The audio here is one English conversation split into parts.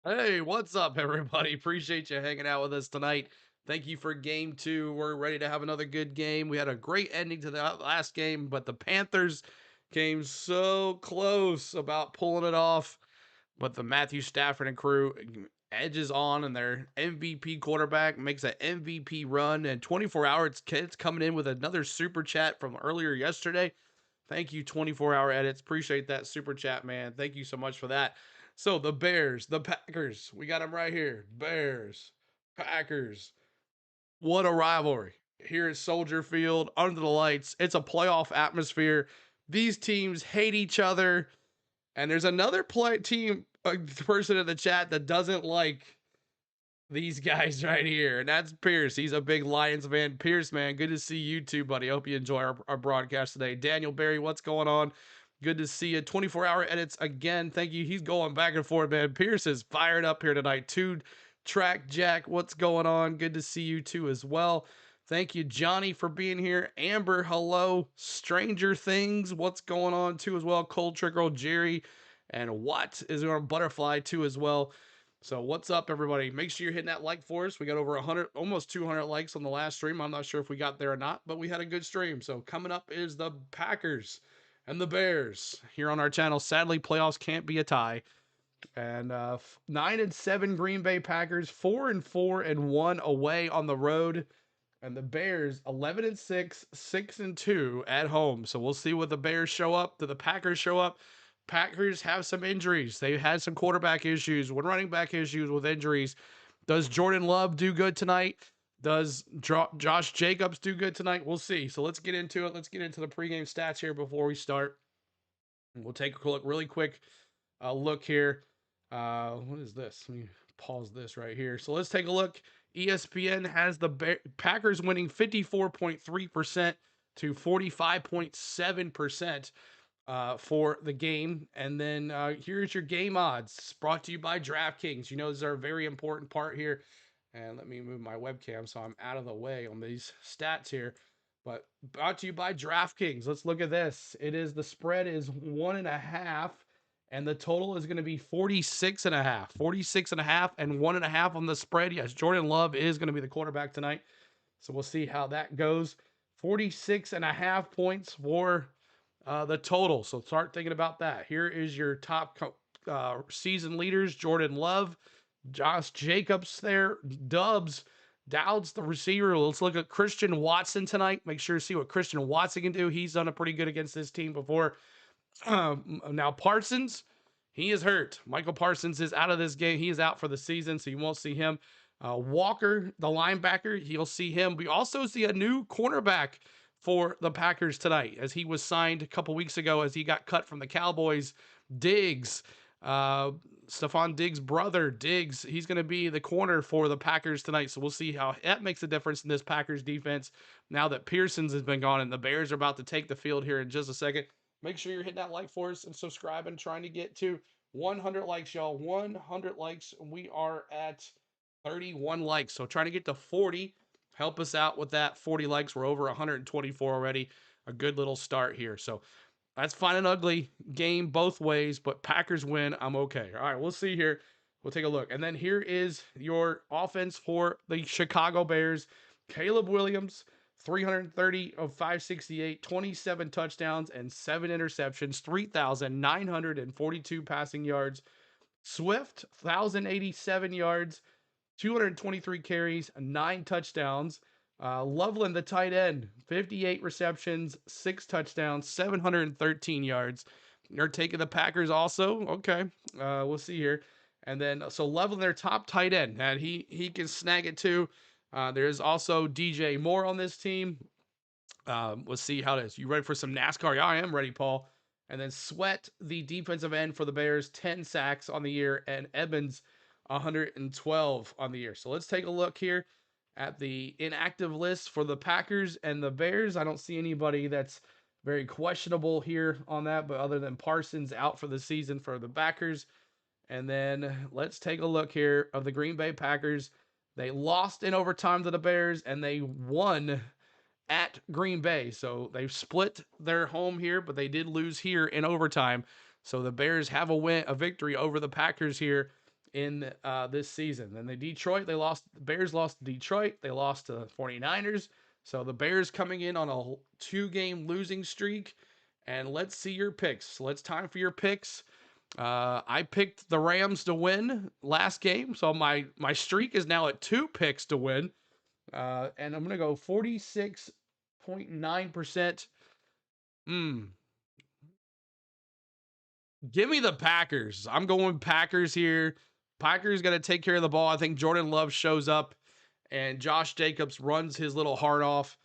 Hey, what's up, everybody? Appreciate you hanging out with us tonight. Thank you for game two. We're ready to have another good game. We had a great ending to the last game, but the Panthers came so close about pulling it off. But the Matthew Stafford and crew edges on, and their MVP quarterback makes an MVP run. And 24 hours, kids coming in with another super chat from earlier yesterday. Thank you, 24-hour edits. Appreciate that super chat, man. Thank you so much for that. So the Bears, the Packers, we got them right here. Bears, Packers. What a rivalry here at Soldier Field under the lights. It's a playoff atmosphere. These teams hate each other, and there's another person in the chat that doesn't like these guys right here, and that's Pierce. He's a big Lions fan. Pierce, man, good to see you too, buddy. Hope you enjoy our broadcast today. Daniel Barry, what's going on? Good to see you. 24-hour edits again. Thank you. He's going back and forth, man. Pierce is fired up here tonight. Track Jack, what's going on? Good to see you too as well. Thank you, Johnny, for being here. Amber, hello. Stranger Things, what's going on too as well. Cold Trickle, Jerry, and what is on Butterfly too as well. So what's up, everybody? Make sure you're hitting that like for us. We got over 100, almost 200 likes on the last stream. I'm not sure if we got there or not, but we had a good stream. So coming up is the Packers and the Bears here on our channel. Sadly, playoffs can't be a tie. And 9-7 Green Bay Packers, 4-4-1 away on the road, and the Bears 11-6, 6-2 at home. So we'll see what the Bears show up. Do the Packers show up? Packers have some injuries. They had some quarterback issues, running back issues with injuries. Does Jordan Love do good tonight? Does Josh Jacobs do good tonight? We'll see. So let's get into it. Let's get into the pregame stats here before we start. We'll take a look, really quick look here. What is this? Let me pause this right here. So let's take a look. ESPN has the Packers winning 54.3% to 45.7% for the game. And then here's your game odds brought to you by DraftKings. You know, these are a very important part here. And let me move my webcam so I'm out of the way on these stats here. But brought to you by DraftKings. Let's look at this. The spread is 1.5, and the total is going to be 46.5. 46.5 and 1.5 on the spread. Yes, Jordan Love is going to be the quarterback tonight. So we'll see how that goes. 46.5 points for the total. So start thinking about that. Here is your top season leaders: Jordan Love, Josh Jacobs there, Dowd's the receiver. Let's look at Christian Watson tonight. Make sure to see what Christian Watson can do. He's done a pretty good against this team before. Now Parsons, he is hurt. Michael Parsons is out of this game. He is out for the season, so you won't see him. Walker, the linebacker, you'll see him. We also see a new cornerback for the Packers tonight, as he was signed a couple weeks ago as he got cut from the Cowboys. Diggs, Stephon Diggs' brother, Diggs, he's going to be the corner for the Packers tonight. So we'll see how that makes a difference in this Packers defense now that Pearsons has been gone, and the Bears are about to take the field here in just a second. Make sure you're hitting that like for us and subscribing, trying to get to 100 likes, y'all. 100 likes. We are at 31 likes. So trying to get to 40. Help us out with that. 40 likes. We're over 124 already. A good little start here. So that's fine and ugly game both ways, but Packers win. I'm okay. All right, we'll see here. We'll take a look. And then here is your offense for the Chicago Bears. Caleb Williams, 330 of 568, 27 touchdowns and 7 interceptions, 3,942 passing yards. Swift, 1,087 yards, 223 carries, 9 touchdowns. Loveland, the tight end, 58 receptions, 6 touchdowns, 713 yards. They're taking the Packers also. Okay, we'll see here. And then, so Loveland, their top tight end, and he can snag it too. There's also DJ Moore on this team. Let's see how it is. You ready for some NASCAR? Yeah, I am ready, Paul. And then Sweat, the defensive end for the Bears, 10 sacks on the year, and Evans, 112 on the year. So let's take a look here at the inactive list for the Packers and the Bears. I don't see anybody that's very questionable here on that, but other than Parsons out for the season for the Packers. And then let's take a look here of the Green Bay Packers. They lost in overtime to the Bears, and they won at Green Bay. So they've split their home here, but they did lose here in overtime. So the Bears have a victory over the Packers here in this season. Then the Bears lost to Detroit. They lost to 49ers. So the Bears coming in on a 2-game losing streak. And let's see your picks. So it's time for your picks. I picked the Rams to win last game. So my streak is now at 2 picks to win. And I'm going to go 46.9%. Give me the Packers. I'm going Packers here. Packers going to take care of the ball. I think Jordan Love shows up and Josh Jacobs runs his little heart off.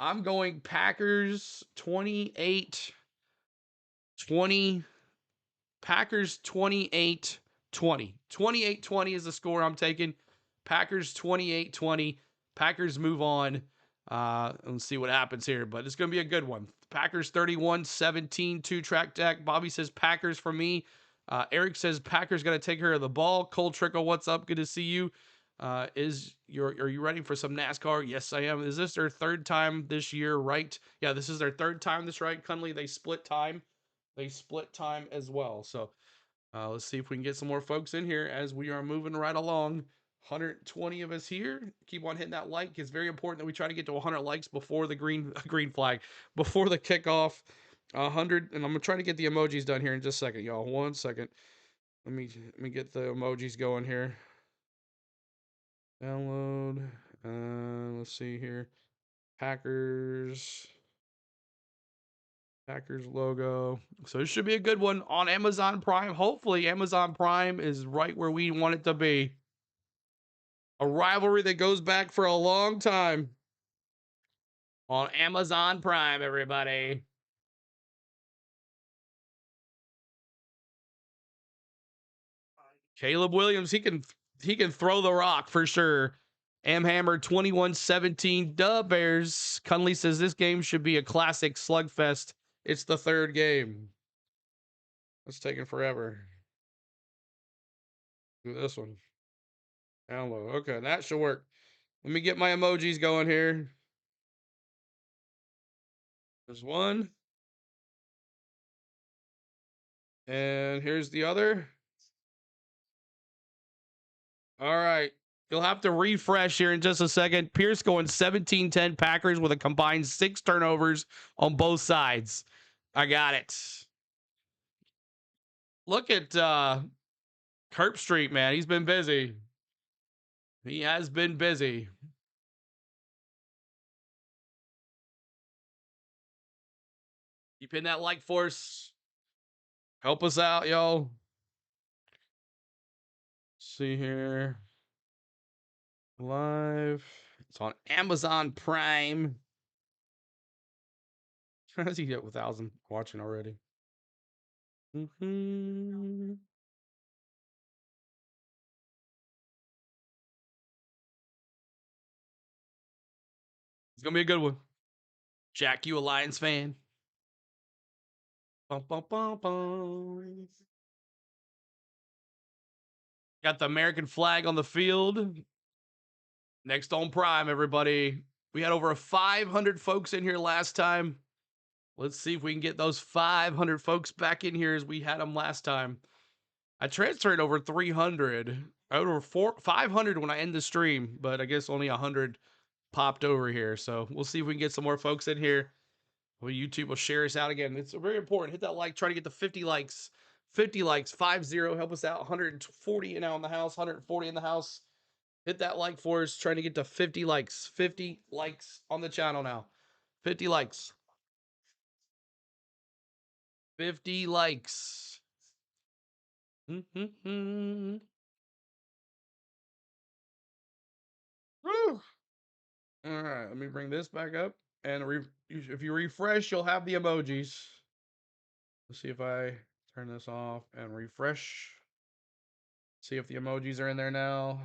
I'm going Packers 28-20. Packers 28-20. 28-20 is the score I'm taking. Packers 28-20. Packers move on. Let's see what happens here, but it's going to be a good one. Packers 31-17, 2-track deck. Bobby says Packers for me. Eric says Packers going to take care of the ball. Cole Trickle, what's up? Good to see you. Are you ready for some NASCAR? Yes, I am. Is this their 3rd time this year, right? Yeah, this is their 3rd time this right. Cunley, they split time. They split time as well. So let's see if we can get some more folks in here as we are moving right along. 120 of us here. Keep on hitting that like. It's very important that we try to get to 100 likes before the green flag, before the kickoff. 100, and I'm gonna try to get the emojis done here in just a second, y'all. 1 second. Let me get the emojis going here. Download. Let's see here. Packers logo. So this should be a good one on Amazon Prime. Hopefully Amazon Prime is right where we want it to be. A rivalry that goes back for a long time on Amazon Prime, everybody. Caleb Williams, he can He can throw the rock for sure. Amhammer 21-17. Dub Bears. Cunley says this game should be a classic slugfest. It's the third game. It's taking forever. Do this one. Download. Okay, that should work. Let me get my emojis going here. There's one. And here's the other. All right. You'll have to refresh here in just a second. Pierce going 17-10 Packers with a combined 6 turnovers on both sides. I got it. Look at Kerp Street, man. He's been busy. He has been busy. Keep hitting that like force. Help us out, yo. See here. Live. It's on Amazon Prime. How does he get 1,000 watching already? Mm-hmm. It's gonna be a good one. Jack, you a Lions fan? Bum, bum, bum, bum. Got the American flag on the field. Next on Prime, everybody. We had over 500 folks in here last time. Let's see if we can get those 500 folks back in here as we had them last time. I transferred over 300, over 500 when I end the stream, but I guess only 100 popped over here. So we'll see if we can get some more folks in here. Well, YouTube will share us out again. It's very important. Hit that like. Try to get to 50 likes. 50 likes. 50. Help us out. 140 now in the house. 140 in the house. Hit that like for us. Trying to get to 50 likes. 50 likes on the channel now. 50 likes. 50 likes. Mm-hmm. Woo. All right, let me bring this back up. And if you refresh, you'll have the emojis. Let's see if I turn this off and refresh. See if the emojis are in there now.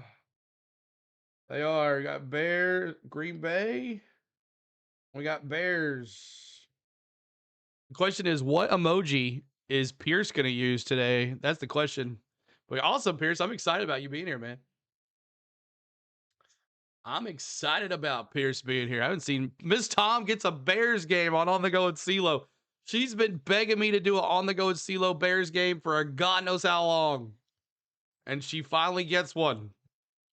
They are. We got Bear, Green Bay. We got Bears. The question is, what emoji is Pierce going to use today? That's the question. But also, Pierce, I'm excited about you being here, man. I'm excited about Pierce being here. I haven't seen Miss Tom gets a Bears game on the go with CeeLo. She's been begging me to do an on the go with CeeLo Bears game for a God knows how long. And she finally gets one.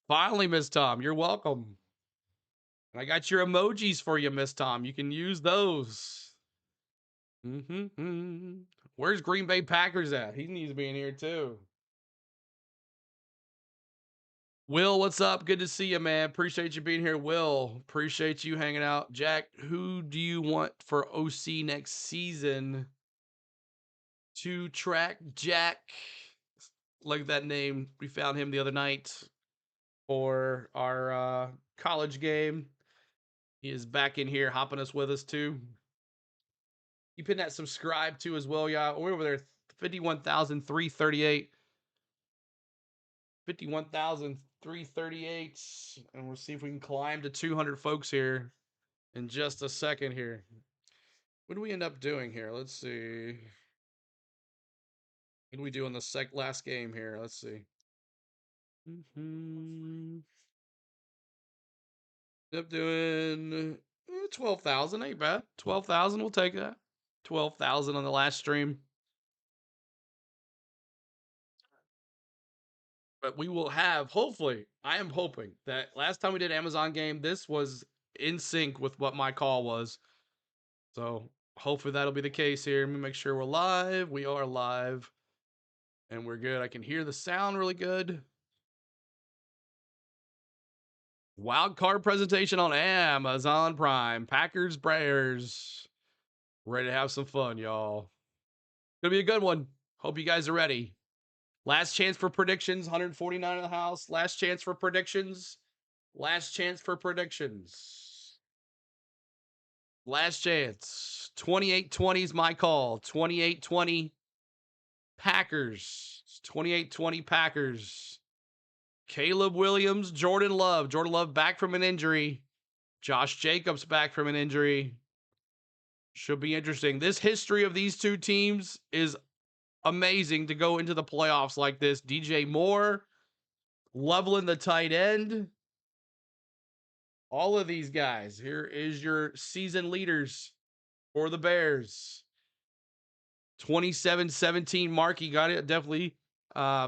Finally, Miss Tom, you're welcome. I got your emojis for you, Miss Tom. You can use those. Where's Green Bay Packers at? He needs to be in here too. Will, what's up? Good to see you, man. Appreciate you being here, Will. Appreciate you hanging out. Jack, who do you want for OC next season? To track Jack. Like that name. We found him the other night for our college game. He is back in here hopping us with us too. You pin that subscribe to as well, y'all. We're over there, 51,338. 51,338. And we'll see if we can climb to 200 folks here in just a second here. What do we end up doing here? Let's see. What do we do in the last game here? Let's see. End up doing 12,000. Ain't bad. 12,000. We'll take that. 12,000 on the last stream. But we will have, hopefully, I am hoping that last time we did Amazon game, this was in sync with what my call was. So hopefully that'll be the case here. Let me make sure we're live. We are live. And we're good. I can hear the sound really good. Wild card presentation on Amazon Prime. Packers, Bears. Ready to have some fun, y'all. Gonna be a good one. Hope you guys are ready. Last chance for predictions. 149 in the house. Last chance for predictions. Last chance for predictions. Last chance. 28-20 is my call. 28-20 Packers. 28-20 Packers. Caleb Williams, Jordan Love. Jordan Love back from an injury. Josh Jacobs back from an injury. Should be interesting. This history of these two teams is amazing to go into the playoffs like this. DJ Moore, leveling the tight end. All of these guys. Here is your season leaders for the Bears. 27-17 Markey got it. Definitely.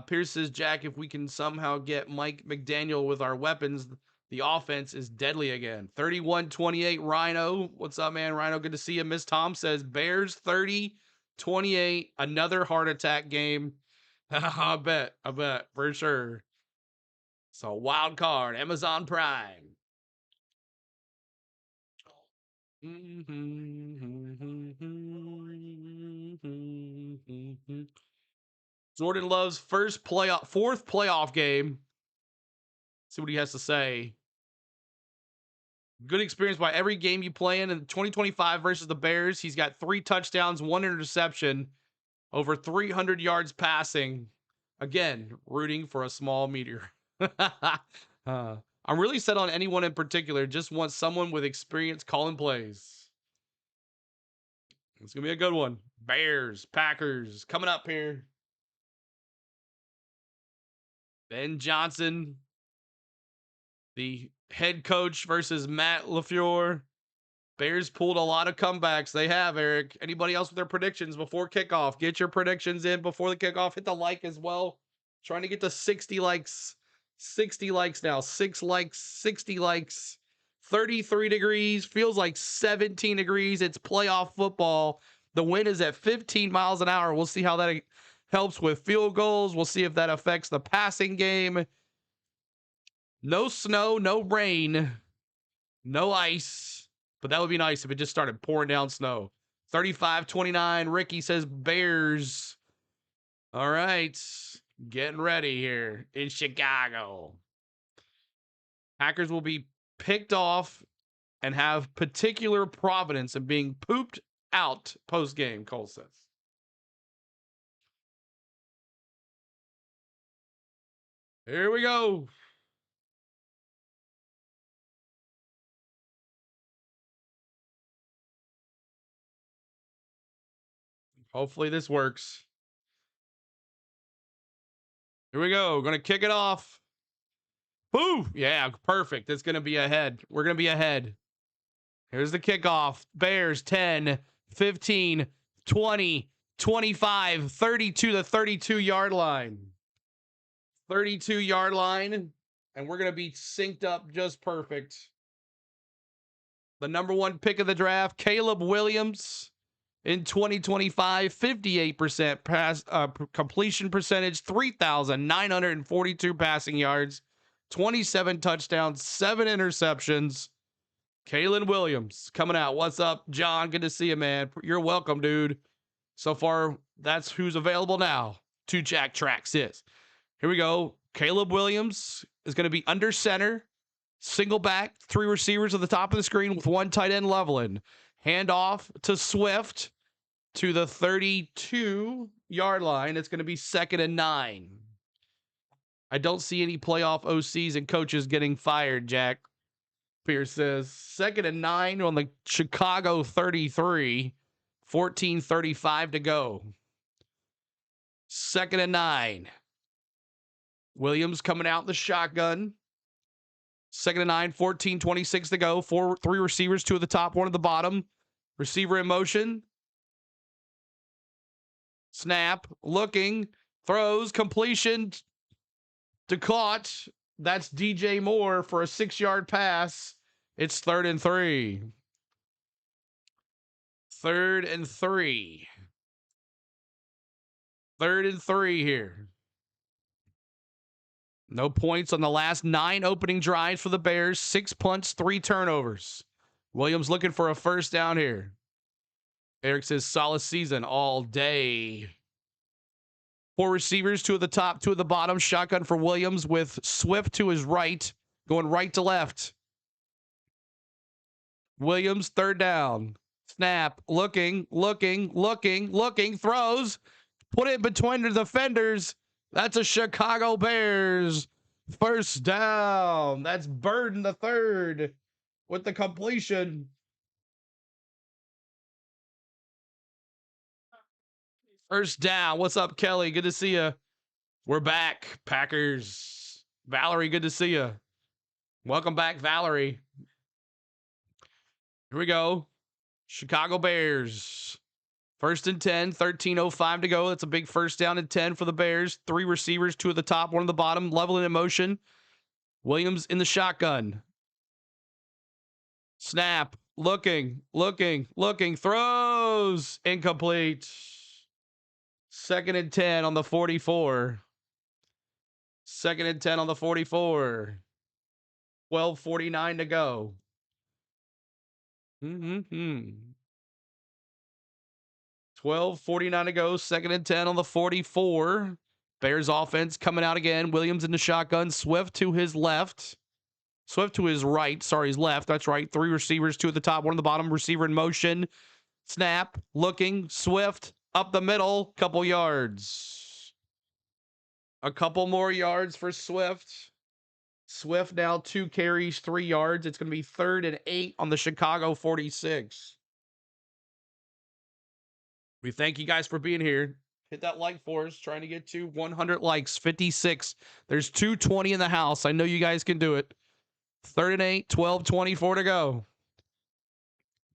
Pierce says, Jack, if we can somehow get Mike McDaniel with our weapons, the offense is deadly again. 31-28 Rhino. What's up, man? Rhino, good to see you. Miss Tom says, Bears 30-28. Another heart attack game. I bet. For sure. So, wild card. Amazon Prime. Jordan Love's fourth playoff game. See what he has to say. Good experience by every game you play in 2025 versus the Bears. He's got 3 touchdowns, 1 interception, over 300 yards passing. Again, rooting for a small meteor. I'm really set on anyone in particular. Just want someone with experience calling plays. It's going to be a good one. Bears, Packers, coming up here. Ben Johnson, the head coach versus Matt LaFleur. Bears pulled a lot of comebacks. They have, Eric. Anybody else with their predictions before kickoff? Get your predictions in before the kickoff. Hit the like as well. Trying to get to 60 likes. 60 likes now. 6 likes, 60 likes. 33 degrees. Feels like 17 degrees. It's playoff football. The wind is at 15 miles an hour. We'll see how that helps with field goals. We'll see if that affects the passing game. No snow, no rain, no ice. But that would be nice if it just started pouring down snow. 35-29. Ricky says Bears. All right. Getting ready here in Chicago. Packers will be picked off and have particular providence in being pooped out post-game, Cole says. Here we go. Hopefully this works. Here we go. Going to kick it off. Woo! Yeah, perfect. It's going to be ahead. We're going to be ahead. Here's the kickoff. Bears 10, 15, 20, 25, 32 to 32 yard line. 32 yard line. And we're going to be synced up just perfect. The number 1 pick of the draft, Caleb Williams. In 2025, 58% pass completion percentage, 3,942 passing yards, 27 touchdowns, 7 interceptions. Caleb Williams coming out. What's up, John? Good to see you, man. You're welcome, dude. So far, that's who's available now. 2 Jack Tracks is. Here we go. Caleb Williams is going to be under center, single back, 3 receivers at the top of the screen with 1 tight end leveling. Hand off to Swift to the 32 yard line. It's going to be 2nd and 9. I don't see any playoff OCs and coaches getting fired, Jack. Pierce says 2nd and 9 on the Chicago 33. 14:35 to go. 2nd and 9. Williams coming out the shotgun. 2nd and 9, 14:26 to go. 3 receivers, 2 at the top, 1 at the bottom. Receiver in motion. Snap, looking, throws, completion to caught. That's DJ Moore for a 6-yard pass. It's 3rd and 3. 3rd and 3. 3rd and 3 here. No points on the last 9 opening drives for the Bears. 6 punts, 3 turnovers. Williams looking for a first down here. Eric says solid season all day. 4 receivers, 2 at the top, 2 at the bottom. Shotgun for Williams with Swift to his right, going right to left. Williams, 3rd down. Snap, looking, throws. Put it between the defenders. That's a Chicago Bears First down. That's Burden the third with the completion. First down. What's up, Kelly? Good to see you. We're back, Packers. Valerie, good to see you. Welcome back, Valerie. Here we go. Chicago Bears. First and 10, 13:05 to go. That's a big first down and 10 for the Bears. 3 receivers, 2 at the top, 1 at the bottom, leveling in motion. Williams in the shotgun. Snap. Looking. Throws. Incomplete. Second and 10 on the 44. Second and 10 on the 44. 12:49 to go. 12:49 to go. Second and 10 on the 44. Bears offense coming out again. Williams in the shotgun. Swift to his left. Swift to his right. Sorry, his left. That's right. 3 receivers, 2 at the top, 1 at the bottom. Receiver in motion. Snap. Looking. Swift. Up the middle. Couple yards. A couple more yards for Swift. Swift now 2 carries, 3 yards. It's going to be 3rd and 8 on the Chicago 46. We thank you guys for being here. Hit that like for us. Trying to get to 100 likes. 56. There's 220 in the house. I know you guys can do it. 3rd and 8. 12:24 to go.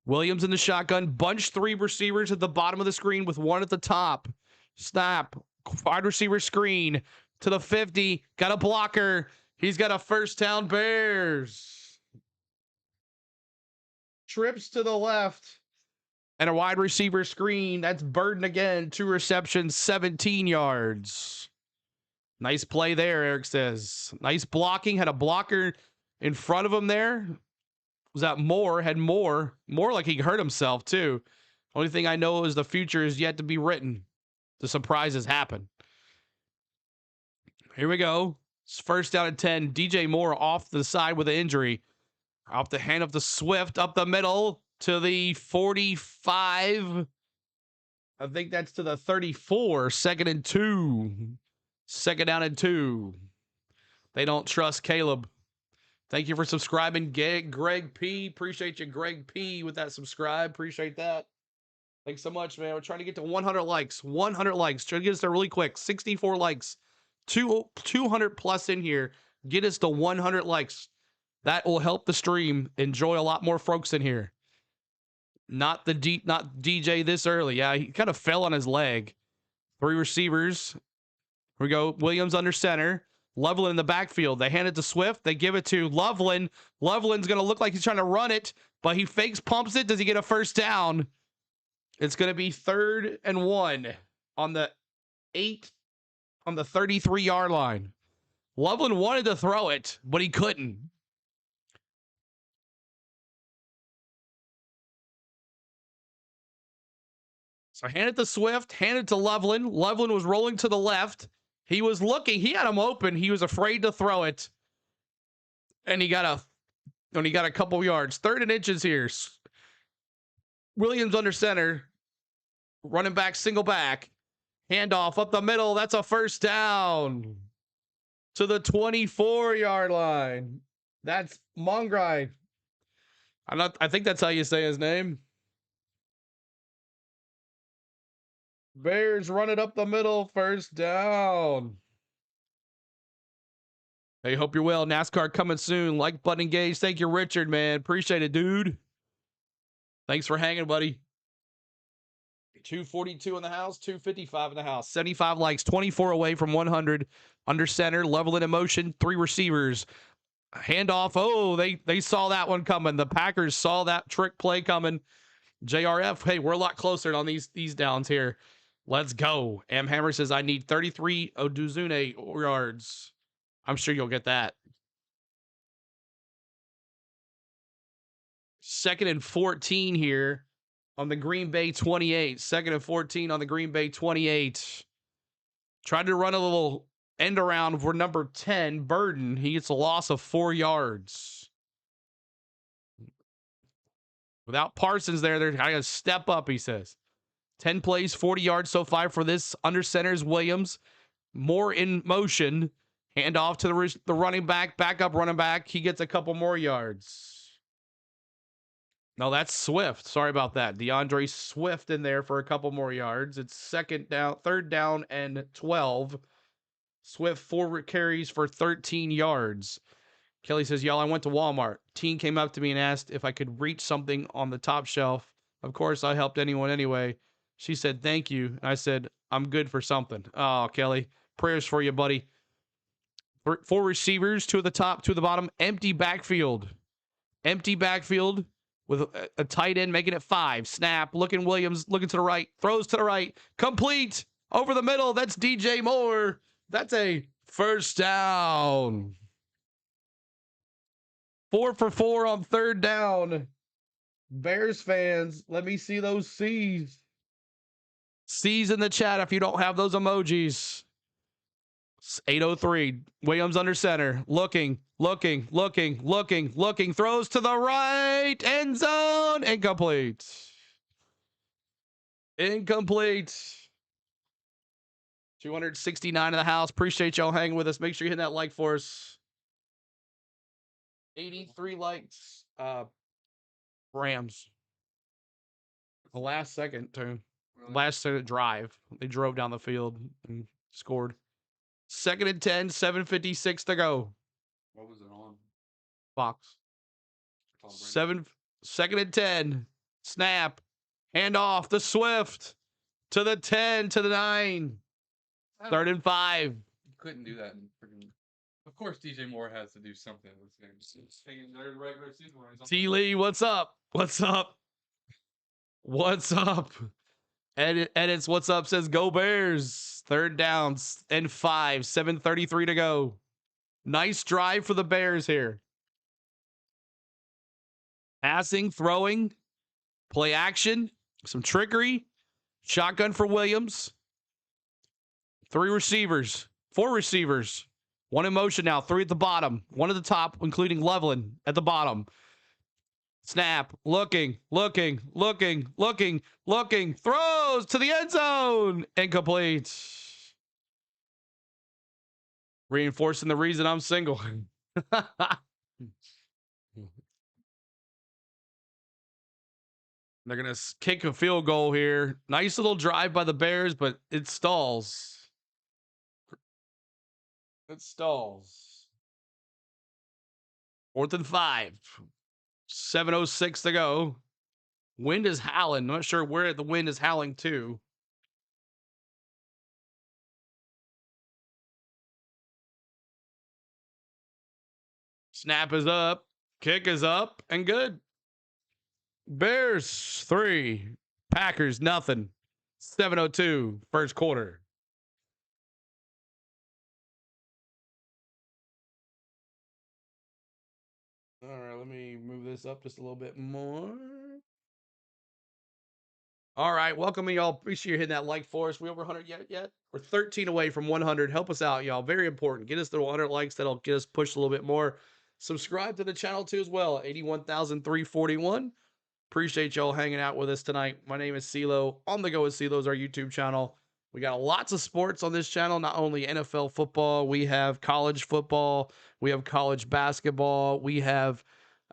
Williams in the shotgun. Bunch 3 receivers at the bottom of the screen with 1 at the top. Snap. Wide receiver screen to the 50. Got a blocker. He's got a first down, Bears. Trips to the left. And a wide receiver screen. That's Burden again. 2 receptions, 17 yards. Nice play there, Eric says. Nice blocking. Had a blocker in front of him there. Was that Moore? Had Moore like he hurt himself too. Only thing I know is the future is yet to be written. The surprises happen. Here we go. It's first down and 10. DJ Moore off the side with an injury. Off the hand of the Swift. Up the middle to the 45. I think that's to the 34. 2nd and 2. 2nd down and 2. They don't trust Caleb. Thank you for subscribing, Greg P. Appreciate you, Greg P, with that subscribe. Appreciate that. Thanks so much, man. We're trying to get to 100 likes. 100 likes. Trying to get us there really quick. 64 likes. 200 plus in here. Get us to 100 likes. That will help the stream enjoy a lot more folks in here. Not DJ this early. Yeah, he kind of fell on his leg. 3 receivers. Here we go. Williams under center. Loveland in the backfield. They hand it to Swift. They give it to Loveland. Loveland's going to look like he's trying to run it, but he fakes pumps it. Does he get a first down? It's going to be 3rd and 1 on the 33-yard line. Loveland wanted to throw it, but he couldn't. So hand it to Swift, hand it to Loveland. Loveland was rolling to the left. He was looking. He had him open. He was afraid to throw it. And he got a couple yards. 3rd and inches here. Williams under center. Running back, single back. Handoff up the middle. That's a first down. To the 24-yard line. That's Mongrine. I think that's how you say his name. Bears run it up the middle. First down. Hey, hope you're well. NASCAR coming soon. Like button engaged. Thank you, Richard, man. Appreciate it, dude. Thanks for hanging, buddy. 242 in the house, 255 in the house. 75 likes, 24 away from 100. Under center, level in motion, 3 receivers. Handoff. Oh, they saw that one coming. The Packers saw that trick play coming. JRF, hey, we're a lot closer on these downs here. Let's go. M. Hammer says, I need 33 Oduzune yards. I'm sure you'll get that. 2nd and 14 here on the Green Bay 28. 2nd and 14 on the Green Bay 28. Tried to run a little end around for number 10, Burden. He gets a loss of 4 yards. Without Parsons there, they're going to step up, he says. 10 plays, 40 yards so far for this. Under center is Williams. More in motion. Hand off to the running back, backup running back. He gets a couple more yards. No, that's Swift. Sorry about that. DeAndre Swift in there for a couple more yards. It's third down and 12. Swift 4 carries for 13 yards. Kelly says, y'all, I went to Walmart. Teen came up to me and asked if I could reach something on the top shelf. Of course, I helped anyone anyway. She said, thank you. And I said, I'm good for something. Oh, Kelly, prayers for you, buddy. 4 receivers, 2 at the top, 2 at the bottom. Empty backfield. Empty backfield with a tight end making it 5. Snap. Looking Williams, looking to the right. Throws to the right. Complete. Over the middle. That's DJ Moore. That's a first down. 4 for 4 on third down. Bears fans, let me see those C's. C's in the chat if you don't have those emojis. 8:03. Williams under center. Looking. Throws to the right. End zone. Incomplete. 269 in the house. Appreciate y'all hanging with us. Make sure you hit that like for us. 83 likes. Rams. The last second, too. Really? Last second drive. They drove down the field and scored. 2nd and 10, 7:56 to go. What was it on? Fox. 2nd and 10. Snap. Hand off to Swift. To the 10, to the 9. 3rd and 5. You couldn't do that in freaking. Of course, DJ Moore has to do something in this game. Regular season. T. Lee, what's up? What's up? Edits, what's up? Says go Bears. 3rd downs and 5. 7:33 to go. Nice drive for the Bears here. Passing, throwing, play action, some trickery. Shotgun for Williams. 4 receivers. 1 in motion now. 3 at the bottom. 1 at the top, including Loveland at the bottom. Snap. Looking. Throws to the end zone. Incomplete. Reinforcing the reason I'm single. They're going to kick a field goal here. Nice little drive by the Bears, but it stalls. 4th and 5. 7:06 to go. Wind is howling. I'm not sure where the wind is howling to. Snap is up. Kick is up and good. Bears 3. Packers nothing. 7:02 first quarter. All right, let me move this up just a little bit more. All right, welcome y'all. Appreciate you hitting that like for us. We over 100 yet? We're 13 away from 100. Help us out, y'all. Very important. Get us to 100 likes. That'll get us pushed a little bit more. Subscribe to the channel too as well. 81,341. Appreciate y'all hanging out with us tonight. My name is CeeLo. On the Go with CeeLo is our YouTube channel. We got lots of sports on this channel, not only NFL football, we have college football, we have college basketball, we have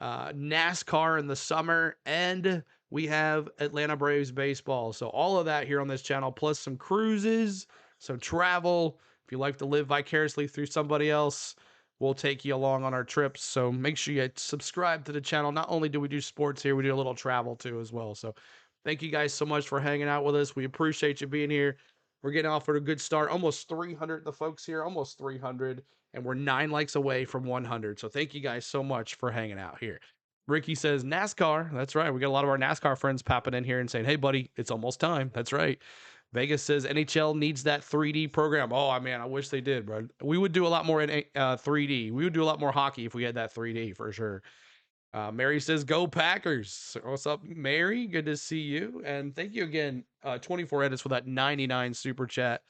NASCAR in the summer, and we have Atlanta Braves baseball. So all of that here on this channel, plus some cruises, some travel. If you like to live vicariously through somebody else, we'll take you along on our trips. So make sure you subscribe to the channel. Not only do we do sports here, we do a little travel too as well. So thank you guys so much for hanging out with us. We appreciate you being here. We're getting off with a good start. Almost 300, the folks here, almost 300. And we're 9 likes away from 100. So thank you guys so much for hanging out here. Ricky says NASCAR. That's right. We got a lot of our NASCAR friends popping in here and saying, hey, buddy, it's almost time. That's right. Vegas says NHL needs that 3D program. Oh, man, I wish they did, bro. We would do a lot more in 3D. We would do a lot more hockey if we had that 3D for sure. Mary says, go Packers. What's up, Mary? Good to see you. And thank you again, 24 Edits, for that 99 super chat.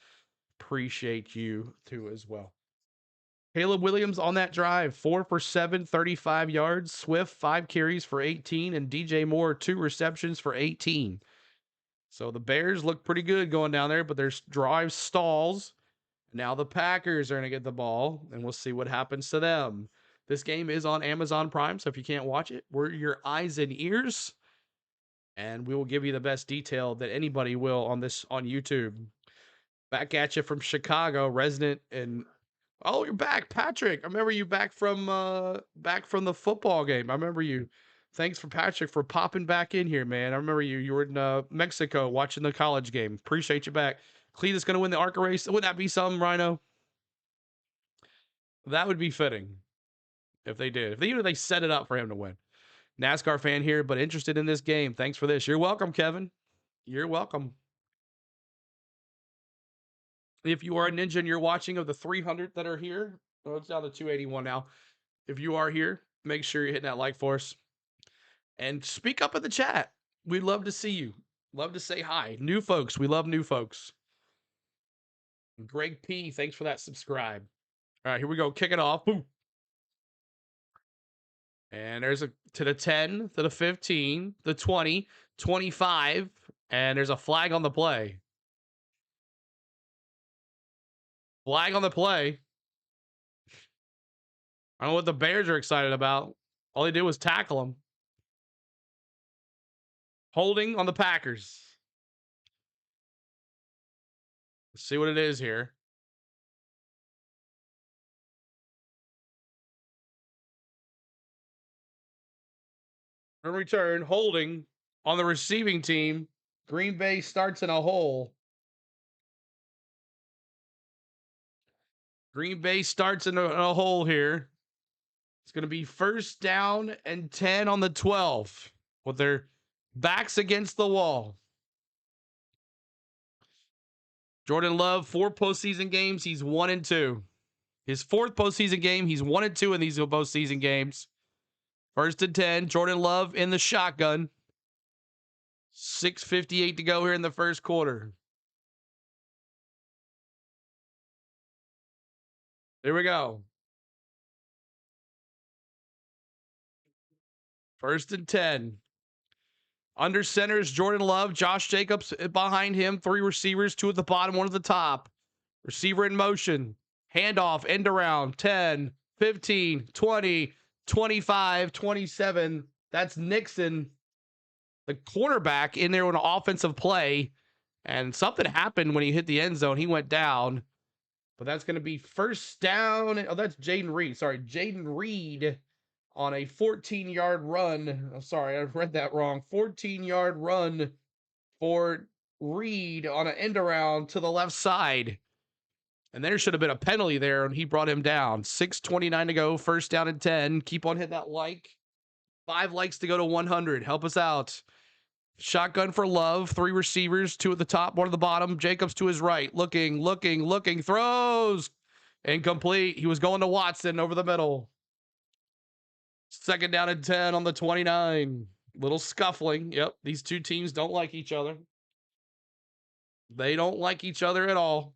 Appreciate you too as well. Caleb Williams on that drive, 4 for 7, 35 yards. Swift, 5 carries for 18. And DJ Moore, 2 receptions for 18. So the Bears look pretty good going down there, but their drive stalls. Now the Packers are going to get the ball, and we'll see what happens to them. This game is on Amazon Prime, so if you can't watch it, we're your eyes and ears, and we will give you the best detail that anybody will on YouTube. Back at you from Chicago, resident, and oh, you're back, Patrick. I remember you back from the football game. I remember you. Thanks for Patrick for popping back in here, man. I remember you. You were in Mexico watching the college game. Appreciate you back. Cleveland's gonna win the ARCA race. Wouldn't that be something, Rhino? That would be fitting if they did. If they set it up for him to win. NASCAR fan here, but interested in this game. Thanks for this. You're welcome, Kevin. You're welcome. If you are a ninja and you're watching, of the 300 that are here, well, it's down to 281 now. If you are here, make sure you're hitting that like for us. And speak up in the chat. We'd love to see you. Love to say hi. New folks. We love new folks. Greg P, thanks for that subscribe. All right, here we go. Kick it off. Boom. And there's to the 10, to the 15, the 20, 25, and there's a flag on the play. Flag on the play. I don't know what the Bears are excited about. All they did was tackle him. Holding on the Packers. Let's see what it is here. In return, holding on the receiving team. Green Bay starts in a hole. Green Bay starts in a hole here. It's going to be 1st down and 10 on the 12 with their backs against the wall. Jordan Love, 4 postseason games. He's 1-2. His 4th postseason game, he's 1-2 in these postseason games. 1st and 10. Jordan Love in the shotgun. 6:58 to go here in the first quarter. Here we go. 1st and 10. Under center is Jordan Love. Josh Jacobs behind him. 3 receivers, 2 at the bottom, 1 at the top. Receiver in motion. Handoff, end around. 10, 15, 20, 25, 27. That's Nixon, the cornerback, in there on an offensive play. And something happened when he hit the end zone. He went down. But that's going to be 1st down. Oh, that's Jaden Reed. Sorry, Jaden Reed on a 14-yard run. I'm sorry, I read that wrong. 14-yard run for Reed on an end around to the left side. And there should have been a penalty there, and he brought him down. 6:29 to go, 1st down and 10. Keep on hitting that like. 5 likes to go to 100. Help us out. Shotgun for Love. 3 receivers, 2 at the top, 1 at the bottom. Jacobs to his right. Looking. Throws. Incomplete. He was going to Watson over the middle. 2nd down and 10 on the 29. Little scuffling. Yep, these two teams don't like each other. They don't like each other at all.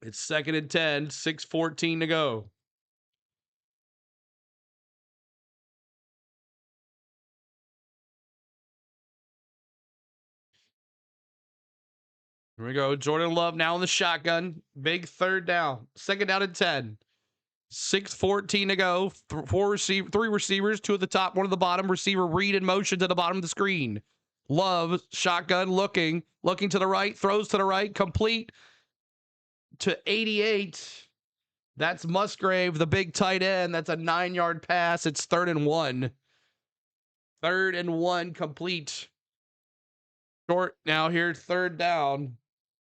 It's 2nd and 10, 6:14 to go. Here we go. Jordan Love now in the shotgun. Big 3rd down. 2nd down and 10. 6:14 to go. 3 receivers, 2 at the top, 1 at the bottom. Receiver Reed in motion to the bottom of the screen. Love, shotgun, looking to the right, throws to the right, complete to 88. That's Musgrave, the big tight end. That's a 9-yard pass. It's 3rd and 1. 3rd and 1 complete. Short now here, 3rd down.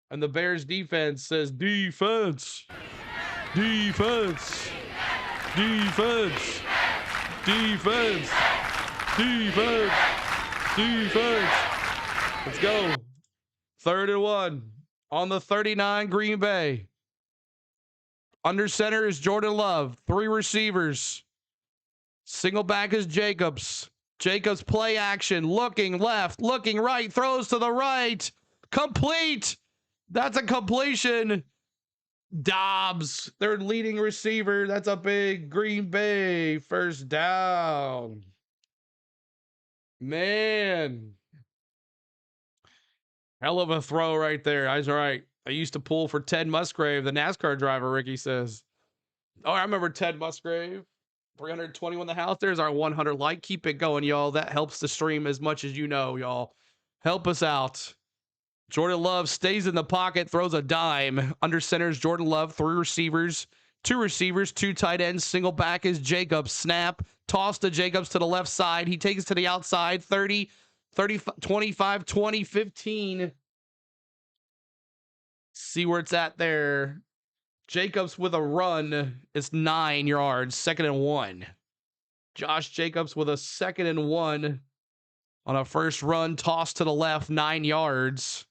And the Bears defense says, defense. Defense. Defense. Defense. Defense. Defense. Let's go. 3rd and 1 on the 39, Green Bay. Under center is Jordan Love. 3 receivers. Single back is Jacobs. Jacobs play action. Looking left, looking right. Throws to the right. Complete. That's a completion. Dobbs, their leading receiver. That's a big Green Bay 1st down. Man. Hell of a throw right there. That's right. I used to pull for Ted Musgrave, the NASCAR driver, Ricky says. Oh, I remember Ted Musgrave. 320 in the house. There's our 100 like. Keep it going, y'all. That helps the stream as much as you know, y'all. Help us out. Jordan Love stays in the pocket, throws a dime. Under centers Jordan Love, 3 receivers, 2 tight ends. Single back is Jacobs. Snap. Toss to Jacobs to the left side. He takes it to the outside. 30, 25, 20, 15. See where it's at there. Jacobs with a run. It's 9 yards. 2nd and 1. Josh Jacobs with a 2nd and 1 on a first run. Toss to the left. 9 yards.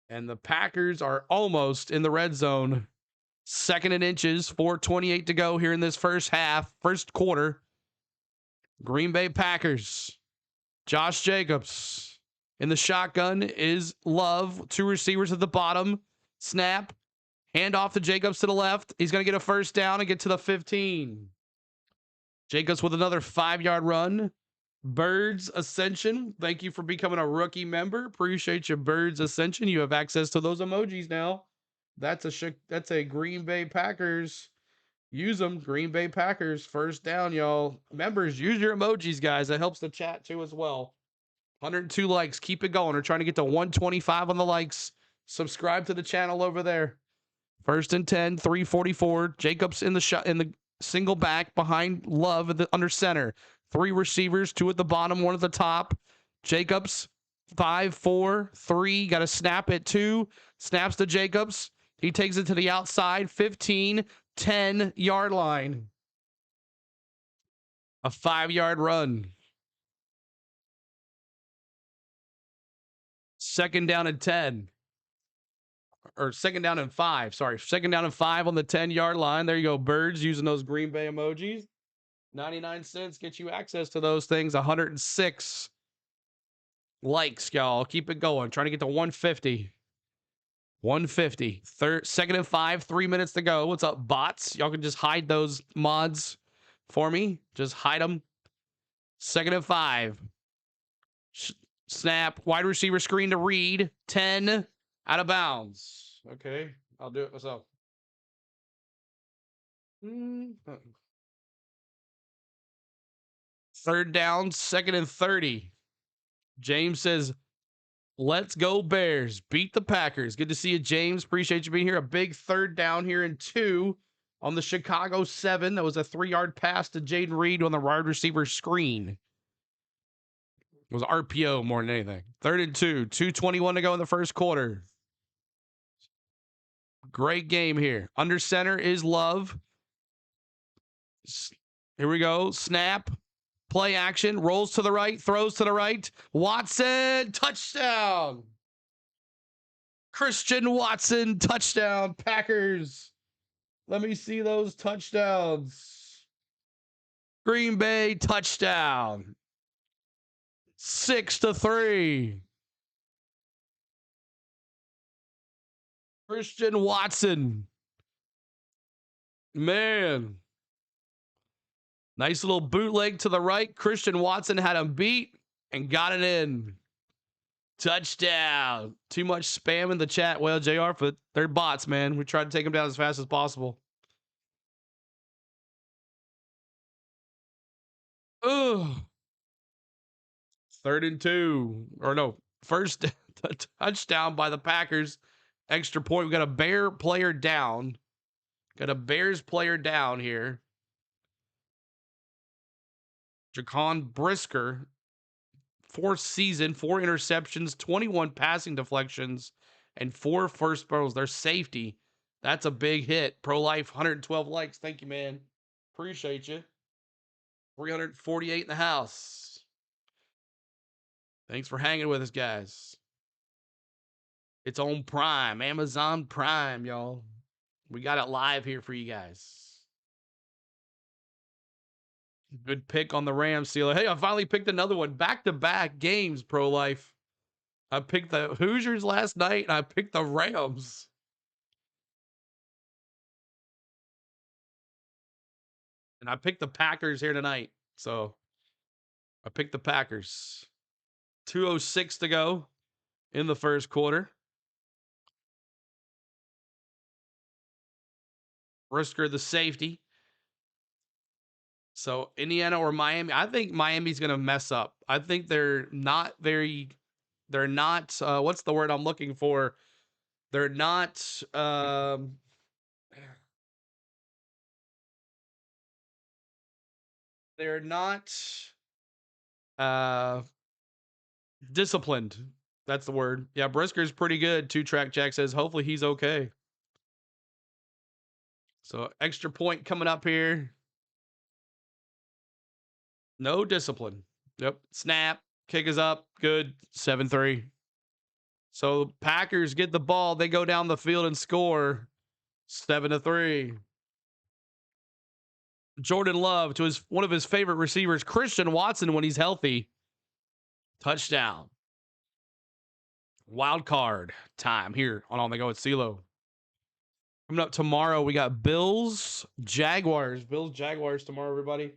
And the Packers are almost in the red zone. 2nd and inches. 4:28 to go here in this first half. First quarter. Green Bay Packers. Josh Jacobs. In the shotgun is Love. 2 receivers at the bottom. Snap. Hand off to Jacobs to the left. He's going to get a first down and get to the 15. Jacobs with another 5-yard run. Birds Ascension. Thank you for becoming a rookie member. Appreciate you, Birds Ascension. You have access to those emojis now. That's a Green Bay Packers. Use them. Green Bay Packers. First down, y'all. Members, use your emojis, guys. That helps the chat too as well. 102 likes. Keep it going. We're trying to get to 125 on the likes. Subscribe to the channel over there. 1st and 10, 3:44. Jacobs in the shot in the single back behind Love at the under center. 3 receivers, 2 at the bottom, 1 at the top. Jacobs 5, 4, 3. Got to snap it 2. Snaps to Jacobs. He takes it to the outside. 15, 10-yard line. A 5-yard run. 2nd down and 10. Or 2nd down and 5. Sorry. 2nd down and 5 on the 10-yard line. There you go. Birds using those Green Bay emojis. 99 cents get you access to those things. 106 likes, y'all. Keep it going. Trying to get to 150. 150. 2nd and 5. 3 minutes to go. What's up, bots? Y'all can just hide those mods for me. Just hide them. 2nd and 5. Snap. Wide receiver screen to Reed. 10. Out of bounds. Okay. I'll do it myself. 3rd down. 2nd and 30. James says, let's go Bears. Beat the Packers. Good to see you, James. Appreciate you being here. A big 3rd down here in 2 on the Chicago 7. That was a 3-yard pass to Jaden Reed on the wide receiver screen. It was RPO more than anything. 3rd and 2. 2:21 to go in the first quarter. Great game here. Under center is Love. Here we go. Snap. Play action. Rolls to the right. Throws to the right. Watson. Touchdown. Christian Watson. Touchdown. Packers. Let me see those touchdowns. Green Bay touchdown. 6-3. Christian Watson. Man. Nice little bootleg to the right. Christian Watson had him beat and got it in. Touchdown. Too much spam in the chat. Well, JR, but they're bots, man. We try to take them down as fast as possible. Oh. 3rd and 2. Or no, first touchdown by the Packers. Extra point. We got a Bear player down. Got a Bears player down here. Jaquan Brisker. 4th season, 4 interceptions, 21 passing deflections, and 4 first barrels. Their safety. That's a big hit. Pro Life, 112 likes. Thank you, man. Appreciate you. 348 in the house. Thanks for hanging with us, guys. It's on Prime, Amazon Prime, y'all. We got it live here for you guys. Good pick on the Rams, Sealer. Hey, I finally picked another one. Back-to-back games, Pro Life. I picked the Hoosiers last night, and I picked the Rams. And I picked the Packers here tonight. So I picked the Packers. 2:06 to go in the first quarter. Brisker, the safety. So Indiana or Miami, I think Miami's going to mess up. I think they're not what's the word I'm looking for? They're not they're not uh disciplined. That's the word. Yeah, Brisker's pretty good. 2-Track Jack says hopefully he's okay. So extra point coming up here. No discipline. Yep. Snap. Kick is up. Good. 7-3. So Packers get the ball. They go down the field and score 7-3. Jordan Love to one of his favorite receivers, Christian Watson, when he's healthy. Touchdown. Wild card time here on the Go at CeeLo. Coming up tomorrow, we got Bills Jaguars. Bills Jaguars tomorrow, everybody.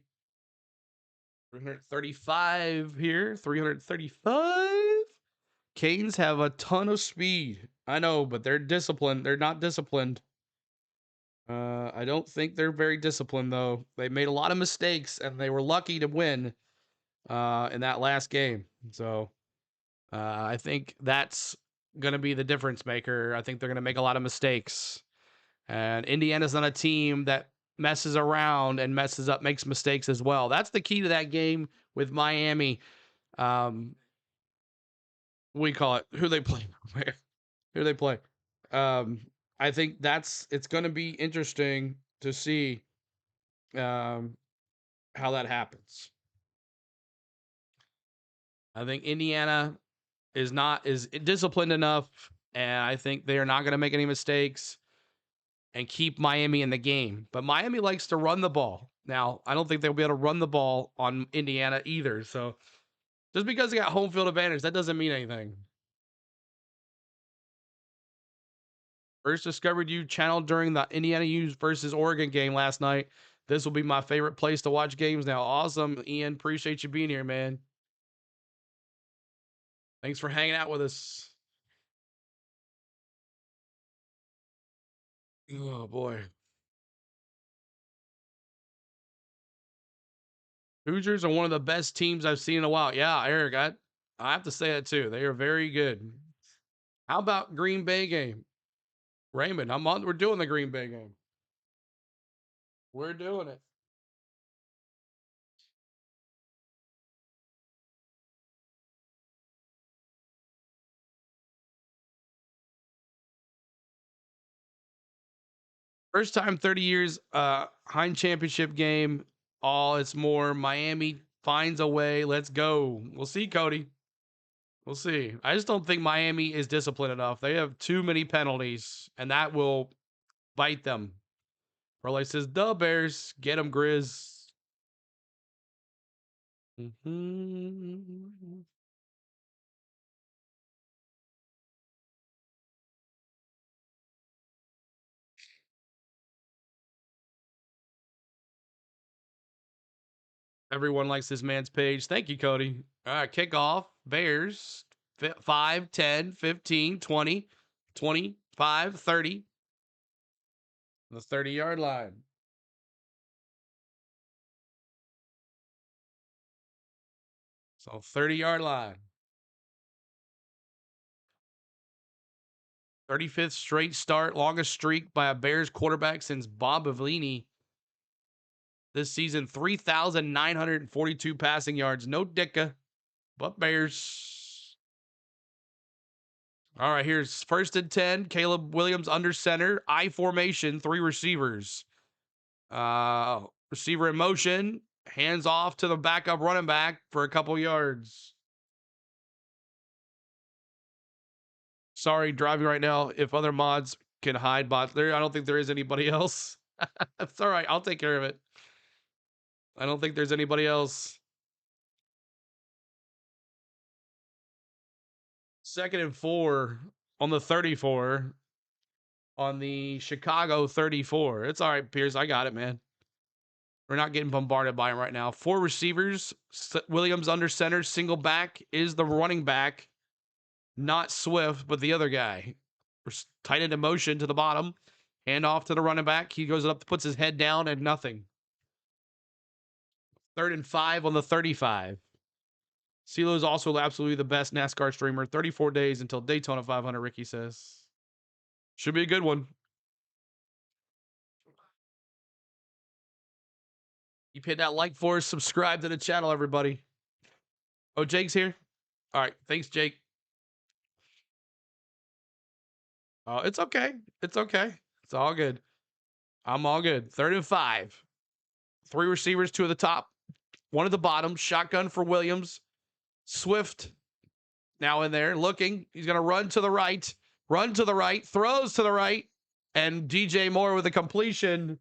335 here. 335. Canes have a ton of speed. I know, but they're disciplined. They're not disciplined. I don't think they're very disciplined, though. They made a lot of mistakes, and they were lucky to win in that last game. So I think that's going to be the difference maker. I think they're going to make a lot of mistakes. And Indiana's not a team that messes around and messes up, makes mistakes as well. That's the key to that game with Miami. We call it who they play. Who they play. I think it's going to be interesting to see how that happens. I think Indiana is disciplined enough, and I think they are not going to make any mistakes and keep Miami in the game. But Miami likes to run the ball. Now, I don't think they'll be able to run the ball on Indiana either. So just because they got home field advantage, that doesn't mean anything. First discovered you channel during the Indiana U versus Oregon game last night. This will be my favorite place to watch games now. Awesome, Ian. Appreciate you being here, man. Thanks for hanging out with us. Oh, boy. Hoosiers are one of the best teams I've seen in a while. Yeah, Eric, I have to say that too. They are very good. How about Green Bay game? Raymond, we're doing the Green Bay game. We're doing it. First time 30 years, Heinz championship game. It's more Miami finds a way. Let's go. We'll see, Cody. We'll see. I just don't think Miami is disciplined enough. They have too many penalties, and that will bite them. Rolly says, "Duh, Bears, get them, Grizz." Mm-hmm. Everyone likes this man's page. Thank you, Cody. All right, kickoff. Bears 5, 10, 15, 20, 25, 30. The 30-yard line. So 30-yard line. 35th straight start, longest streak by a Bears quarterback since Bob Avellini. This season, 3,942 passing yards. No Dicka, but Bears. All right, here's 1st and 10. Caleb Williams under center. I formation, 3 receivers. Receiver in motion. Hands off to the backup running back for a couple yards. Sorry, driving right now. If other mods can hide bots there, I don't think there is anybody else. That's all right. I'll take care of it. I don't think there's anybody else. 2nd and 4 on the 34 on the Chicago 34. It's all right, Pierce. I got it, man. We're not getting bombarded by him right now. 4 receivers. Williams under center. Single back is the running back. Not Swift, but the other guy. Tight end in motion to the bottom. Hand off to the running back. He goes up, puts his head down, and nothing. 3rd and 5 on the 35. CeeLo is also absolutely the best NASCAR streamer. 34 days until Daytona 500, Ricky says. Should be a good one. Keep hitting that like for us. Subscribe to the channel, everybody. Oh, Jake's here? All right. Thanks, Jake. Oh, it's okay. It's okay. It's all good. I'm all good. 3rd and 5. 3 receivers, 2 at the top, 1 at the bottom. Shotgun for Williams. Swift now in there looking. He's going to run to the right. Run to the right. Throws to the right. And DJ Moore with a completion.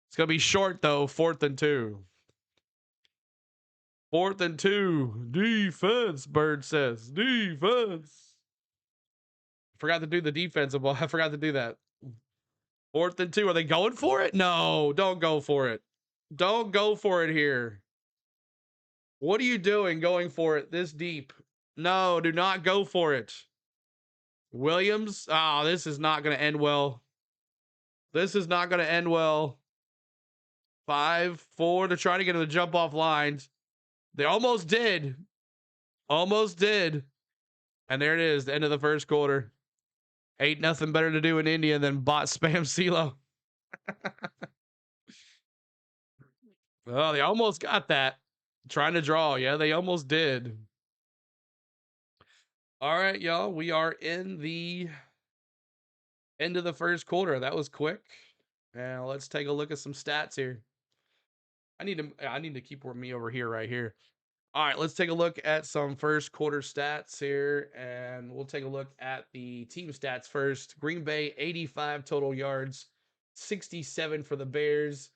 It's going to be short, though. 4th and 2. 4th and 2. Defense, Bird says. Defense. Forgot to do the defensive ball. I forgot to do that. 4th and 2. Are they going for it? No, don't go for it. Don't go for it here. What are you doing going for it this deep? No, do not go for it. Williams. Oh, this is not going to end well. This is not going to end well. 5, 4. They're trying to get to the jump off lines. They almost did. Almost did. And there it is, the end of the first quarter. Ain't nothing better to do in India than bot spam CeeLo. Oh, they almost got that. Trying to draw. Yeah, they almost did. All right, y'all. We are in the end of the first quarter. That was quick. Now let's take a look at some stats here. I need to keep me over here right here. All right, let's take a look at some first quarter stats here, and we'll take a look at the team stats first. Green Bay, 85 total yards, 67 for the Bears.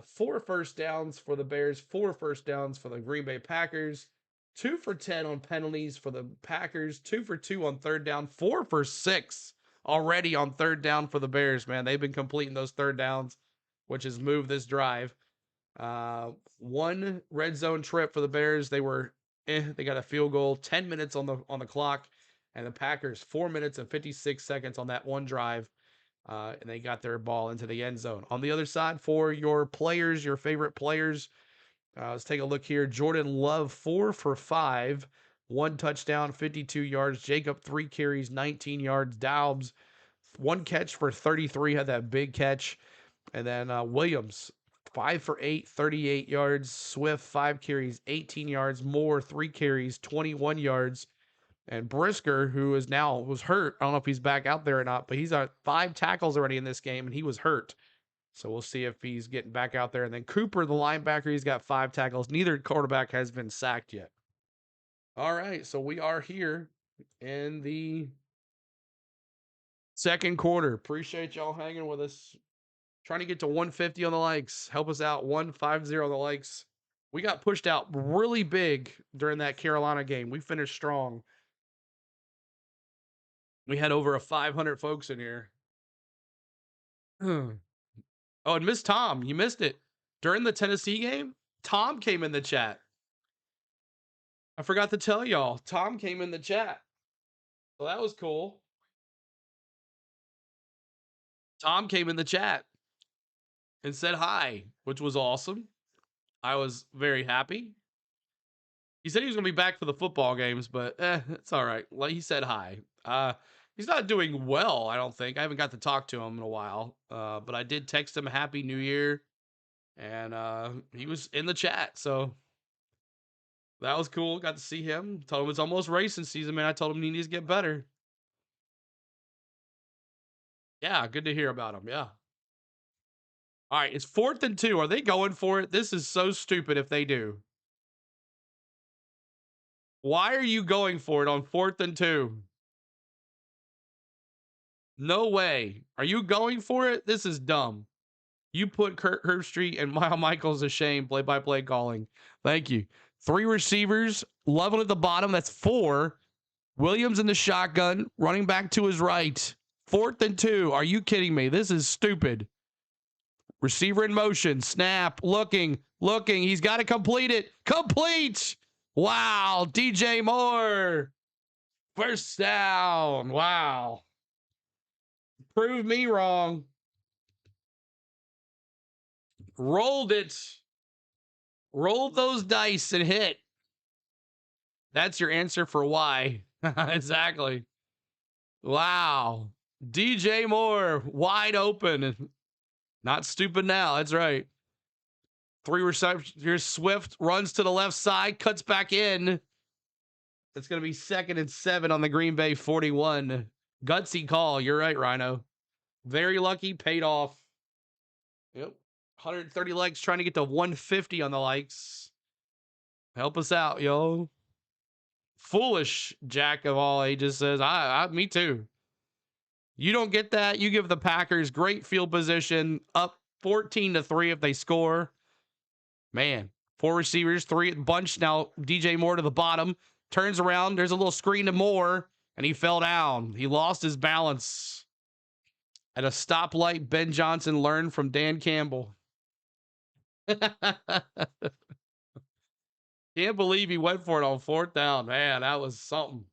4 first downs for the Bears, 4 first downs for the Green Bay Packers. 2 for 10 on penalties for the Packers, 2 for 2 on 3rd down, 4 for 6 already on 3rd down for the Bears, man. They've been completing those 3rd downs, which has moved this drive. 1 red zone trip for the Bears. They got a field goal, 10 minutes on the clock, and the Packers 4 minutes and 56 seconds on that one drive. And they got their ball into the end zone. On the other side, for your players, your favorite players, let's take a look here. Jordan Love, 4 for 5, 1 touchdown, 52 yards. Jacob, 3 carries, 19 yards. Daubs, 1 catch for 33, had that big catch. And then Williams, 5 for 8, 38 yards. Swift, 5 carries, 18 yards. Moore, 3 carries, 21 yards. And Brisker, who was hurt. I don't know if he's back out there or not, but he's got 5 tackles already in this game, and he was hurt. So we'll see if he's getting back out there. And then Cooper, the linebacker, he's got 5 tackles. Neither quarterback has been sacked yet. All right, so we are here in the second quarter. Appreciate y'all hanging with us. Trying to get to 150 on the likes. Help us out, 150 on the likes. We got pushed out really big during that Carolina game. We finished strong. We had over 500 folks in here. Oh, and Miss Tom, you missed it. During the Tennessee game, Tom came in the chat. I forgot to tell y'all. Tom came in the chat. So that was cool. Tom came in the chat and said hi, which was awesome. I was very happy. He said he was going to be back for the football games, but it's all right. Like he said hi. He's not doing well, I don't think. I haven't got to talk to him in a while. But I did text him Happy New Year. And he was in the chat. So that was cool. Got to see him. Told him it's almost racing season, man. I told him he needs to get better. Yeah, good to hear about him. Yeah. All right, it's 4th and 2. Are they going for it? This is so stupid if they do. Why are you going for it on 4th and 2? No way. Are you going for it? This is dumb. You put Kurt Herbstreit and Mile Michaels to shame, play-by-play calling. Thank you. 3 receivers, Lovell at the bottom. That's 4. Williams in the shotgun, running back to his right. 4th and 2. Are you kidding me? This is stupid. Receiver in motion. Snap. Looking. He's got to complete it. Complete. Wow. DJ Moore. First down. Wow. Prove me wrong. Rolled it. Rolled those dice and hit. That's your answer for why. Exactly. Wow. DJ Moore, wide open. Not stupid now. That's right. 3 receptions. Here's Swift, runs to the left side, cuts back in. It's going to be 2nd and 7 on the Green Bay 41. Gutsy call. You're right, Rhino. Very lucky. Paid off. Yep. 130 likes, trying to get to 150 on the likes. Help us out, yo. Foolish Jack of all ages says, me too. You don't get that. You give the Packers great field position, up 14-3 if they score. Man, 4 receivers, 3 bunch. Now DJ Moore to the bottom, turns around. There's a little screen to Moore, and he fell down. He lost his balance. At a stoplight, Ben Johnson learned from Dan Campbell. Can't believe he went for it on 4th down. Man, that was something.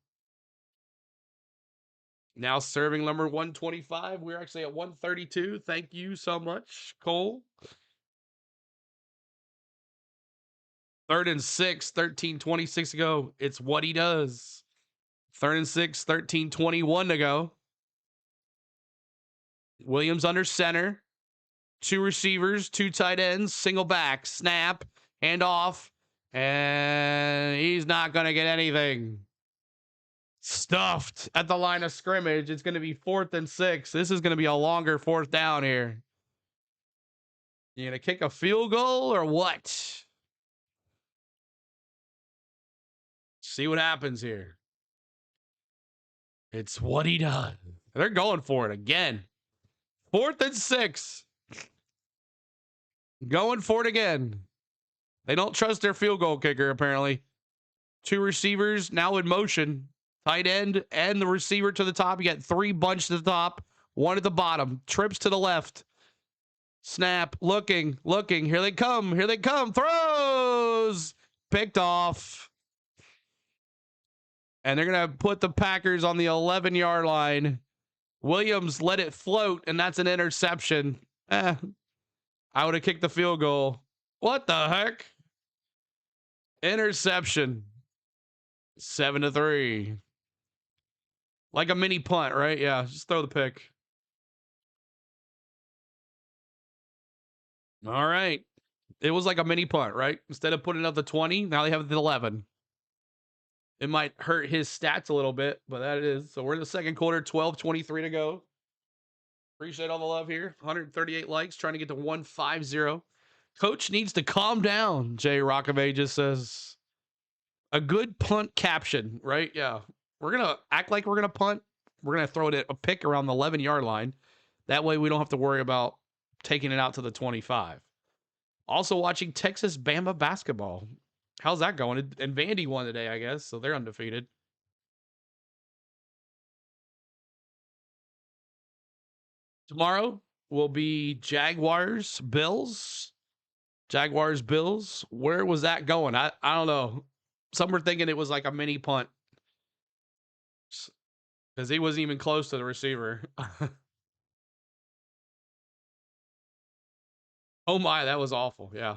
Now serving number 125. We're actually at 132. Thank you so much, Cole. 3rd and 6, 13:26 to go. It's what he does. 3rd and 6, 13:21 to go. Williams under center. 2 receivers, 2 tight ends, single back, snap, hand off, and he's not going to get anything. Stuffed at the line of scrimmage. It's going to be 4th and 6. This is going to be a longer 4th down here. You going to kick a field goal or what? See what happens here. It's what he does. They're going for it again. 4th and 6. Going for it again. They don't trust their field goal kicker, apparently. 2 receivers now in motion. Tight end and the receiver to the top. You got 3 bunched to the top, 1 at the bottom. Trips to the left. Snap. Looking. Here they come. Throws. Picked off. And they're going to put the Packers on the 11-yard line. Williams let it float, and that's an interception. I would have kicked the field goal. What the heck? Interception. 7-3. Like a mini punt, right? Yeah, just throw the pick. All right. It was like a mini punt, right? Instead of putting up the 20, now they have the 11. It might hurt his stats a little bit, but that is. So we're in the 2nd quarter, 12:23 to go. Appreciate all the love here. 138 likes, trying to get to 150. Coach needs to calm down, Jay Rockaway just says. A good punt caption, right? Yeah. We're going to act like we're going to punt. We're going to throw it a pick around the 11-yard line. That way we don't have to worry about taking it out to the 25. Also watching Texas Bama basketball. How's that going? And Vandy won today, I guess, so they're undefeated. Tomorrow will be Jaguars, Bills. Jaguars, Bills. Where was that going? I don't know. Some were thinking it was like a mini punt. Because he wasn't even close to the receiver. Oh my, that was awful. Yeah.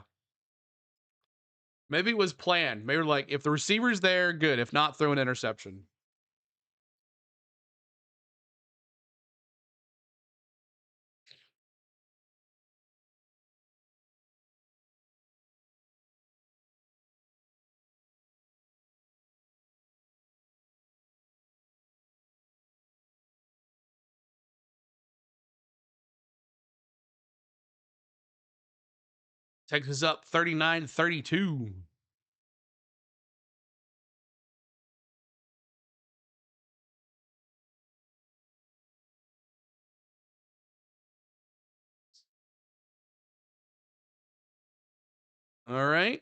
Maybe it was planned. Maybe like, if the receiver's there, good. If not, throw an interception. Texas up 39-32. All right.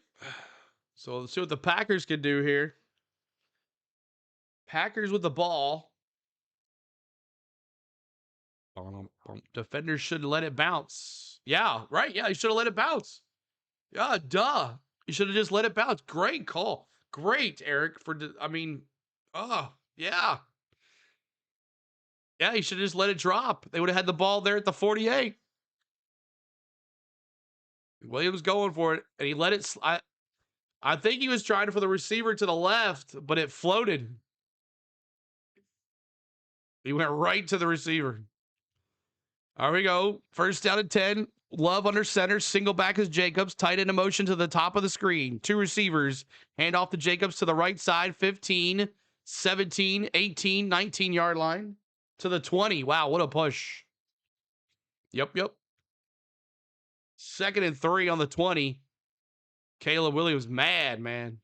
So let's see what the Packers can do here. Packers with the ball. Defenders should let it bounce. Yeah, right. Yeah, you should have let it bounce. Yeah, duh. You should have just let it bounce. Great call. Great, Eric. Yeah. Yeah, you should have just let it drop. They would have had the ball there at the 48. Williams going for it, and he let it slide. I think he was trying for the receiver to the left, but it floated. He went right to the receiver. There we go. First down and 10. Love under center. Single back is Jacobs. Tight end motion to the top of the screen. Two receivers. Hand off to Jacobs to the right side. 15, 17, 18, 19-yard line. To the 20. Wow, what a push. Yep. Second and 3 on the 20. Caleb Williams mad, man.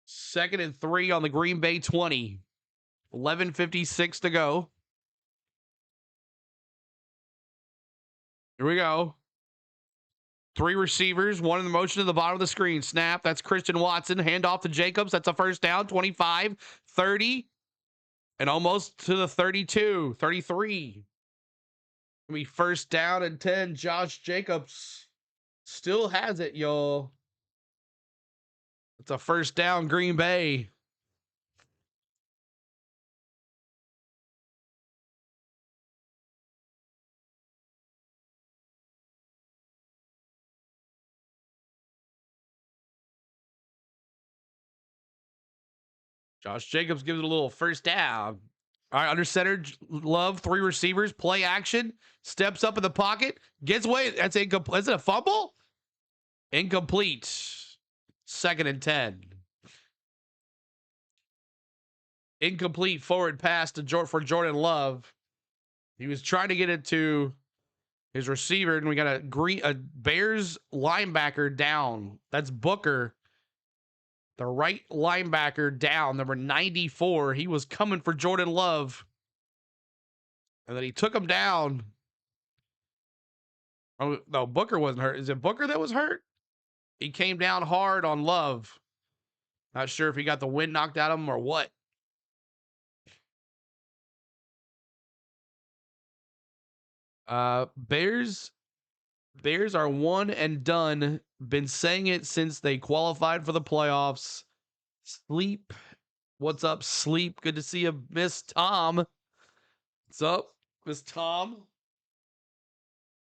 Second and 3 on the Green Bay 20. 11:56 to go. Here we go. Three receivers, one in the motion to the bottom of the screen. Snap. That's Christian Watson. Hand off to Jacobs. That's a first down. 25, 30, and almost to the 32, 33. Gonna be first down and 10. Josh Jacobs still has it, y'all. It's a first down, Green Bay. Josh Jacobs gives it a little first down. All right, under center, Love, three receivers, play action, steps up in the pocket, gets away. That's incomplete. Is it a fumble? Incomplete. Second and 10. Incomplete forward pass to for Jordan Love. He was trying to get it to his receiver, and we got a Bears linebacker down. That's Booker, the right linebacker down, number 94. He was coming for Jordan Love, and then he took him down. Oh no, Booker wasn't hurt. Is it Booker that was hurt? He came down hard on Love. Not sure if he got the wind knocked out of him or what. Bears are one and done. Been saying it since they qualified for the playoffs. Sleep. What's up, Sleep? Good to see you, Miss Tom. What's up, Miss Tom?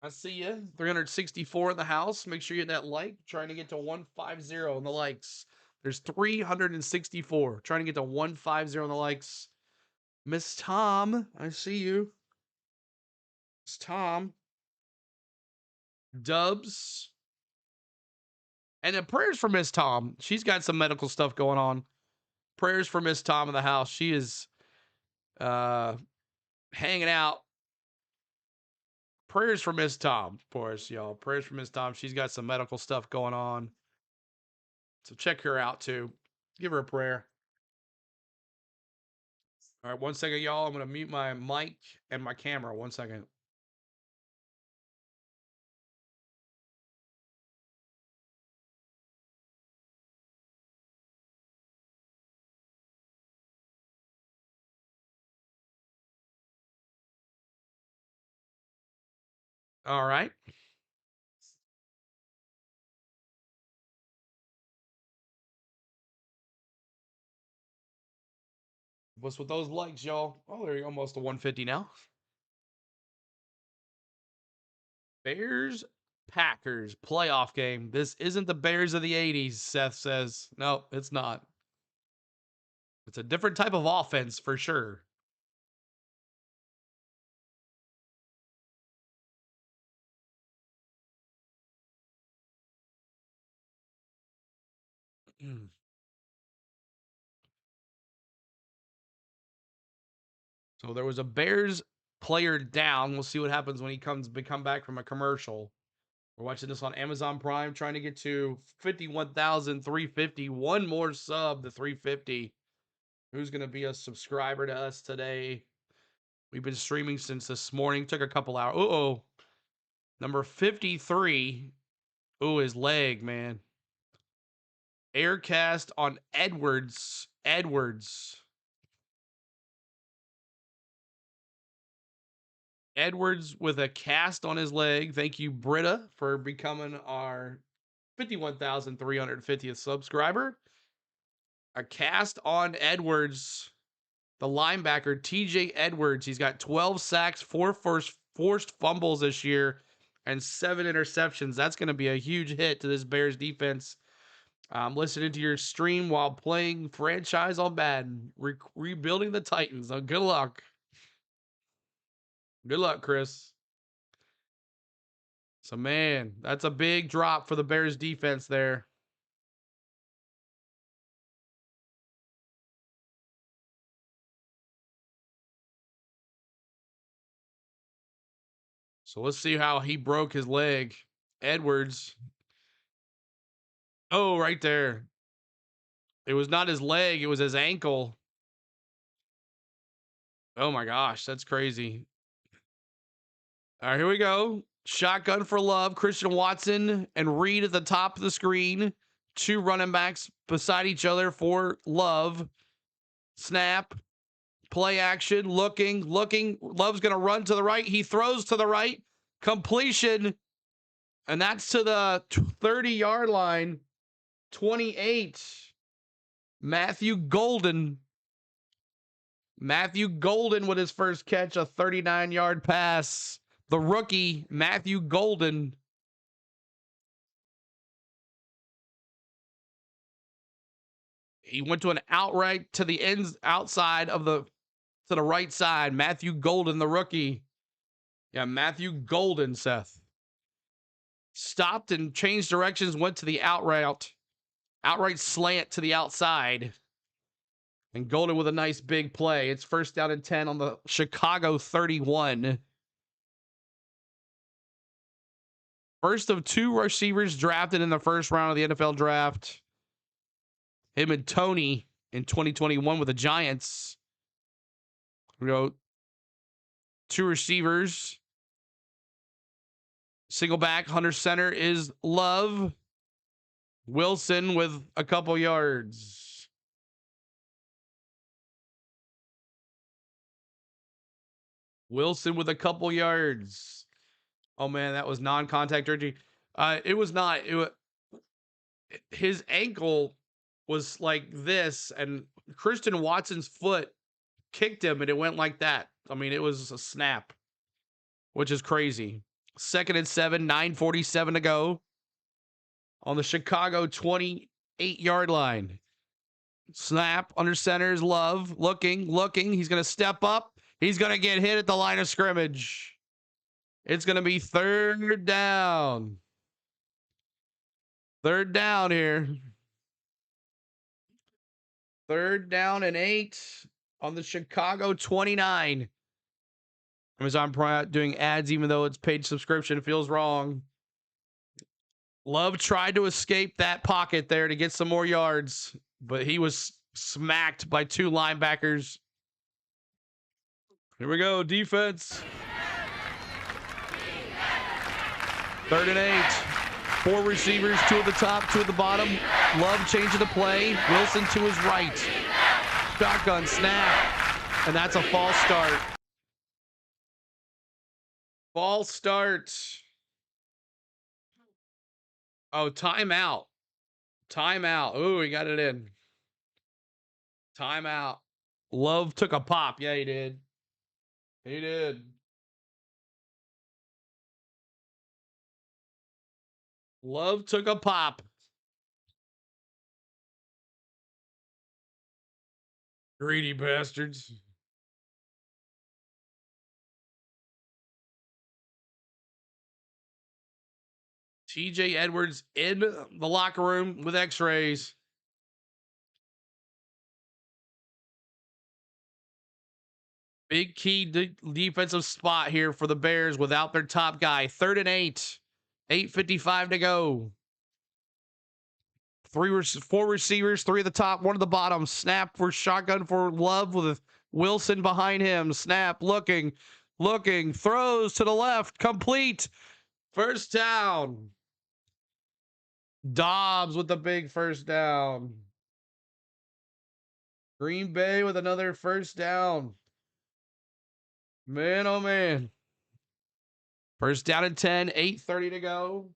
I see you. 364 in the house. Make sure you hit that like. Trying to get to 150 in the likes. There's 364. Trying to get to 150 in the likes. Miss Tom, I see you. Miss Tom. Dubs. And then prayers for Miss Tom. She's got some medical stuff going on. Prayers for Miss Tom in the house. She is hanging out. Prayers for Miss Tom, of course, y'all. Prayers for Miss Tom. She's got some medical stuff going on. So check her out too. Give her a prayer. All right, 1 second, y'all. I'm going to mute my mic and my camera. 1 second. All right. What's with those likes, y'all? Oh, they're almost to 150 now. Bears, Packers playoff game. This isn't the Bears of the 80s, Seth says. No, it's not. It's a different type of offense for sure. So there was a Bears player down. We'll see what happens when he come back from a commercial. We're watching this on Amazon Prime, trying to get to 51,350. One more sub to 350. Who's going to be a subscriber to us today? We've been streaming since this morning. Took a couple hours. Uh-oh. Number 53. Ooh, his leg, man. Aircast on Edwards. Edwards with a cast on his leg. Thank you, Britta, for becoming our 51,350th subscriber. A cast on Edwards. the linebacker, TJ Edwards. He's got 12 sacks, 4 forced fumbles this year, and 7 interceptions. That's going to be a huge hit to this Bears defense. I'm listening to your stream while playing franchise on Madden, rebuilding the Titans. So good luck. Good luck, Chris. So, man, that's a big drop for the Bears defense there. So let's see how he broke his leg. Edwards. Oh, right there. It was not his leg, it was his ankle. Oh my gosh, that's crazy. All right, here we go. Shotgun for Love, Christian Watson and Reed at the top of the screen. 2 running backs beside each other for Love. Snap. Play action. Looking. Love's going to run to the right. He throws to the right. Completion. And that's to the 30-yard line. 28. Matthew Golden with his first catch, a 39-yard pass. The rookie, Matthew Golden. He went to an outright to the ends outside of the to the right side. Matthew Golden, the rookie. Yeah, Matthew Golden, Seth. Stopped and changed directions, went to the outright slant to the outside. And Golden with a nice big play. It's first down and 10 on the Chicago 31. First of 2 receivers drafted in the first round of the NFL draft. Him and Tony in 2021 with the Giants. We go 2 receivers. Single back, Hunter center is Love. Wilson with a couple yards. Wilson with a couple yards. Oh man, that was non-contact surgery. It was not. His ankle was like this, and Christian Watson's foot kicked him, and it went like that. I mean, it was a snap, which is crazy. 2nd and 7, 9:47 to go on the Chicago 28-yard line. Snap under center is Love. Looking. He's going to step up. He's going to get hit at the line of scrimmage. It's going to be 3rd down. 3rd down here. 3rd down and 8 on the Chicago 29. Amazon Prime doing ads, even though it's paid subscription, feels wrong. Love tried to escape that pocket there to get some more yards, but he was smacked by 2 linebackers. Here we go, defense. 3rd and 8. 4 receivers, 2 at the top, 2 at the bottom. Love changing the play. Wilson to his right. Shotgun snap. And that's a false start. False start. Oh, timeout. Timeout. Ooh, he got it in. Timeout. Love took a pop. Yeah, he did. He did. Love took a pop. Greedy bastards. TJ Edwards in the locker room with x-rays. Big key defensive spot here for the Bears without their top guy. 3rd and 8. 8:55 to go. 4 receivers, 3 at the top, 1 at the bottom. Snap for shotgun for Love with Wilson behind him. Snap, looking, throws to the left, complete. 1st down. Dobbs with the big 1st down. Green Bay with another 1st down. Man, oh man. 1st down and 10, 8:30 to go.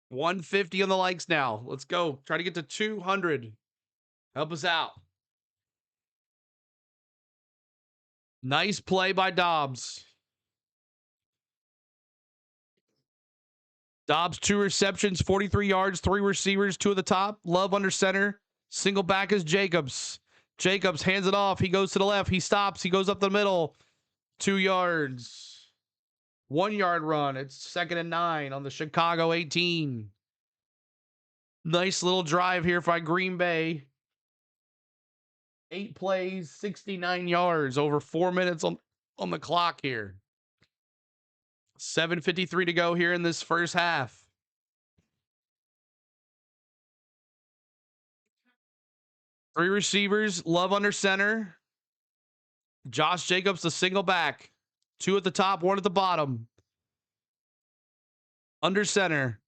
150 on the likes now. Let's go. Try to get to 200. Help us out. Nice play by Dobbs. Dobbs, 2 receptions, 43 yards, 3 receivers, 2 at the top. Love under center. Single back is Jacobs. Jacobs hands it off. He goes to the left. He stops. He goes up the middle. 2 yards. 1 yard run. It's 2nd and 9 on the Chicago 18. Nice little drive here by Green Bay. 8 plays, 69 yards, over 4 minutes on the clock here. 7:53 to go here in this first half. Three receivers, Love under center. Josh Jacobs, the single back. 2 at the top, 1 at the bottom. Under center.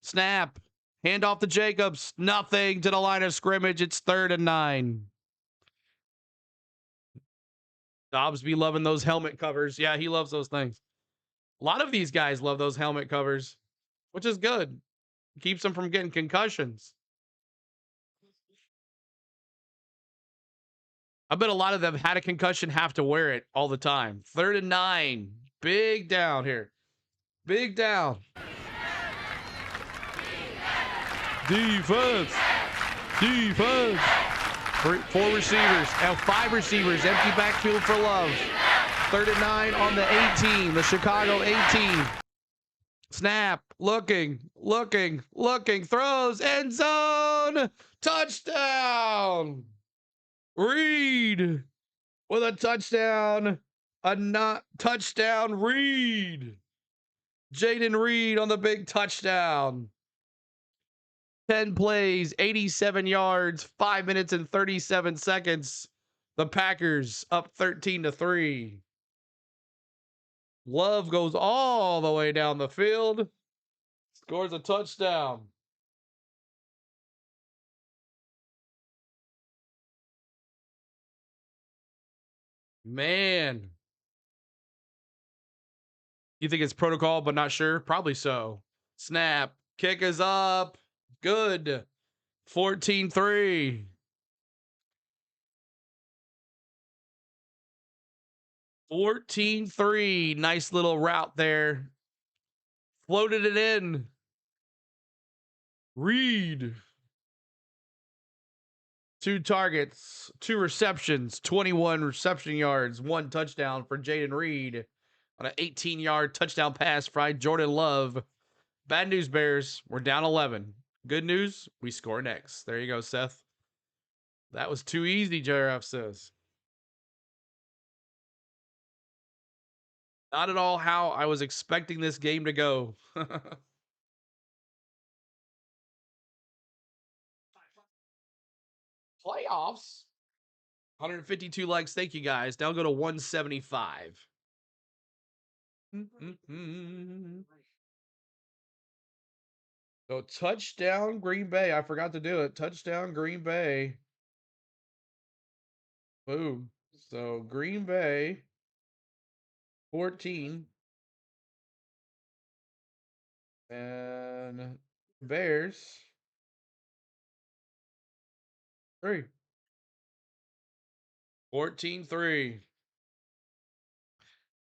Snap. Hand off to Jacobs. Nothing to the line of scrimmage. It's 3rd and 9. Dobbs be loving those helmet covers. Yeah, he loves those things. A lot of these guys love those helmet covers, which is good. Keeps them from getting concussions. I bet a lot of them had a concussion, have to wear it all the time. 3rd and 9. Big down here. Big down. Defense. Defense. 4 receivers. Now 5 receivers. Empty backfield for Love. 3rd and 9 on the 18. The Chicago 18. Snap. Looking. Throws. End zone. Touchdown. Reed with a touchdown. A not touchdown. Reed. Jaden Reed on the big touchdown. 10 plays, 87 yards, 5 minutes and 37 seconds. The Packers up 13-3. Love goes all the way down the field. Scores a touchdown. Man. You think it's protocol, but not sure? Probably so. Snap. Kick is up. Good. 14-3. 14-3. Nice little route there. Floated it in. Reed. 2 targets, 2 receptions, 21 reception yards, 1 touchdown for Jaden Reed on an 18-yard touchdown pass by Jordan Love. Bad news, Bears. We're down 11. Good news, we score next. There you go, Seth. That was too easy, JRF says. Not at all how I was expecting this game to go. Playoffs. 152 likes. Thank you, guys. Now go to 175. So touchdown Green Bay. I forgot to do it. Touchdown Green Bay. Boom. So Green Bay 14 and Bears 3. 14-3.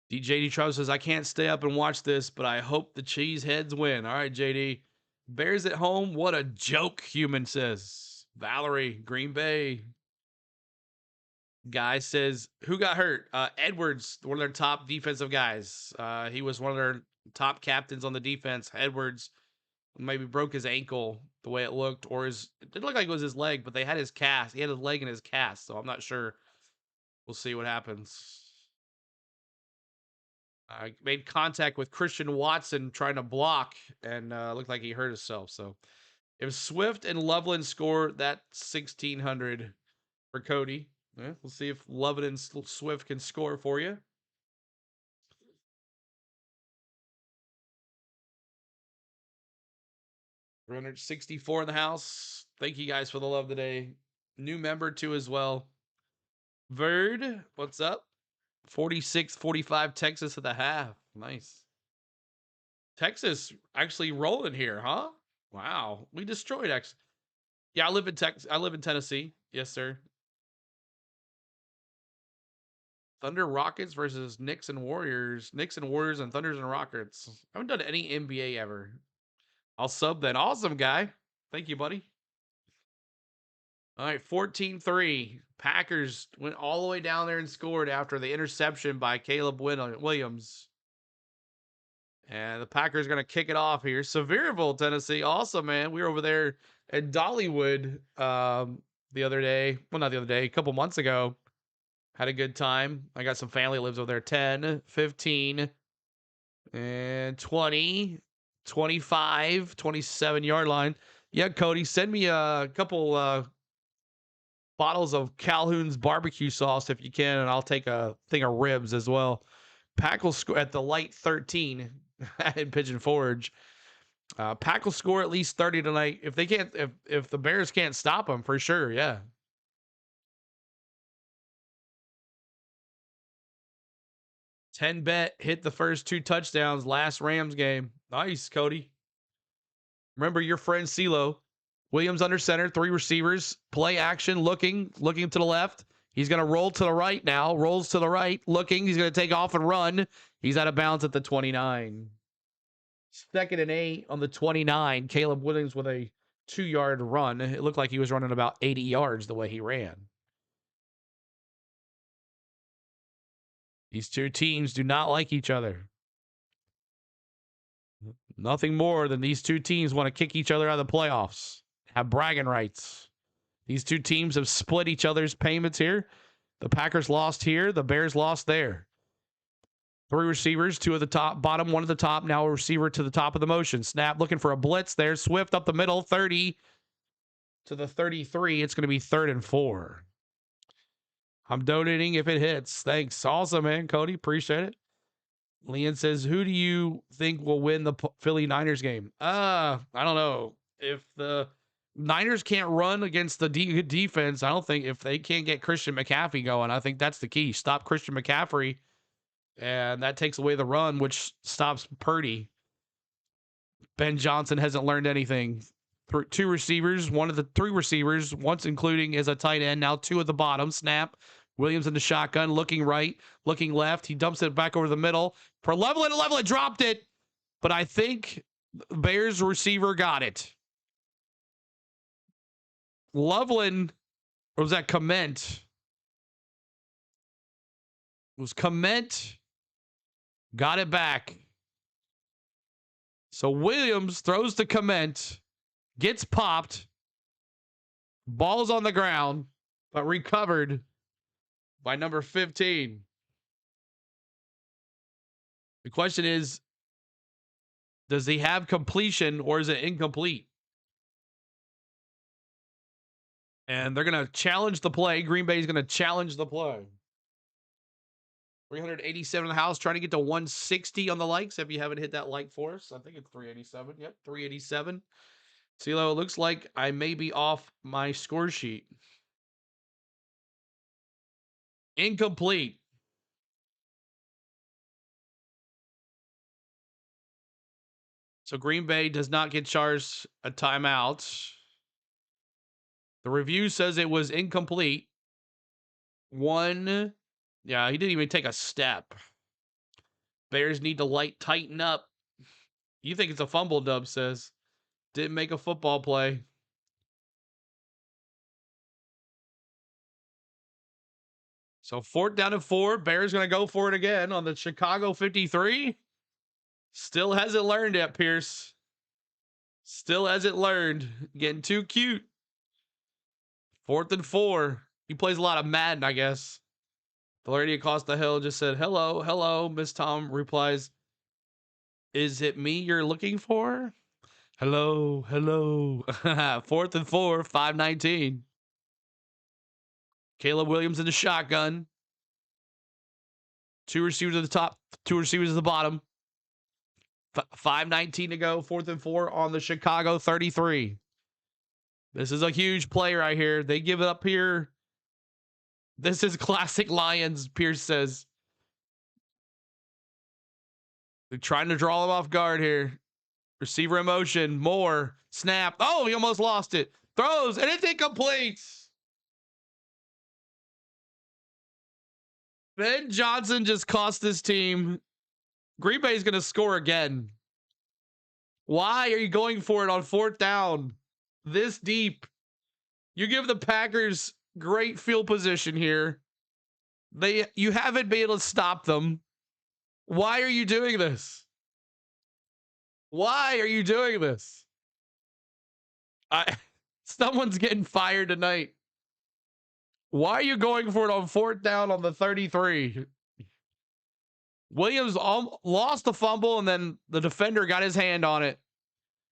DJD Trout says, I can't stay up and watch this, but I hope the Cheeseheads win. All right, JD. Bears at home. What a joke, Human says. Valerie, Green Bay. Guy says, who got hurt? Edwards, one of their top defensive guys. He was one of their top captains on the defense. Edwards maybe broke his ankle the way it looked, or it didn't look like it was his leg, but they had his cast. He had his leg in his cast, so I'm not sure. We'll see what happens. I made contact with Christian Watson trying to block, and looked like he hurt himself. So if Swift and Loveland score, that 1,600 for Cody. Yeah, we'll see if Loveland and Swift can score for you. $364 in the house. Thank you guys for the love today. New member too as well. Verd, what's up? 46-45 Texas at the half. Nice. Texas actually rolling here, huh? Wow. We destroyed X. Yeah, I live in Texas. I live in Tennessee. Yes, sir. Thunder Rockets versus Knicks and Warriors. Knicks and Warriors and Thunders and Rockets. I haven't done any NBA ever. I'll sub then. Awesome, guy. Thank you, buddy. All right, 14-3. Packers went all the way down there and scored after the interception by Caleb Williams. And the Packers going to kick it off here. Sevierville, Tennessee. Awesome, man. We were over there at Dollywood the other day. Well, not the other day, a couple months ago. Had a good time. I got some family lives over there. 10, 15, and 20, 25, 27-yard line. Yeah, Cody, send me a couple bottles of Calhoun's barbecue sauce if you can, and I'll take a thing of ribs as well. Pack will score at the light 13 in Pigeon Forge. Pack will score at least 30 tonight. If they can't, if the Bears can't stop them, for sure, yeah. 10 bet hit the first 2 touchdowns last Rams game. Nice, Cody. Remember your friend CeeLo. Williams under center, 3 receivers, play action, looking to the left. He's going to roll to the right now, rolls to the right, looking. He's going to take off and run. He's out of bounds at the 29. 2nd and 8 on the 29. Caleb Williams with a 2-yard run. It looked like he was running about 80 yards the way he ran. These two teams do not like each other. Nothing more than these two teams want to kick each other out of the playoffs. Have bragging rights. These two teams have split each other's payments here. The Packers lost here. The Bears lost there. 3 receivers, 2 at the top, bottom, 1 at the top. Now a receiver to the top of the motion. Snap looking for a blitz there. Swift up the middle, 30 to the 33. It's going to be 3rd and 4. I'm donating if it hits. Thanks. Awesome, man. Cody, appreciate it. Leon says, who do you think will win the Philly Niners game? I don't know. If the Niners can't run against the defense, I don't think if they can't get Christian McCaffrey going, I think that's the key. Stop Christian McCaffrey, and that takes away the run, which stops Purdy. Ben Johnson hasn't learned anything. 2 receivers, 1 of the 3 receivers, once including as a tight end, now 2 at the bottom. Snap. Williams in the shotgun, looking right, looking left. He dumps it back over the middle. For Levelin, dropped it. But I think the Bears receiver got it. Loveland, or was that Clement? It was Clement. Got it back. So Williams throws to Clement. Gets popped. Ball's on the ground, but recovered by number 15. The question is, does he have completion or is it incomplete? And they're going to challenge the play. Green Bay is going to challenge the play. 387 in the house, trying to get to 160 on the likes. If you haven't hit that like for us, I think it's 387. Yep, 387. CeeLo, it looks like I may be off my score sheet. Incomplete. So Green Bay does not get charged a timeout. The review says it was incomplete. 1. Yeah, he didn't even take a step. Bears need to tighten up. You think it's a fumble, Dub says. Didn't make a football play. So 4th down and 4. Bears going to go for it again on the Chicago 53. Still hasn't learned yet, Pierce. Still hasn't learned. Getting too cute. 4th and 4. He plays a lot of Madden, I guess. The lady across the hill just said, hello, hello. Miss Tom replies, is it me you're looking for? Hello, hello. 4th and 4, 5:19. Caleb Williams in the shotgun. 2 receivers at the top, 2 receivers at the bottom. 5:19 to go, 4th and 4 on the Chicago 33. This is a huge play right here. They give it up here. This is classic Lions, Pierce says. They're trying to draw him off guard here. Receiver in motion. Moore. Snap. Oh, he almost lost it. Throws, and it's incomplete. Ben Johnson just cost his team. Green Bay's going to score again. Why are you going for it on 4th down? This deep. You give the Packers great field position here. You haven't been able to stop them. Why are you doing this? Why are you doing this? Someone's getting fired tonight. Why are you going for it on 4th down on the 33? Williams lost the fumble, and then the defender got his hand on it.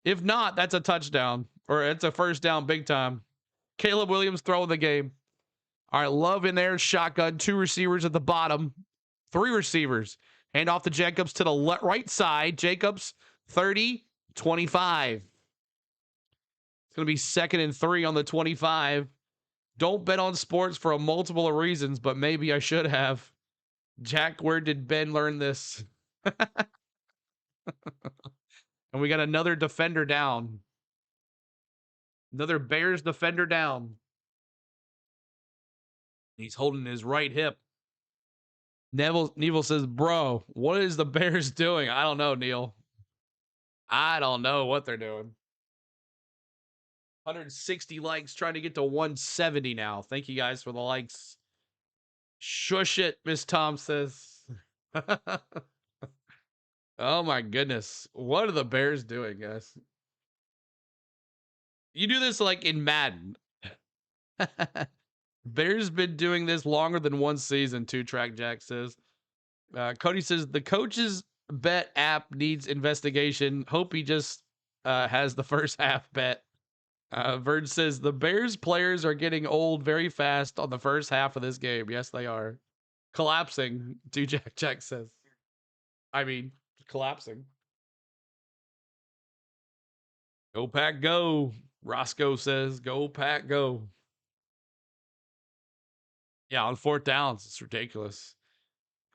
If not, that's a touchdown, or it's a first down big time. Caleb Williams throwing the game. All right, Love in there, shotgun, 2 receivers at the bottom, 3 receivers. Hand off to Jacobs to the right side. Jacobs, 30, 25. It's going to be 2nd and 3 on the 25. Don't bet on sports for a multiple of reasons, but maybe I should have. Jack, where did Ben learn this? And we got another defender down. Another Bears defender down. He's holding his right hip. Neville says, bro, what is the Bears doing? I don't know, Neil. I don't know what they're doing. 160 likes, trying to get to 170 now. Thank you guys for the likes. Shush it, Miss Tom says. Oh my goodness. What are the Bears doing, guys? You do this like in Madden. Bears been doing this longer than one season, 2Track Jack says. Cody says the coach's bet app needs investigation. Hope he just has the first half bet. Verge says the Bears players are getting old very fast on the first half of this game. Yes, they are. Collapsing, 2Jack Jack says. I mean, collapsing. Go Pack go. Roscoe says, go Pack go. Yeah, on 4th downs, it's ridiculous.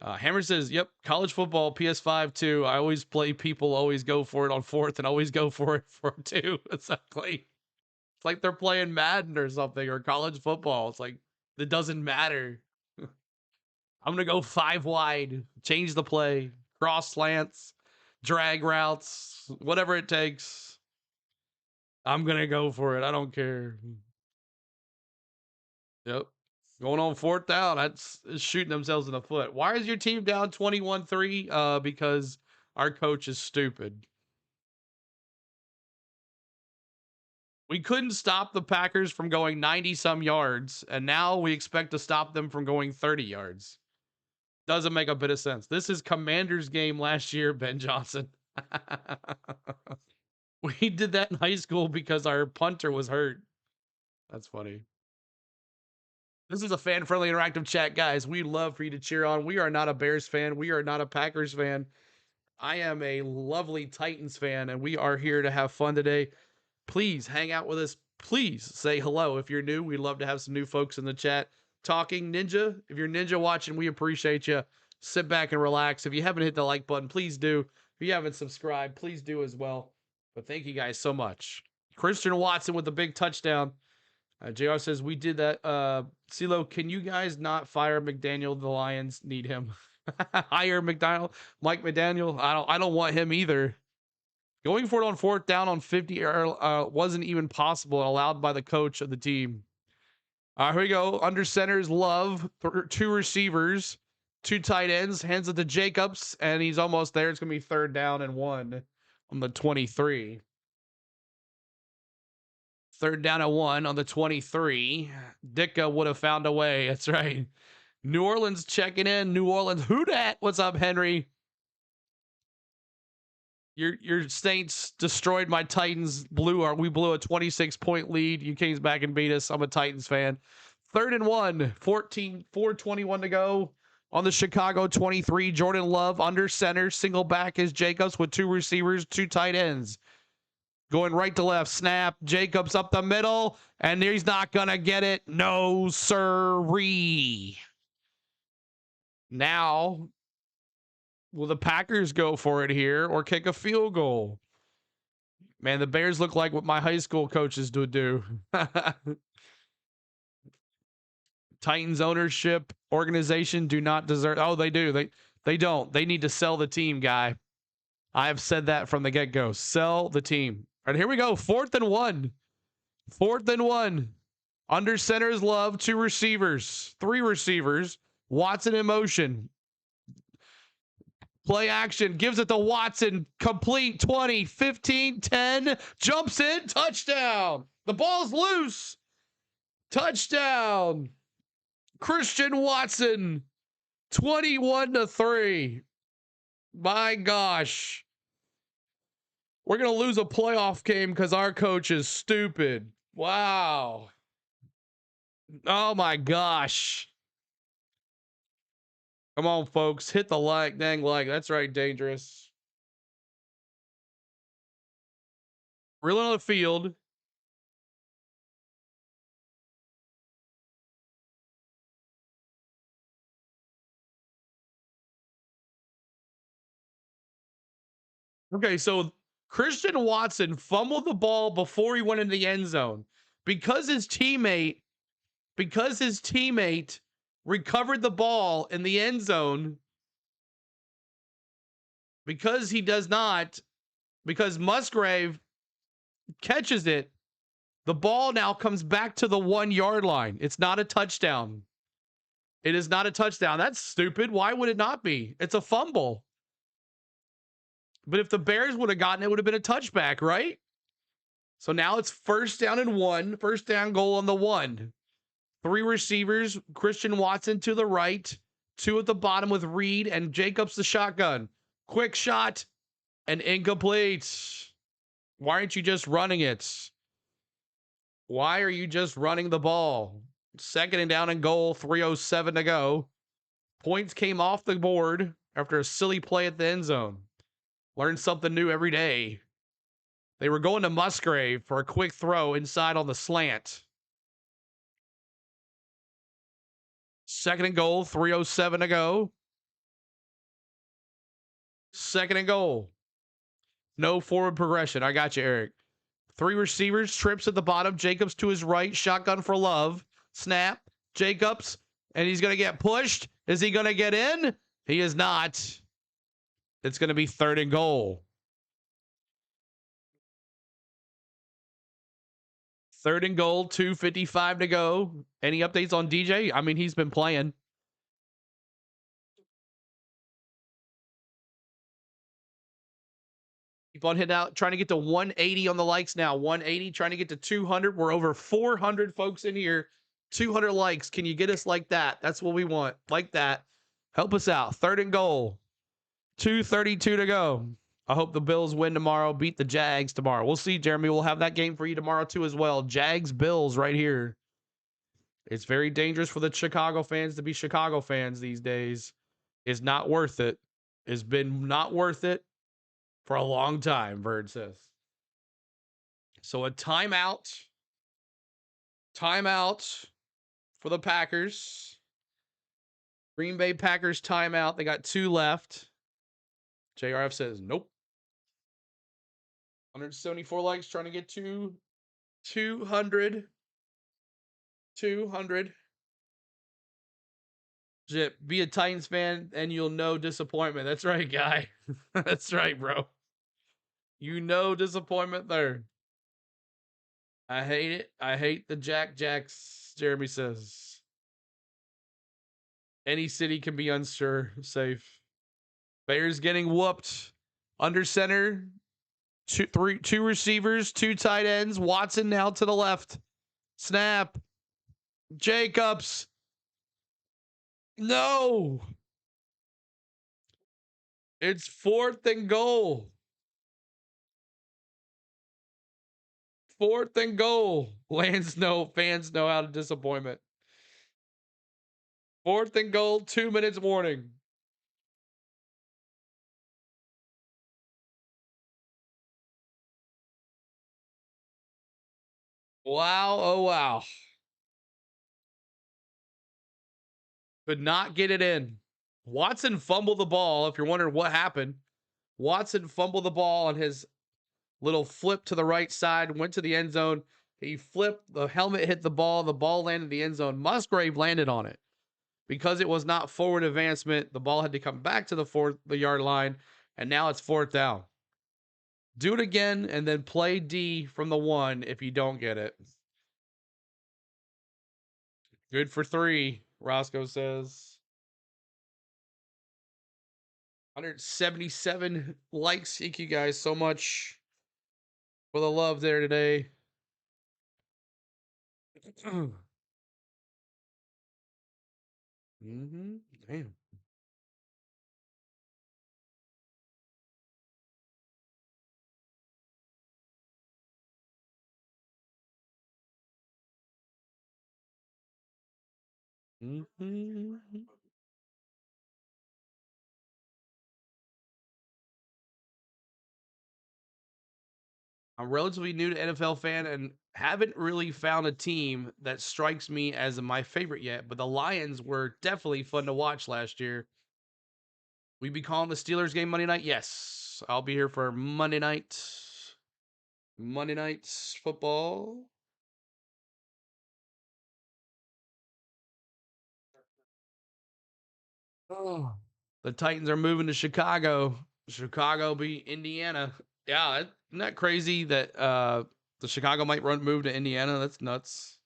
Hammer says, yep, college football, PS5 too. I always play people always go for it on 4th and always go for it for 2. Exactly. It's like they're playing Madden or something, or college football. It's like, it doesn't matter. I'm going to go 5 wide, change the play, cross slants, drag routes, whatever it takes. I'm going to go for it. I don't care. Yep. Going on 4th down. That's shooting themselves in the foot. Why is your team down 21-3? Because our coach is stupid. We couldn't stop the Packers from going 90-some yards, and now we expect to stop them from going 30 yards. Doesn't make a bit of sense. This is Commanders game last year, Ben Johnson. We did that in high school because our punter was hurt. That's funny. This is a fan-friendly interactive chat, guys. We'd love for you to cheer on. We are not a Bears fan. We are not a Packers fan. I am a lovely Titans fan, and we are here to have fun today. Please hang out with us. Please say hello. If you're new, we'd love to have some new folks in the chat talking. Ninja, if you're Ninja watching, we appreciate you. Sit back and relax. If you haven't hit the like button, please do. If you haven't subscribed, please do as well. But thank you guys so much. Christian Watson with the big touchdown. JR says, we did that. CeeLo, can you guys not fire McDaniel? The Lions need him. Hire Mike McDaniel. I don't want him either. Going for it on 4th down on 50 wasn't even possible, allowed by the coach of the team. Here we go. Under center's Love, 2 receivers, 2 tight ends, hands it to Jacobs, and he's almost there. It's going to be 3rd down and 1 on the 23. 3rd down and 1 on the 23. Ditka would have found a way. That's right. New Orleans checking in. New Orleans. Who dat? What's up, Henry? Your Saints destroyed my Titans. We blew a 26-point lead. You came back and beat us. I'm a Titans fan. 3rd and 1. 4:21 to go on the Chicago 23. Jordan Love under center. Single back is Jacobs with 2 receivers, 2 tight ends. Going right to left. Snap. Jacobs up the middle. And he's not going to get it. No, sirree. Now, will the Packers go for it here or kick a field goal? Man, the Bears look like what my high school coaches would do. Titans ownership organization do not deserve. Oh, they do. They don't. They need to sell the team, guy. I have said that from the get-go. Sell the team. All right, here we go. 4th and 1. 4th and 1. Under center's love. 2 receivers. 3 receivers. Watson in motion. Play action. Gives it to Watson. Complete. 20, 15, 10. Jumps in. Touchdown. The ball's loose. Touchdown. Christian Watson. 21-3. My gosh. We're going to lose a playoff game because our coach is stupid. Wow. Oh my gosh. Come on, folks. Hit the like. Dang like. That's right, Dangerous. Reeling on the field. Okay, so Christian Watson fumbled the ball before he went into the end zone because his teammate recovered the ball in the end zone. Because he does not, because Musgrave catches it, the ball now comes back to the 1 yard line. It's not a touchdown. It is not a touchdown. That's stupid. Why would it not be? It's a fumble. But if the Bears would have gotten it, it would have been a touchback, right? So now it's 1st down and 1, 1st down goal on the 1. 3 receivers, Christian Watson to the right, 2 at the bottom with Reed and Jacobs the shotgun. Quick shot and incomplete. Why aren't you just running it? Why are you just running the ball? 2nd and down and goal, 3:07 to go. Points came off the board after a silly play at the end zone. Learn something new every day. They were going to Musgrave for a quick throw inside on the slant. 2nd and goal, 3:07 to go. 2nd and goal. No forward progression. I got you, Eric. 3 receivers, trips at the bottom. Jacobs to his right. Shotgun for Love. Snap. Jacobs. And he's going to get pushed. Is he going to get in? He is not. It's going to be 3rd and goal. 3rd and goal, 2:55 to go. Any updates on DJ? I mean, he's been playing. Keep on hitting out, trying to get to 180 on the likes now. 180, trying to get to 200. We're over 400 folks in here. 200 likes. Can you get us like that? That's what we want. Like that. Help us out. 3rd and goal. 2:32 to go. I hope the Bills win tomorrow. Beat the Jags tomorrow. We'll see, Jeremy. We'll have that game for you tomorrow too as well. Jags, Bills right here. It's very dangerous for the Chicago fans to be Chicago fans these days. It's not worth it. It's been not worth it for a long time, Bird says. So a timeout. Timeout for the Packers. Green Bay Packers timeout. They got 2 left. JRF says nope. 174 likes, trying to get to 200. 200. Be a Titans fan and you'll know disappointment. That's right, guy. That's right, bro. You know disappointment there. I hate it. I hate the Jacks, Jeremy says. Any city can be unsure, safe. Bears getting whooped. Under center. 2 receivers, 2 tight ends. Watson now to the left. Snap. Jacobs. No. It's 4th and goal. 4th and goal. Fans know how to disappointment. 4th and goal, 2 minutes warning. Wow, oh wow. Could not get it in. Watson fumbled the ball. If you're wondering what happened, Watson fumbled the ball on his little flip to the right side, went to the end zone. He flipped, the helmet hit the ball landed in the end zone. Musgrave landed on it. Because it was not forward advancement, the ball had to come back to the yard line, and now it's 4th down. Do it again, and then play D from the 1 if you don't get it. Good for 3, Roscoe says. 177 likes. Thank you guys so much for the love there today. Damn. I'm relatively new to NFL fan and haven't really found a team that strikes me as my favorite yet, but the Lions were definitely fun to watch last year. We be calling the Steelers game Monday night? Yes. I'll be here for Monday night. Monday night's football. Oh. The Titans are moving to Chicago. Chicago beat Indiana. Yeah, isn't that crazy that the Chicago might move to Indiana? That's nuts.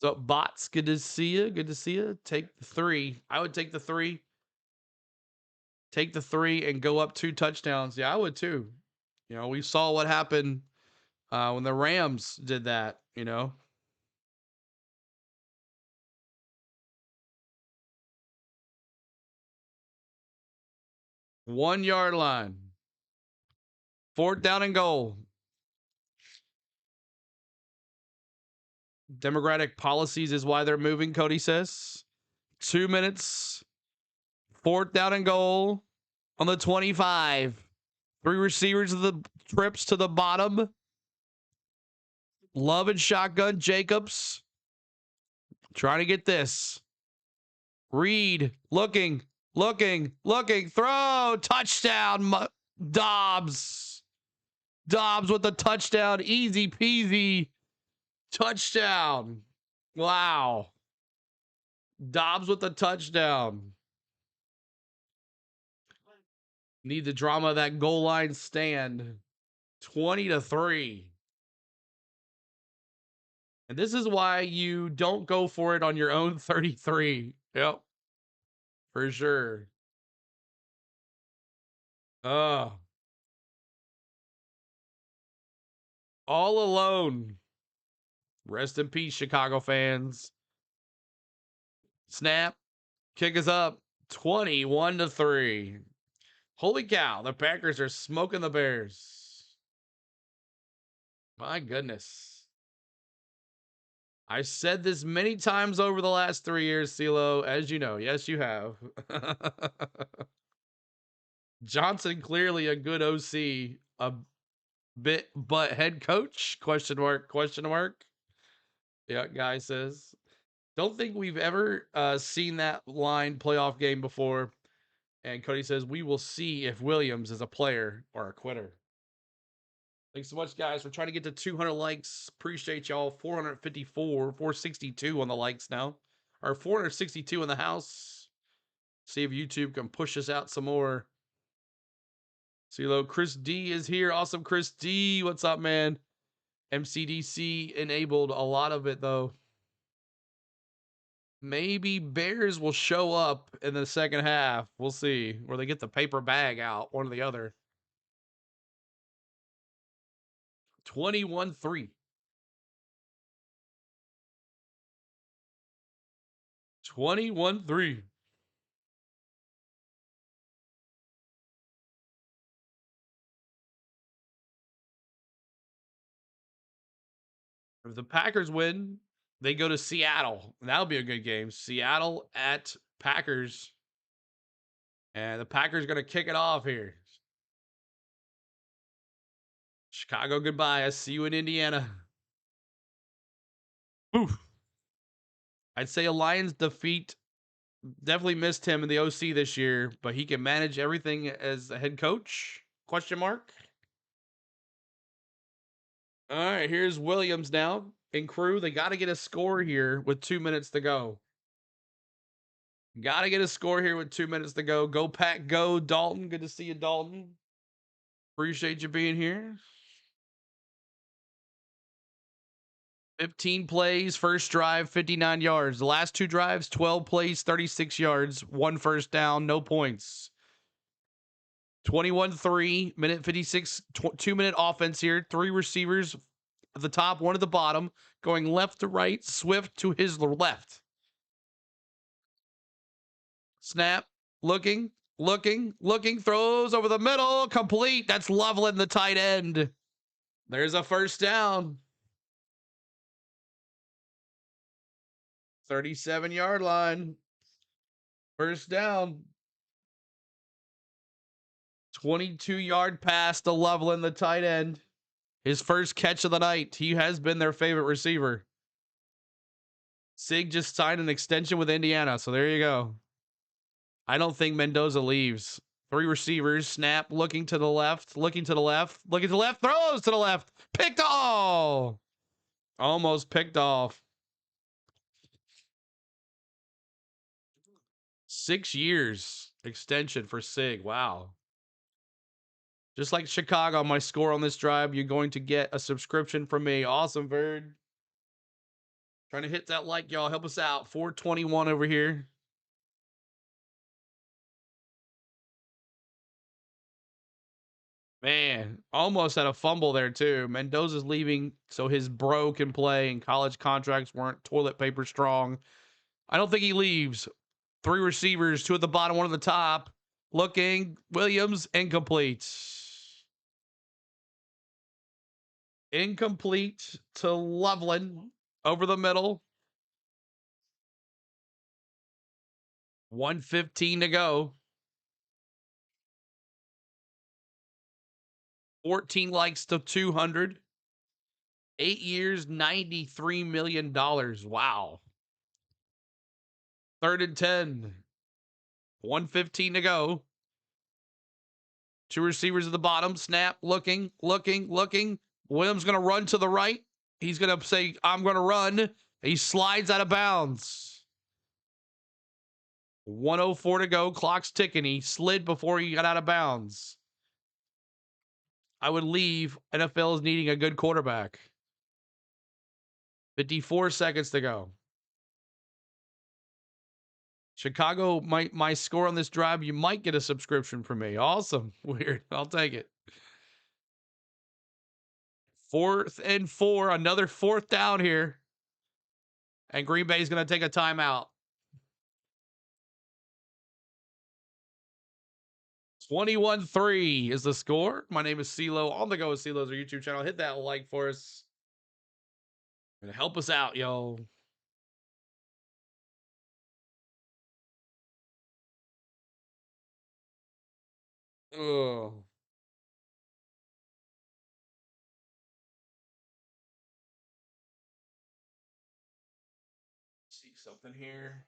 So bots, good to see you. Good to see you. Take the 3. I would take the 3. Take the 3 and go up 2 touchdowns. Yeah, I would too. You know, we saw what happened when the Rams did that, you know. One yard line. 4th down and goal. Democratic policies is why they're moving, Cody says. 2 minutes. 4th down and goal on the 25. 3 receivers of the trips to the bottom. Love and shotgun. Jacobs trying to get this. Reed looking. Throw. Touchdown. Dobbs. Dobbs with the touchdown. Easy peasy. Touchdown. Wow. Dobbs with the touchdown. Need the drama of that goal line stand. 20-3. And this is why you don't go for it on your own 33. Yep. For sure. All alone. Rest in peace, Chicago fans. Snap. Kick us up. 21-3. Holy cow. The Packers are smoking the Bears. My goodness. I said this many times over the last 3 years, CeeLo, as you know. Yes, you have. Johnson clearly a good OC, a bit, but head coach? Question mark. Yeah, guy says. Don't think we've ever seen that line playoff game before. And Cody says, we will see if Williams is a player or a quitter. Thanks so much, guys. We're trying to get to 200 likes. Appreciate y'all. 454, 462 on the likes now. Or 462 in the house. See if YouTube can push us out some more. CeeLo, Chris D is here. Awesome, Chris D. What's up, man? MCDC enabled a lot of it, though. Maybe Bears will show up in the second half. We'll see. Or they get the paper bag out, one or the other. 21-3. 21-3. If the Packers win, they go to Seattle. That'll be a good game. Seattle at Packers. And the Packers going to kick it off here. Chicago, goodbye. I see you in Indiana. Oof. I'd say a Lions defeat Definitely missed him in the OC this year, but he can manage everything as a head coach? Question mark. All right, here's Williams now in crew. They got to get a score here with 2 minutes to go. Got to get a score here with 2 minutes to go. Go Pack, go Dalton. Good to see you, Dalton. Appreciate you being here. 15 plays, first drive, 59 yards. The last 2 drives, 12 plays, 36 yards, 1 first down, no points. 21-3, minute 56, 2-minute offense here. 3 receivers at the top, 1 at the bottom, going left to right, Swift to his left. Snap, looking, throws over the middle, complete. That's Loveland, the tight end. There's a first down. 37-yard line. First down. 22-yard pass to Loveland, the tight end. His first catch of the night. He has been their favorite receiver. Sig just signed an extension with Indiana, so there you go. I don't think Mendoza leaves. 3 receivers, snap, looking to the left, looking to the left, throws to the left, picked off. Almost picked off. 6 years extension for Sig. Wow. Just like Chicago, my score on this drive, you're going to get a subscription from me. Awesome, Bird. Trying to hit that like, y'all. Help us out. 421 over here. Man, almost had a fumble there, too. Mendoza's leaving so his bro can play, and college contracts weren't toilet paper strong. I don't think he leaves. 3 receivers, 2 at the bottom, 1 at the top. Looking, Williams, incomplete. Incomplete to Loveland over the middle. 1:15 to go. 14 likes to 200. 8 years, $93 million. Wow. 3rd and 10. 1:15 to go. 2 receivers at the bottom. Snap. Looking. Williams going to run to the right. He's going to say, I'm going to run. He slides out of bounds. 1:04 to go. Clock's ticking. He slid before he got out of bounds. I would leave. NFL is needing a good quarterback. 54 seconds to go. Chicago, my score on this drive, you might get a subscription from me. Awesome. Weird. I'll take it. 4th and 4. Another 4th down here. And Green Bay is going to take a timeout. 21-3 is the score. My name is CeeLo. On the go with CeeLo's our YouTube channel. Hit that like for us. And help us out, yo. Oh. See something here.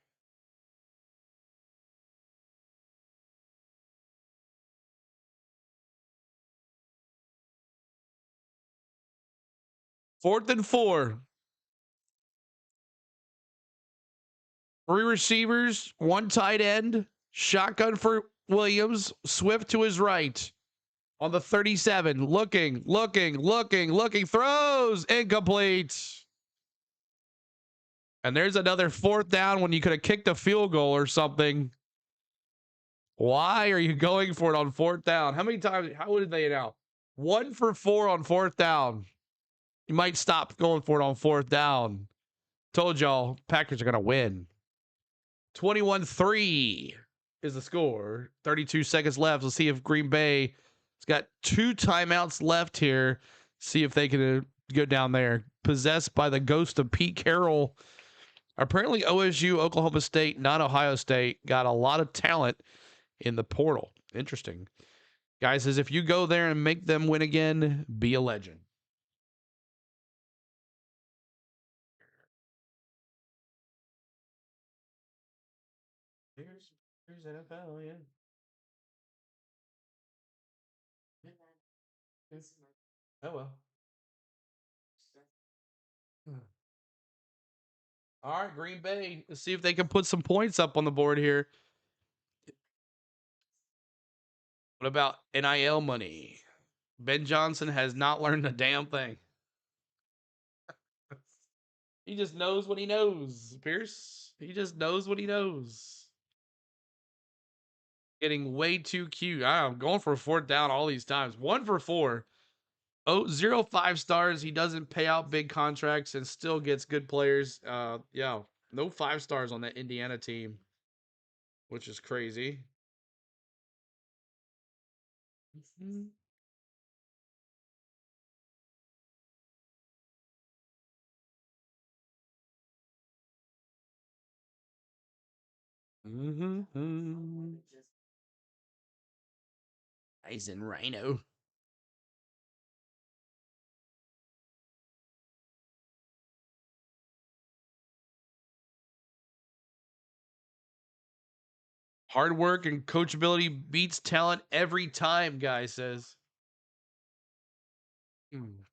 Fourth and 4. 3 receivers, 1 tight end. Shotgun for Williams. Swift to his right. On the 37. Looking. Throws. Incomplete. And there's another 4th down when you could have kicked a field goal or something. Why are you going for it on 4th down? How many times? How did they now? 1 for 4 on 4th down. You might stop going for it on 4th down. Told y'all, Packers are going to win. 21-3 is the score. 32 seconds left. Let's see if Green Bay has got 2 timeouts left here. See if they can go down there. Possessed by the ghost of Pete Carroll. Apparently OSU, Oklahoma State, not Ohio State, got a lot of talent in the portal. Interesting. Guy says, if you go there and make them win again, be a legend. Here's NFL, yeah. Oh well. All right, Green Bay. Let's see if they can put some points up on the board here. What about NIL money? Ben Johnson has not learned a damn thing. He just knows what he knows, Pierce. He just knows what he knows. Getting way too cute. I'm going for a 4th down all these times. 1 for 4. Oh, 0 5-stars. He doesn't pay out big contracts and still gets good players. Yeah, no 5-stars on that Indiana team, which is crazy. Mm-hmm. Mm-hmm. Eisen Rhino. Hard work and coachability beats talent every time, guy says.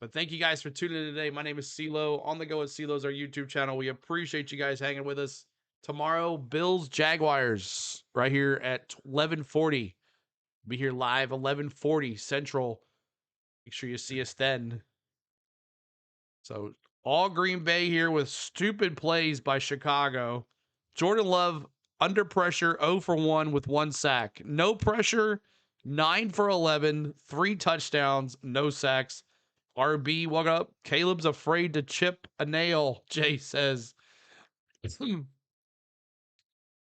But thank you guys for tuning in today. My name is CeeLo. On the Go with CeeLo's our YouTube channel. We appreciate you guys hanging with us. Tomorrow, Bills Jaguars right here at 11:40. Be here live 11:40 Central. Make sure you see us then. So all Green Bay here with stupid plays by Chicago. Jordan Love under pressure 0 for 1 with 1 sack. No pressure 9 for 11, 3 touchdowns, no sacks. RB, what up? Caleb's afraid to chip a nail, Jay says. 3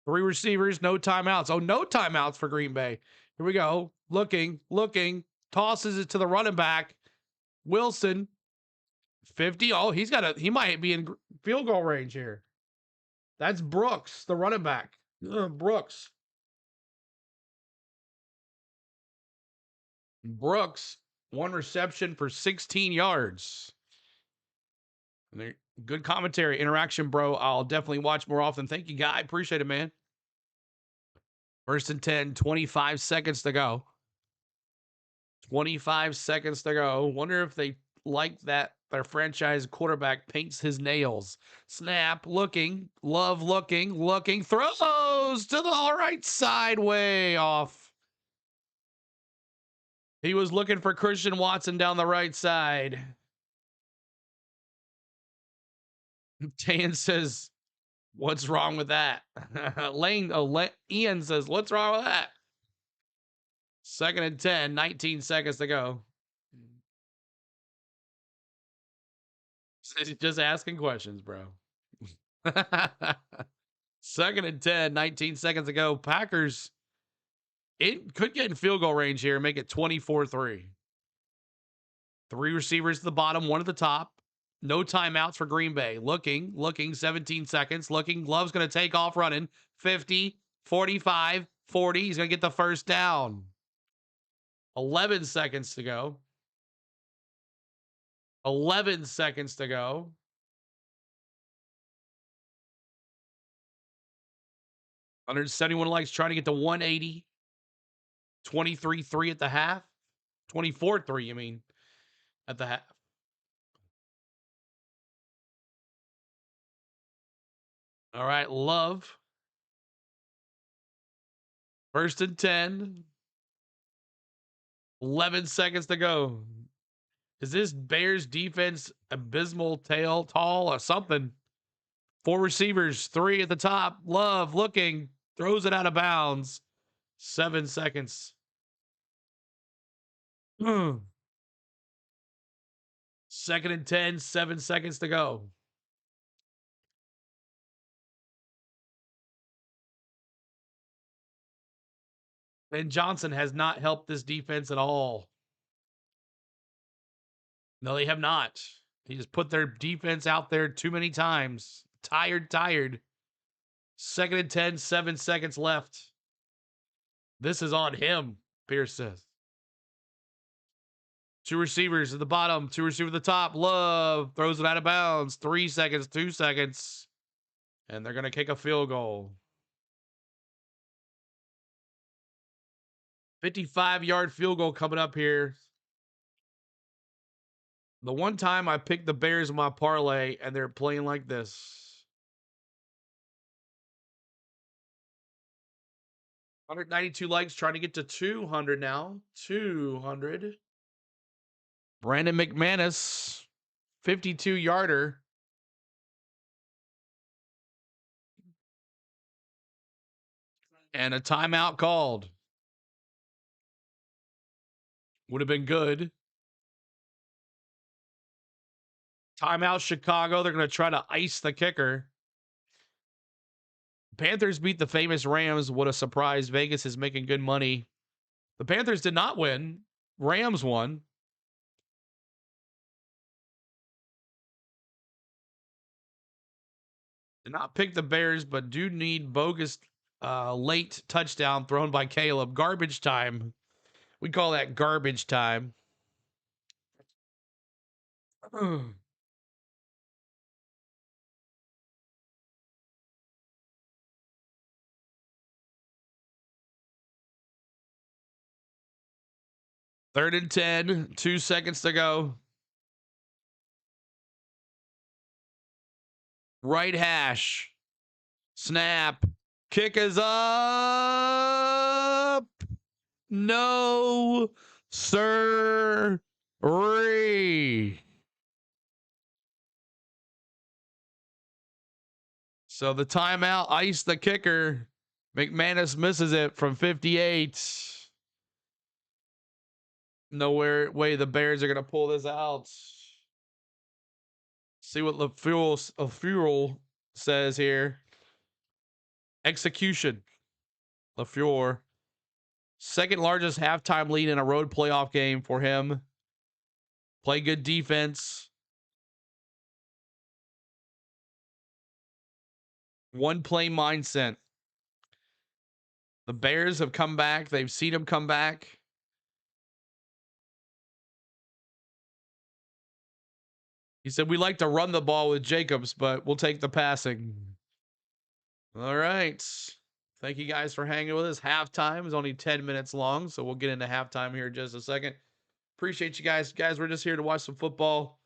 receivers, no timeouts. Oh, no timeouts for Green Bay. Here we go. Looking, tosses it to the running back. Wilson, 50. Oh, he might be in field goal range here. That's Brooks, the running back. Brooks, 1 reception for 16 yards. Good commentary, interaction, bro. I'll definitely watch more often. Thank you, guy. Appreciate it, man. 1st and 10, 25 seconds to go. 25 seconds to go. Wonder if they like that their franchise quarterback paints his nails. Snap, looking, Love looking, throws to the right side, way off. He was looking for Christian Watson down the right side. Tan says, what's wrong with that? Ian says, what's wrong with that? 2nd and 10, 19 seconds to go. Just asking questions, bro. 2nd and 10, 19 seconds to go. Packers, it could get in field goal range here, make it 24-3. 3 receivers at the bottom, 1 at the top. No timeouts for Green Bay. Looking, 17 seconds. Looking, Love's going to take off running. 50, 45, 40. He's going to get the 1st down. 11 seconds to go. 11 seconds to go. 171 likes trying to get to 180. 23-3 at the half. 24-3, you mean, at the half. All right, Love. 1st and 10. 11 seconds to go. Is this Bears defense abysmal, tall, or something? 4 receivers, 3 at the top. Love looking, throws it out of bounds. 7 seconds. 2nd and 10, 7 seconds to go. And Johnson has not helped this defense at all. No, they have not. He just put their defense out there too many times. Tired. 2nd and 10, 7 seconds left. This is on him, Pierce says. 2 receivers at the bottom, 2 receivers at the top. Love throws it out of bounds. 3 seconds, 2 seconds. And they're going to kick a field goal. 55-yard field goal coming up here. The one time I picked the Bears in my parlay and they're playing like this. 192 likes, trying to get to 200 now. 200. Brandon McManus, 52-yarder. And a timeout called. Would have been good. Timeout Chicago. They're going to try to ice the kicker. Panthers beat the famous Rams. What a surprise. Vegas is making good money. The Panthers did not win. Rams won. Did not pick the Bears, but do need bogus late touchdown thrown by Caleb. Garbage time. We call that garbage time. Third and 10, 2 seconds to go. Right hash. Snap. Kick is up. No, sir. So the timeout iced the kicker. McManus misses it from 58. No way the Bears are going to pull this out. See what LaFleur says here. Execution. LaFleur. Second largest halftime lead in a road playoff game for him. Play good defense. One play mindset. The Bears have come back. They've seen him come back. He said, we like to run the ball with Jacobs, but we'll take the passing. All right. Thank you guys for hanging with us. Halftime is only 10 minutes long, so we'll get into halftime here in just a second. Appreciate you guys. Guys, we're just here to watch some football.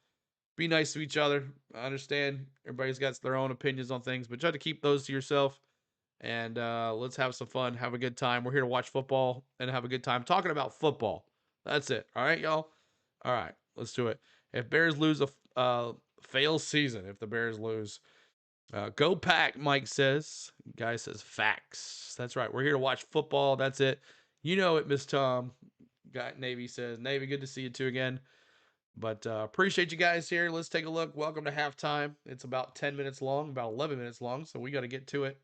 Be nice to each other. I understand everybody's got their own opinions on things, but try to keep those to yourself. And let's have some fun. Have a good time. We're here to watch football and have a good time talking about football. That's it. All right, y'all? All right, let's do it. If Bears lose a fail season, if the Bears lose, go pack, Mike says. Guy says facts. That's right. We're here to watch football. That's it. You know it, Miss Tom. Got Navy says. Navy, good to see you too again. But appreciate you guys here. Let's take a look. Welcome to halftime. It's about 10 minutes long, about 11 minutes long, so we got to get to it.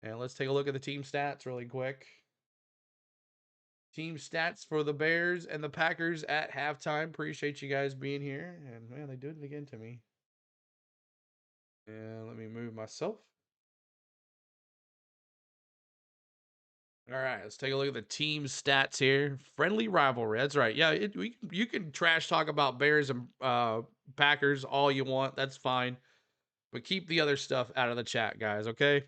And let's take a look at the team stats really quick. Team stats for the Bears and the Packers at halftime. Appreciate you guys being here. And man, they did it again to me. And let me move myself. All right, let's take a look at the team stats here. Friendly rivalry. That's right. Yeah, you can trash talk about Bears and Packers all you want. That's fine. But keep the other stuff out of the chat, guys, okay?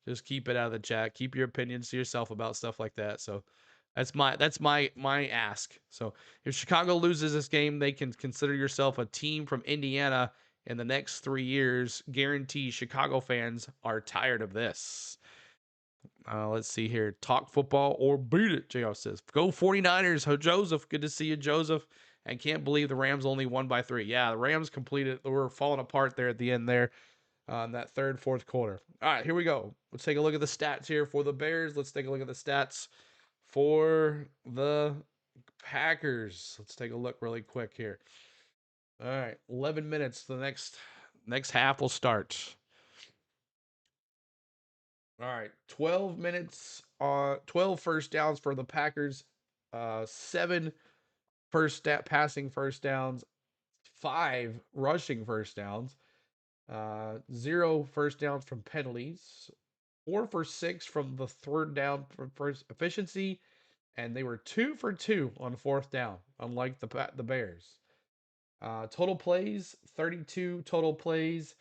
Just keep it out of the chat. Keep your opinions to yourself about stuff like that. So that's my ask. So if Chicago loses this game, they can consider yourself a team from Indiana in the next 3 years. Guarantee Chicago fans are tired of this. Let's see here. Talk football or beat it, JR says. Go 49ers. Joseph, good to see you, Joseph. And can't believe the Rams only won by 3. Yeah, the Rams completed. They were falling apart there at the end there on that third, fourth quarter. All right, here we go. Let's take a look at the stats here for the Bears. Let's take a look at the stats for the Packers. Let's take a look really quick here. All right, 11 minutes. The next half will start. All right, 12 minutes, 12 first downs for the Packers, 7 passing first downs, 5 rushing first downs, 0 first downs from penalties, 4 for 6 from the third down for first efficiency, and they were 2 for 2 on fourth down, unlike the Bears. Total plays, 32 total plays,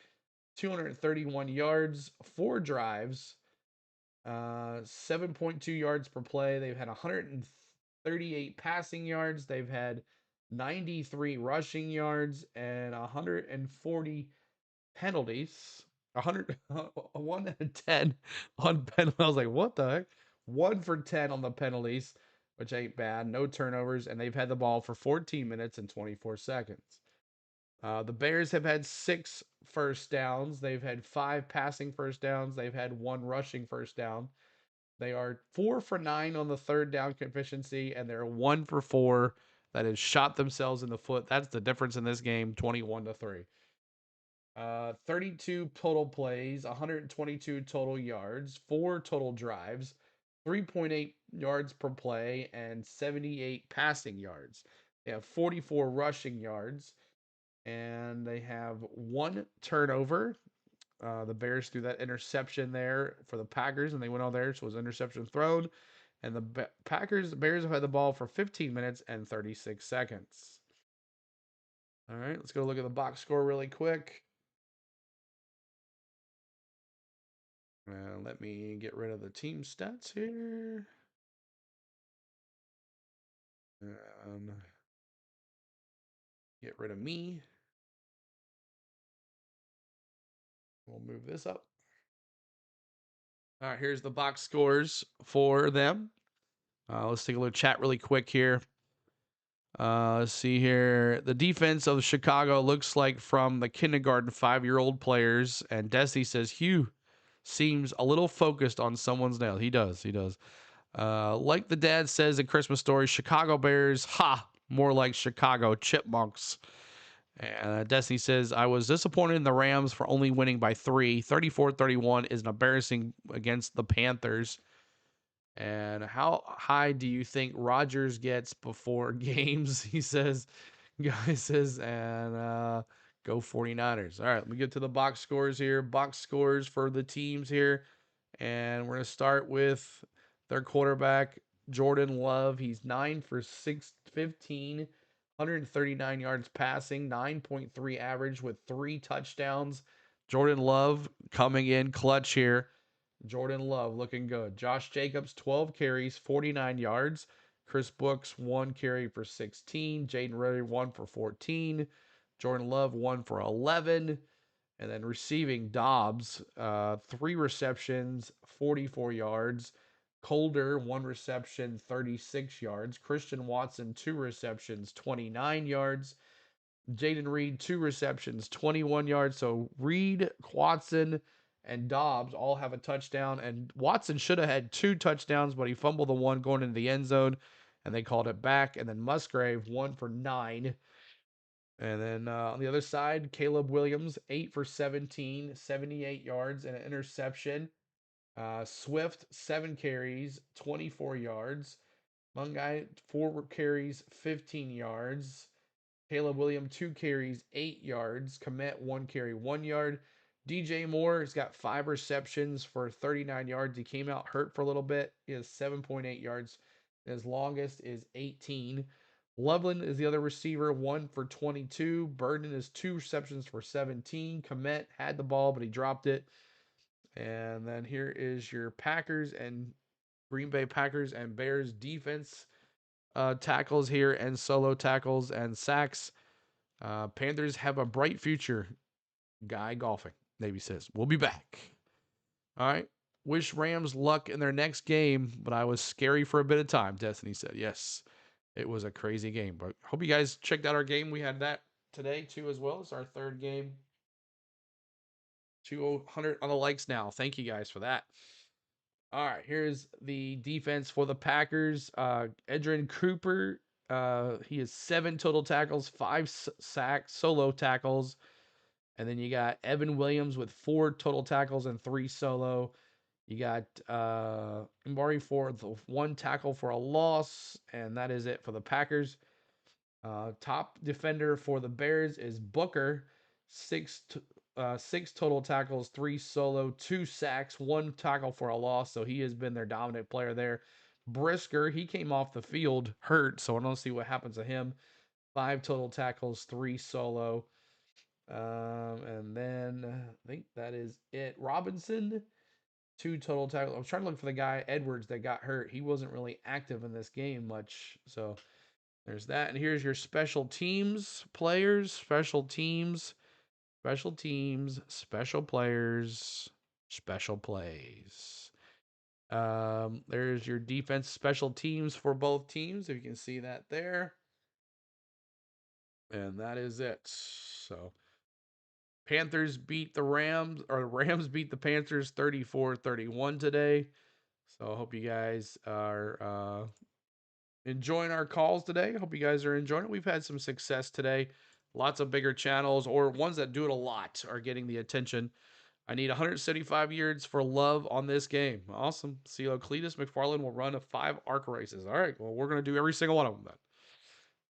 231 yards, 4 drives. 7.2 yards per play. They've had 138 passing yards. They've had 93 rushing yards and 140 penalties. 100, 1 out of 10 on penalties. I was like, what the heck? 1 for 10 on the penalties, which ain't bad. No turnovers, and they've had the ball for 14 minutes and 24 seconds. The Bears have had 6 first downs. They've had 5 passing first downs. They've had 1 rushing first down. They are 4 for 9 on the third down efficiency, and they're 1 for 4 that has shot themselves in the foot. That's the difference in this game, 21-3. 32 total plays, 122 total yards, 4 total drives, 3.8 yards per play, and 78 passing yards. They have 44 rushing yards, and they have 1 turnover. The Bears threw that interception there for the Packers, and they went all there, so it was interception thrown. And the Bears have had the ball for 15 minutes and 36 seconds. All right, let's go look at the box score really quick. Let me get rid of the team stats here. And get rid of me. We'll move this up. All right, here's the box scores for them. Let's take a look chat really quick here. Let's see here. The defense of Chicago looks like from the kindergarten 5-year-old players. And Desi says, Hugh seems a little focused on someone's nail. He does. Like the dad says in Christmas Story, Chicago Bears, more like Chicago Chipmunks. And Destiny says, I was disappointed in the Rams for only winning by 3. 34-31 is an embarrassing against the Panthers. And how high do you think Rodgers gets before games? He says, guy says, and go 49ers. All right, let me get to the box scores here. Box scores for the teams here. And we're going to start with their quarterback, Jordan Love. He's 9 for 615, 139 yards passing, 9.3 average with 3 touchdowns. Jordan Love coming in clutch here. Jordan Love looking good. Josh Jacobs, 12 carries, 49 yards. Chris Brooks, 1 carry for 16. Jaden Reed, 1 for 14. Jordan Love, 1 for 11. And then receiving Dobbs, 3 receptions, 44 yards. Colder, 1 reception, 36 yards. Christian Watson, 2 receptions, 29 yards. Jaden Reed, 2 receptions, 21 yards. So Reed, Watson, and Dobbs all have a touchdown. And Watson should have had 2 touchdowns, but he fumbled the one going into the end zone, and they called it back. And then Musgrave, 1 for 9. And then on the other side, Caleb Williams, 8 for 17, 78 yards and an interception. Swift, 7 carries, 24 yards. Mungai, 4 carries, 15 yards. Caleb Williams, 2 carries, 8 yards. Komet, 1 carry, 1 yard. DJ Moore has got 5 receptions for 39 yards. He came out hurt for a little bit. He has 7.8 yards. His longest is 18. Loveland is the other receiver, 1 for 22. Burden is 2 receptions for 17. Komet had the ball, but he dropped it. And then here is your Packers and Green Bay Packers and Bears defense tackles here and solo tackles and sacks. Panthers have a bright future. Guy golfing, Navy says. We'll be back. All right. Wish Rams luck in their next game, but I was scary for a bit of time, Destiny said. Yes, it was a crazy game. But hope you guys checked out our game. We had that today, too, as well. It's our 3rd game. 200 on the likes now. Thank you guys for that. All right, here's the defense for the Packers. Edrin Cooper, he has 7 total tackles, 5 sacks, solo tackles. And then you got Evan Williams with 4 total tackles and 3 solo. You got Mbari for the 1 tackle for a loss, and that is it for the Packers. Top defender for the Bears is Booker, 6 total tackles, 3 solo, 2 sacks, 1 tackle for a loss. So he has been their dominant player there. Brisker, he came off the field hurt, so I don't see what happens to him. 5 total tackles, 3 solo. And then I think that is it. Robinson, 2 total tackles. I was trying to look for the guy Edwards that got hurt. He wasn't really active in this game much. So there's that. And here's your special teams players, special teams, special teams, special players, special plays. There's your defense special teams for both teams, if you can see that there. And that is it. So Panthers beat the Rams, or Rams beat the Panthers 34-31 today. So I hope you guys are enjoying our calls today. I hope you guys are enjoying it. We've had some success today. Lots of bigger channels or ones that do it a lot are getting the attention. I need 175 yards for love on this game. Awesome. CeeLo Cletus McFarland will run 5 arc races. All right. Well, we're going to do every single one of them then.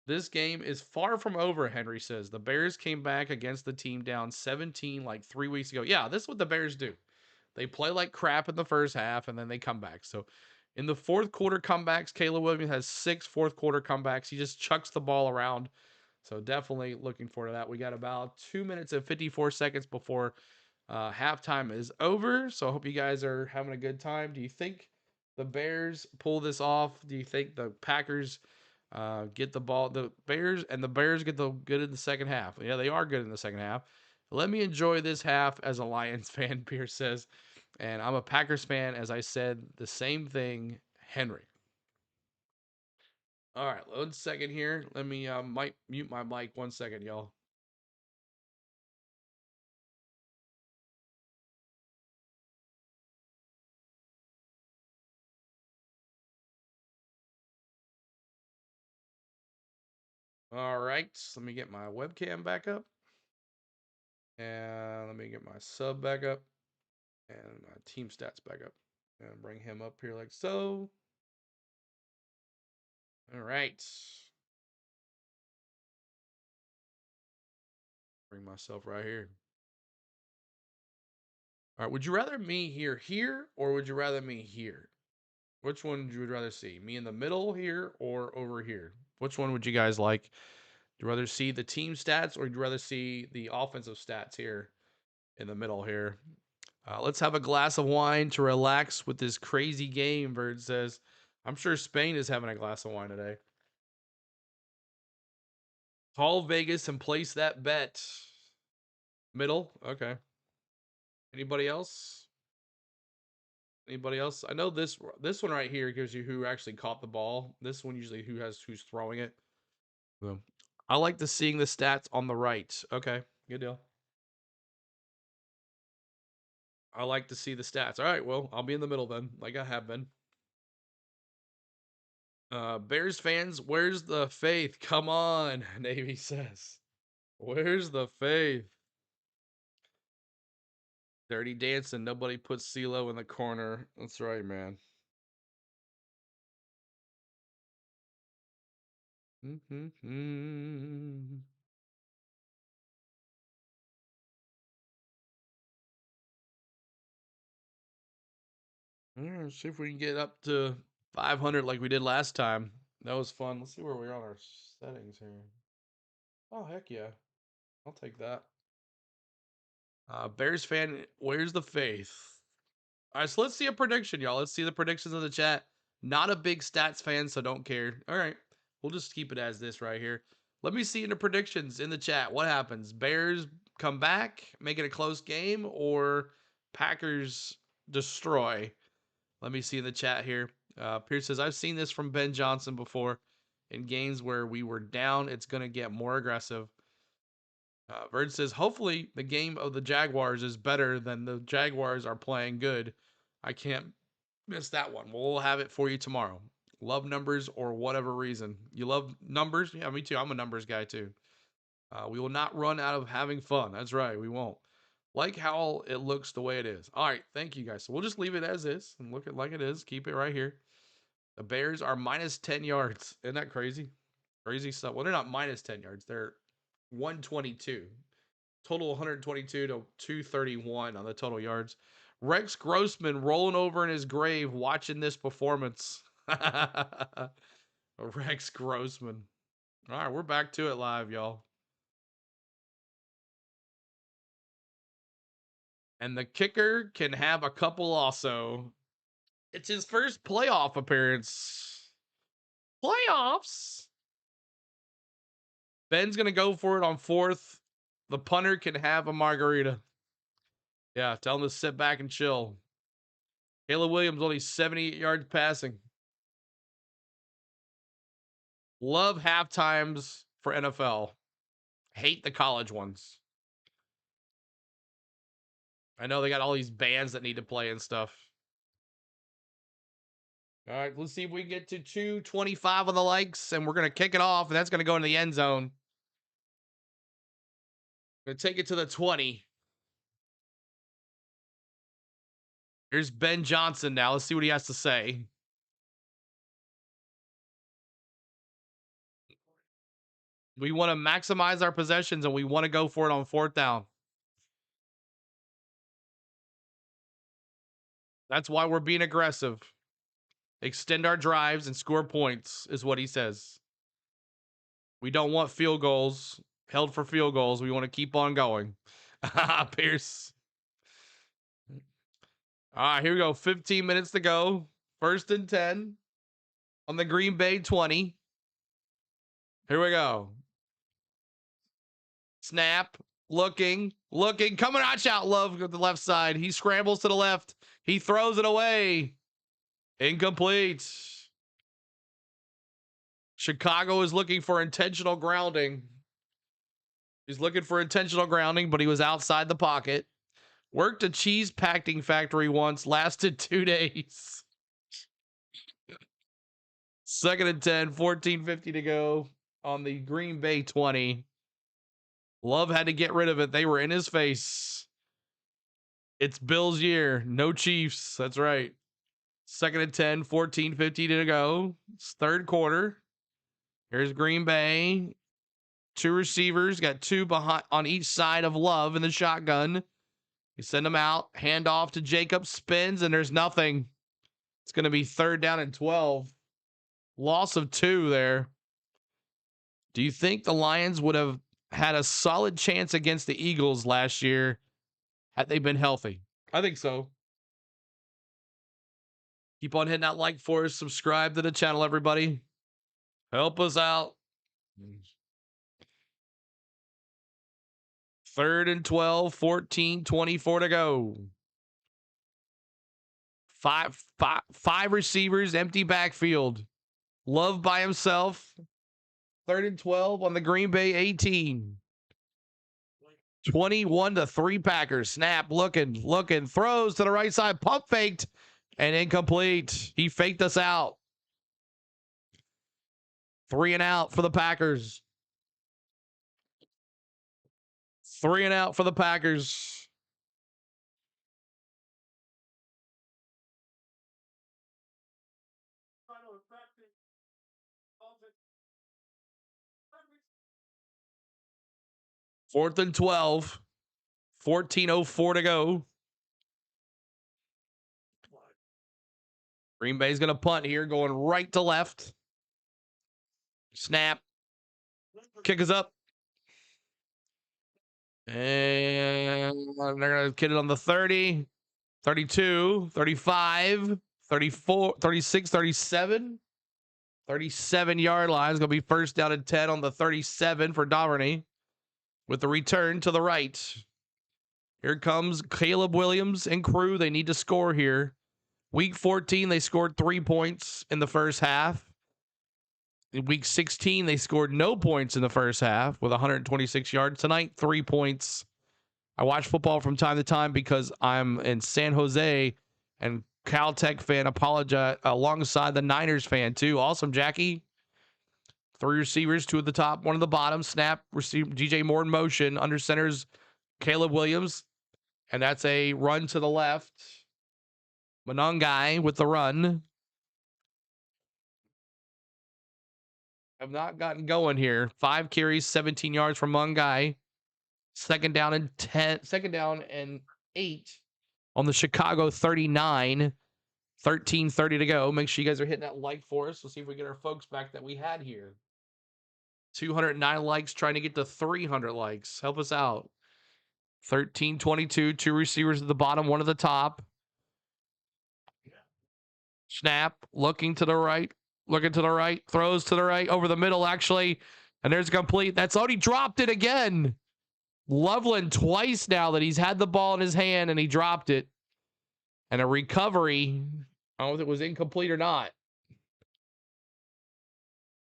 This game is far from over, Henry says. The Bears came back against the team down 17 like 3 weeks ago. Yeah, this is what the Bears do. They play like crap in the first half and then they come back. So in the fourth quarter comebacks, Caleb Williams has 6 fourth quarter comebacks. He just chucks the ball around. So definitely looking forward to that. We got about 2 minutes and 54 seconds before halftime is over. So I hope you guys are having a good time. Do you think the Bears pull this off? Do you think the Packers get the ball? The Bears get the good in the second half. Yeah, they are good in the second half. Let me enjoy this half as a Lions fan, Pierce says. And I'm a Packers fan, as I said the same thing, Henry. All right, 1 second here. Let me might mute my mic 1 second, y'all. All right, let me get my webcam back up. And let me get my sub back up. And my team stats back up. And bring him up here like so. All right. Bring myself right here. All right, would you rather me here, or would you rather me here? Which one would you rather see? Me in the middle here or over here? Which one would you guys like? Do you rather see the team stats or would you rather see the offensive stats here in the middle here? Let's have a glass of wine to relax with this crazy game, Bird says. I'm sure Spain is having a glass of wine today. Call Vegas and place that bet. Middle? Okay. Anybody else? Anybody else? I know this one right here gives you who actually caught the ball. This one usually who's throwing it. So, I like to seeing the stats on the right. Okay, good deal. I like to see the stats. All right, well, I'll be in the middle then, like I have been. Bears fans, where's the faith? Come on, Navy says. Where's the faith? Dirty dancing. Nobody puts CeeLo in the corner. That's right, man. Let's see if we can get up to 500 like we did last time. That was fun. Let's see where we are on our settings here. Oh, heck yeah. I'll take that. Bears fan, where's the faith? All right, so let's see a prediction, y'all. Let's see the predictions in the chat. Not a big stats fan, so don't care. All right, we'll just keep it as this right here. Let me see in the predictions in the chat. What happens? Bears come back, make it a close game, or Packers destroy? Let me see in the chat here. Pierce says, I've seen this from Ben Johnson before. In games where we were down, it's going to get more aggressive. Bird says, hopefully the game of the Jaguars is better than the Jaguars are playing good. I can't miss that one. We'll have it for you tomorrow. Love numbers or whatever reason. You love numbers? Yeah, me too. I'm a numbers guy too. We will not run out of having fun. That's right. We won't. Like how it looks the way it is. All right. Thank you guys. So we'll just leave it as is and look at like it is. Keep it right here. The Bears are minus 10 yards. Isn't that crazy? Crazy stuff. Well, they're not minus 10 yards. They're 122. Total 122 to 231 on the total yards. Rex Grossman rolling over in his grave watching this performance. Rex Grossman. All right, we're back to it live, y'all. And the kicker can have a couple also. It's his first playoff appearance. Playoffs. Ben's going to go for it on 4th. The punter can have a margarita. Yeah, tell him to sit back and chill. Caleb Williams only 78 yards passing. Love halftimes for NFL. Hate the college ones. I know they got all these bands that need to play and stuff. All right, let's see if we can get to 225 on the likes, and we're going to kick it off, and that's going to go into the end zone. Going to take it to the 20. Here's Ben Johnson now. Let's see what he has to say. We want to maximize our possessions, and we want to go for it on 4th down. That's why we're being aggressive. Extend our drives and score points is what he says. We don't want field goals, held for field goals. We want to keep on going. Pierce. All right, here we go. 15 minutes to go. 1st and 10 on the Green Bay 20. Here we go. Snap. Looking. Coming out. Love to the left side. He scrambles to the left. He throws it away. Incomplete. Chicago is looking for intentional grounding. He's looking for intentional grounding, but he was outside the pocket. Worked a cheese packing factory once, lasted 2 days. 2nd and 10, 14:50 to go on the Green Bay 20. Love had to get rid of it. They were in his face. It's Bills' year. No Chiefs. That's right. 2nd and 10, 14:50 to go. It's 3rd quarter. Here's Green Bay. 2 receivers. Got 2 behind on each side of Love in the shotgun. You send them out. Hand off to Jacob. Spins, and there's nothing. It's going to be 3rd down and 12. Loss of 2 there. Do you think the Lions would have had a solid chance against the Eagles last year had they been healthy? I think so. Keep on hitting that like for us. Subscribe to the channel, everybody. Help us out. 3rd and 12, 14:24 to go. Five receivers, empty backfield. Love by himself. 3rd and 12 on the Green Bay 18. 21-3 Packers. Snap, looking, throws to the right side, pump faked, and incomplete. He faked us out. 3 and out for the Packers. 3 and out for the Packers. Fourth and 12. 14:04 to go. Green Bay's going to punt here, going right to left. Snap. Kick is up. And they're going to get it on the 30, 32, 35, 34, 36, 37. 37-yard line is going to be 1st down and 10 on the 37 for Duvernay with the return to the right. Here comes Caleb Williams and crew. They need to score here. Week 14, they scored 3 points in the first half. In week 16, they scored no points in the first half with 126 yards. Tonight, 3 points. I watch football from time to time because I'm in San Jose and Caltech fan apologize alongside the Niners fan too. Awesome, Jackie. 3 receivers, 2 at the top, 1 at the bottom. Snap, receive DJ Moore in motion. Under center's Caleb Williams. And that's a run to the left. Monongai with the run. Have not gotten going here. 5 carries, 17 yards from Mongai. 2nd down and 10. 2nd down and 8 on the Chicago 39. 13:30 to go. Make sure you guys are hitting that like for us. We'll see if we get our folks back that we had here. 209 likes, trying to get to 300 likes. Help us out. 13-22, 2 receivers at the bottom, 1 at the top. Snap, looking to the right, throws to the right, over the middle, actually, and there's a complete. That's already dropped it again. Loveland twice now that he's had the ball in his hand and he dropped it. And a recovery. I don't know if it was incomplete or not.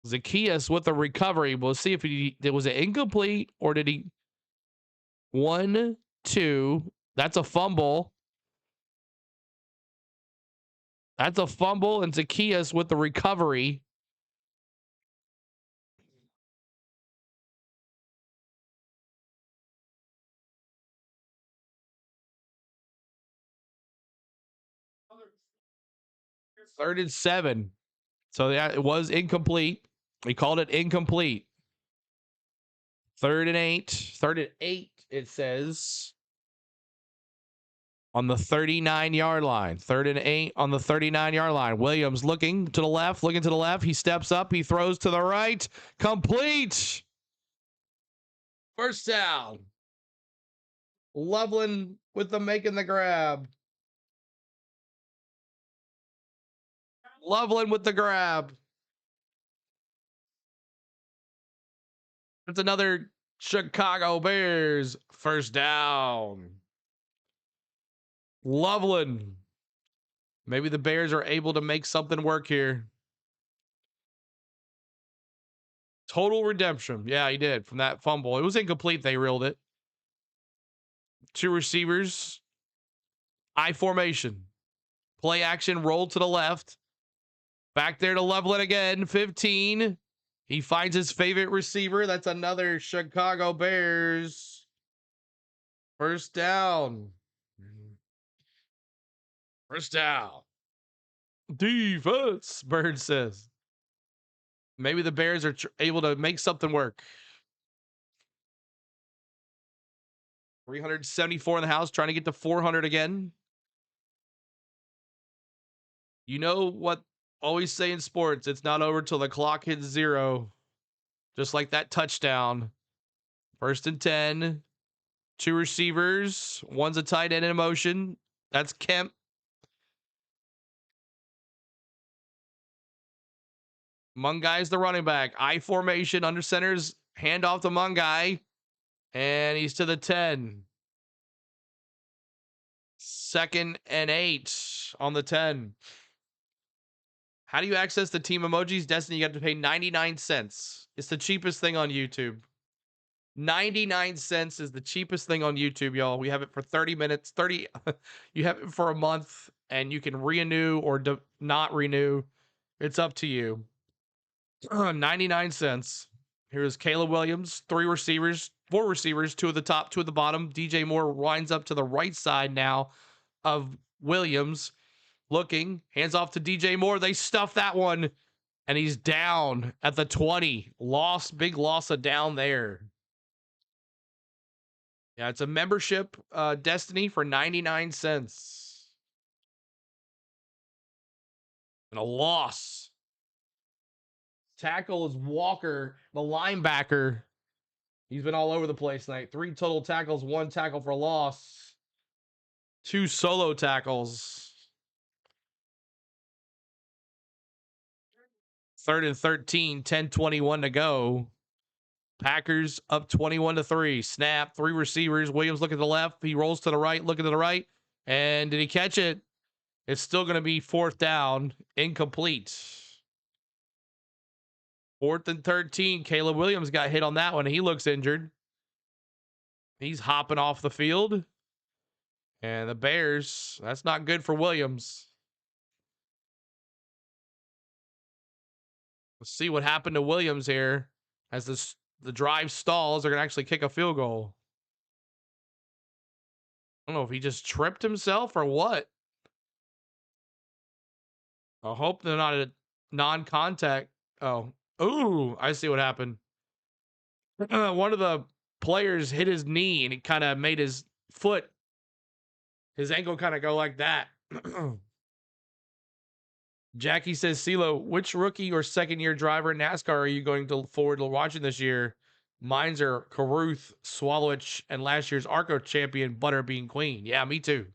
Zacchaeus with the recovery. We'll see if was it incomplete or did he. 1, 2. That's a fumble. That's a fumble, and Zacchaeus with the recovery. Third and 7. So yeah, it was incomplete. We called it incomplete. 3rd and 8. 3rd and 8, it says. On the 39-yard line. 3rd and 8 on the 39-yard line. Williams looking to the left. He steps up. He throws to the right. Complete. First down. Loveland with the making the grab. Loveland with the grab. It's another Chicago Bears first down. Loveland. Maybe the Bears are able to make something work here. Total redemption. Yeah, he did from that fumble. It was incomplete. They reeled it. 2 receivers. I formation. Play action. Roll to the left. Back there to Loveland again. 15. He finds his favorite receiver. That's another Chicago Bears. First down. First down. Defense, Bird says. Maybe the Bears are able to make something work. 374 in the house, trying to get to 400 again. You know what? Always say in sports, it's not over till the clock hits 0. Just like that touchdown. 1st and 10. 2 receivers. One's a tight end in motion. That's Kemp. Mungai's the running back. I formation, under centers, hand off to Mungai. And he's to the 10. 2nd and 8 on the 10. How do you access the team emojis? Destiny, you have to pay 99 cents. It's the cheapest thing on YouTube. 99 cents is the cheapest thing on YouTube, y'all. We have it for 30 minutes. You have it for a month, and you can renew or not renew. It's up to you. 99 cents. Here's Caleb Williams. 4 receivers, 2 at the top, 2 at the bottom. DJ Moore winds up to the right side now of Williams. Looking, hands off to DJ Moore. They stuff that one, and he's down at the 20. Big loss of down there. Yeah, it's a membership Destiny for 99 cents. And a loss. Tackle is Walker, the linebacker. He's been all over the place tonight. 3 total tackles, 1 tackle for loss. 2 solo tackles. 3rd and 13, 10:21 to go. Packers up 21-3. Snap, 3 receivers. Williams looking to the left. He rolls to the right, looking to the right. And did he catch it? It's still going to be 4th down. Incomplete. 4th and 13. Caleb Williams got hit on that one. He looks injured. He's hopping off the field. And the Bears, that's not good for Williams. Let's see what happened to Williams here as the drive stalls. They're going to actually kick a field goal. I don't know if he just tripped himself or what. I hope they're not a non-contact. Oh, ooh, I see what happened. One of the players hit his knee and it kind of made his ankle kind of go like that. Jackie says, CeeLo, which rookie or second-year driver in NASCAR are you going to forward to watching this year? Mines are Caruth, Swallowich, and last year's Arco champion, Butterbean Queen. Yeah, me too.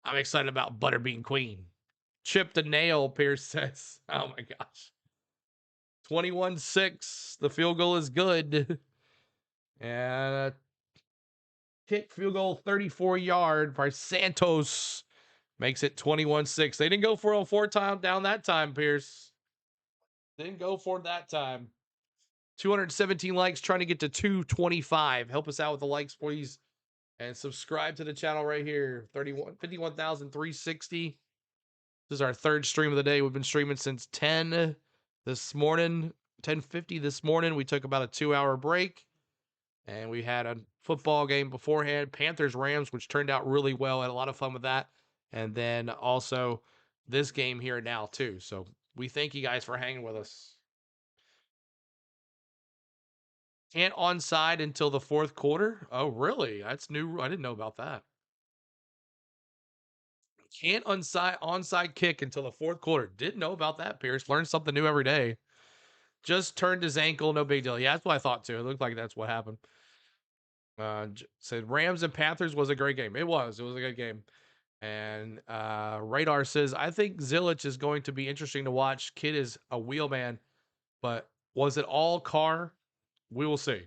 I'm excited about Butterbean Queen. Chip the nail, Pierce says. Oh my gosh. 21-6. The field goal is good. And kick field goal 34-yard by Santos makes it 21-6. They didn't go for a 4 down that time, Pierce. Didn't go for it that time. 217 likes, trying to get to 225. Help us out with the likes, please. And subscribe to the channel right here. 51,360. This is our third stream of the day. We've been streaming since 10 this morning, 10:50 this morning. We took about a 2-hour break, and we had a football game beforehand, Panthers Rams, which turned out really well. Had a lot of fun with that, and then also this game here now too. So we thank you guys for hanging with us. Can't onside until the fourth quarter. Oh, really? That's new. I didn't know about that. Can't onside kick until the fourth quarter. Didn't know about that, Pierce. Learn something new every day. Just turned his ankle. No big deal. Yeah, that's what I thought too. It looked like that's what happened. Said Rams and Panthers was a great game. It was. It was a good game. And Radar says, I think Zilich is going to be interesting to watch. Kid is a wheelman, but was it all car? We will see.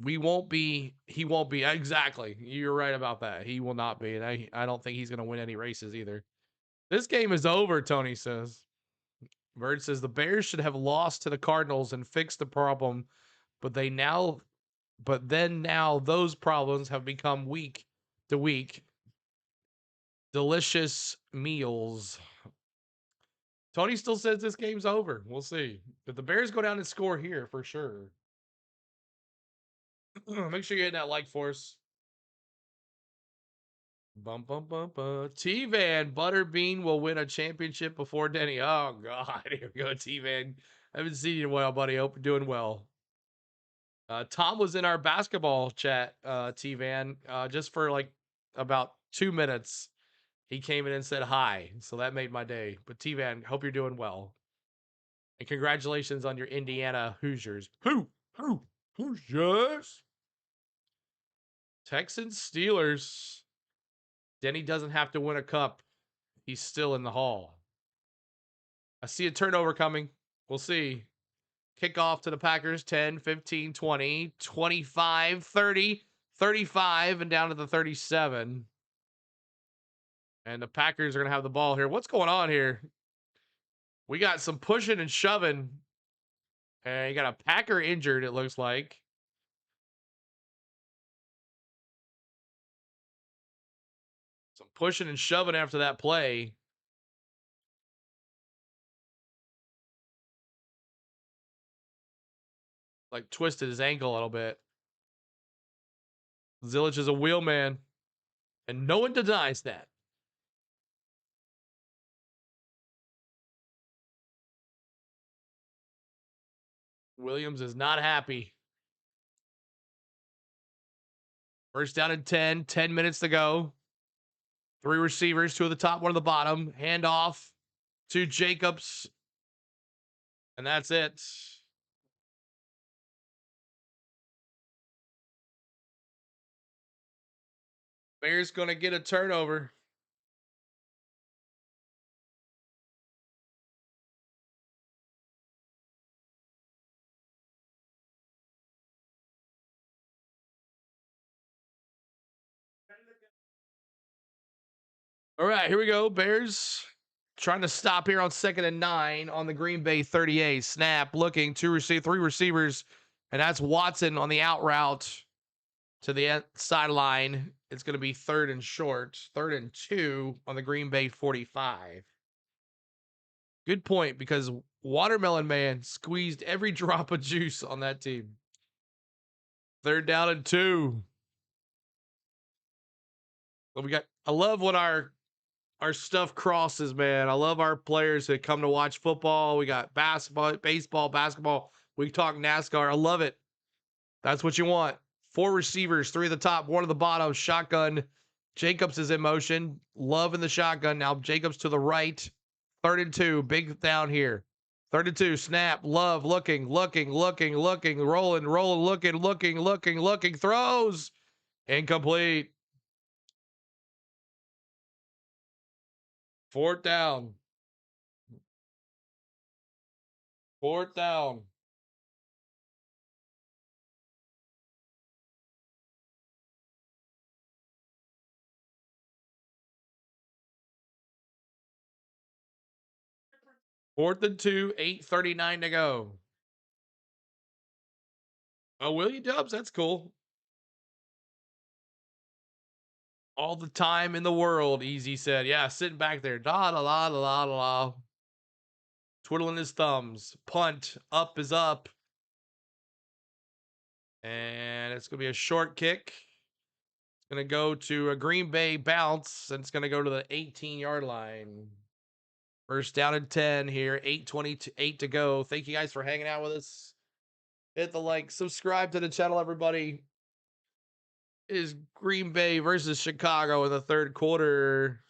He won't be. Exactly. You're right about that. He will not be. And I don't think he's going to win any races either. This game is over, Tony says. Bird says the Bears should have lost to the Cardinals and fixed the problem, but then now those problems have become week to week. Delicious meals. Tony still says this game's over. We'll see. But the Bears go down and score here for sure. Make sure you hit that like for us. Bum bum bum bum. T-Van Butterbean will win a championship before Denny. Oh God, here we go, T-Van. I haven't seen you in a while, buddy. Hope you're doing well. Tom was in our basketball chat, T-Van, just for like about 2 minutes. He came in and said hi, so that made my day. But T-Van, hope you're doing well. And congratulations on your Indiana Hoosiers. Hoosiers. Texans, Steelers. Denny doesn't have to win a cup. He's still in the hall. I see a turnover coming. We'll see. Kickoff to the Packers, 10, 15, 20, 25, 30, 35, and down to the 37. And the Packers are going to have the ball here. What's going on here? We got some pushing and shoving. And you got a Packer injured, it looks like. Some pushing and shoving after that play. Like twisted his ankle a little bit. Zilich is a wheelman. And no one denies that. Williams is not happy. First down and 10. 10 minutes to go. 3 receivers, 2 at the top, 1 at the bottom. Handoff to Jacobs. And that's it. Bears going to get a turnover. All right, here we go. Bears trying to stop here on 2nd and 9 on the Green Bay 38. Snap, looking, 3 receivers, and that's Watson on the out route to the sideline. It's going to be 3rd and short, 3rd and 2 on the Green Bay 45. Good point, because Watermelon Man squeezed every drop of juice on that team. 3rd down and 2. But I love what our stuff crosses, man. I love our players that come to watch football. We got basketball, baseball, basketball. We talk NASCAR. I love it. That's what you want. 4 receivers, 3 at the top, 1 at the bottom. Shotgun. Jacobs is in motion. Love in the shotgun. Now Jacobs to the right. 3rd and 2. Big down here. 32, snap, love, looking, rolling, looking, throws, incomplete. Fourth down. Fourth down. Fourth and 2, 8:39 to go. Oh, Willie Dubs, that's cool. All the time in the world, Easy said. Yeah, sitting back there. Da da la da la da la. Twiddling his thumbs. Punt. Up is up. And it's going to be a short kick. It's going to go to a Green Bay bounce, and it's going to go to the 18-yard line. First down and 10 here. 8:28 to go. Thank you guys for hanging out with us. Hit the like. Subscribe to the channel, everybody. It is Green Bay versus Chicago in the third quarter.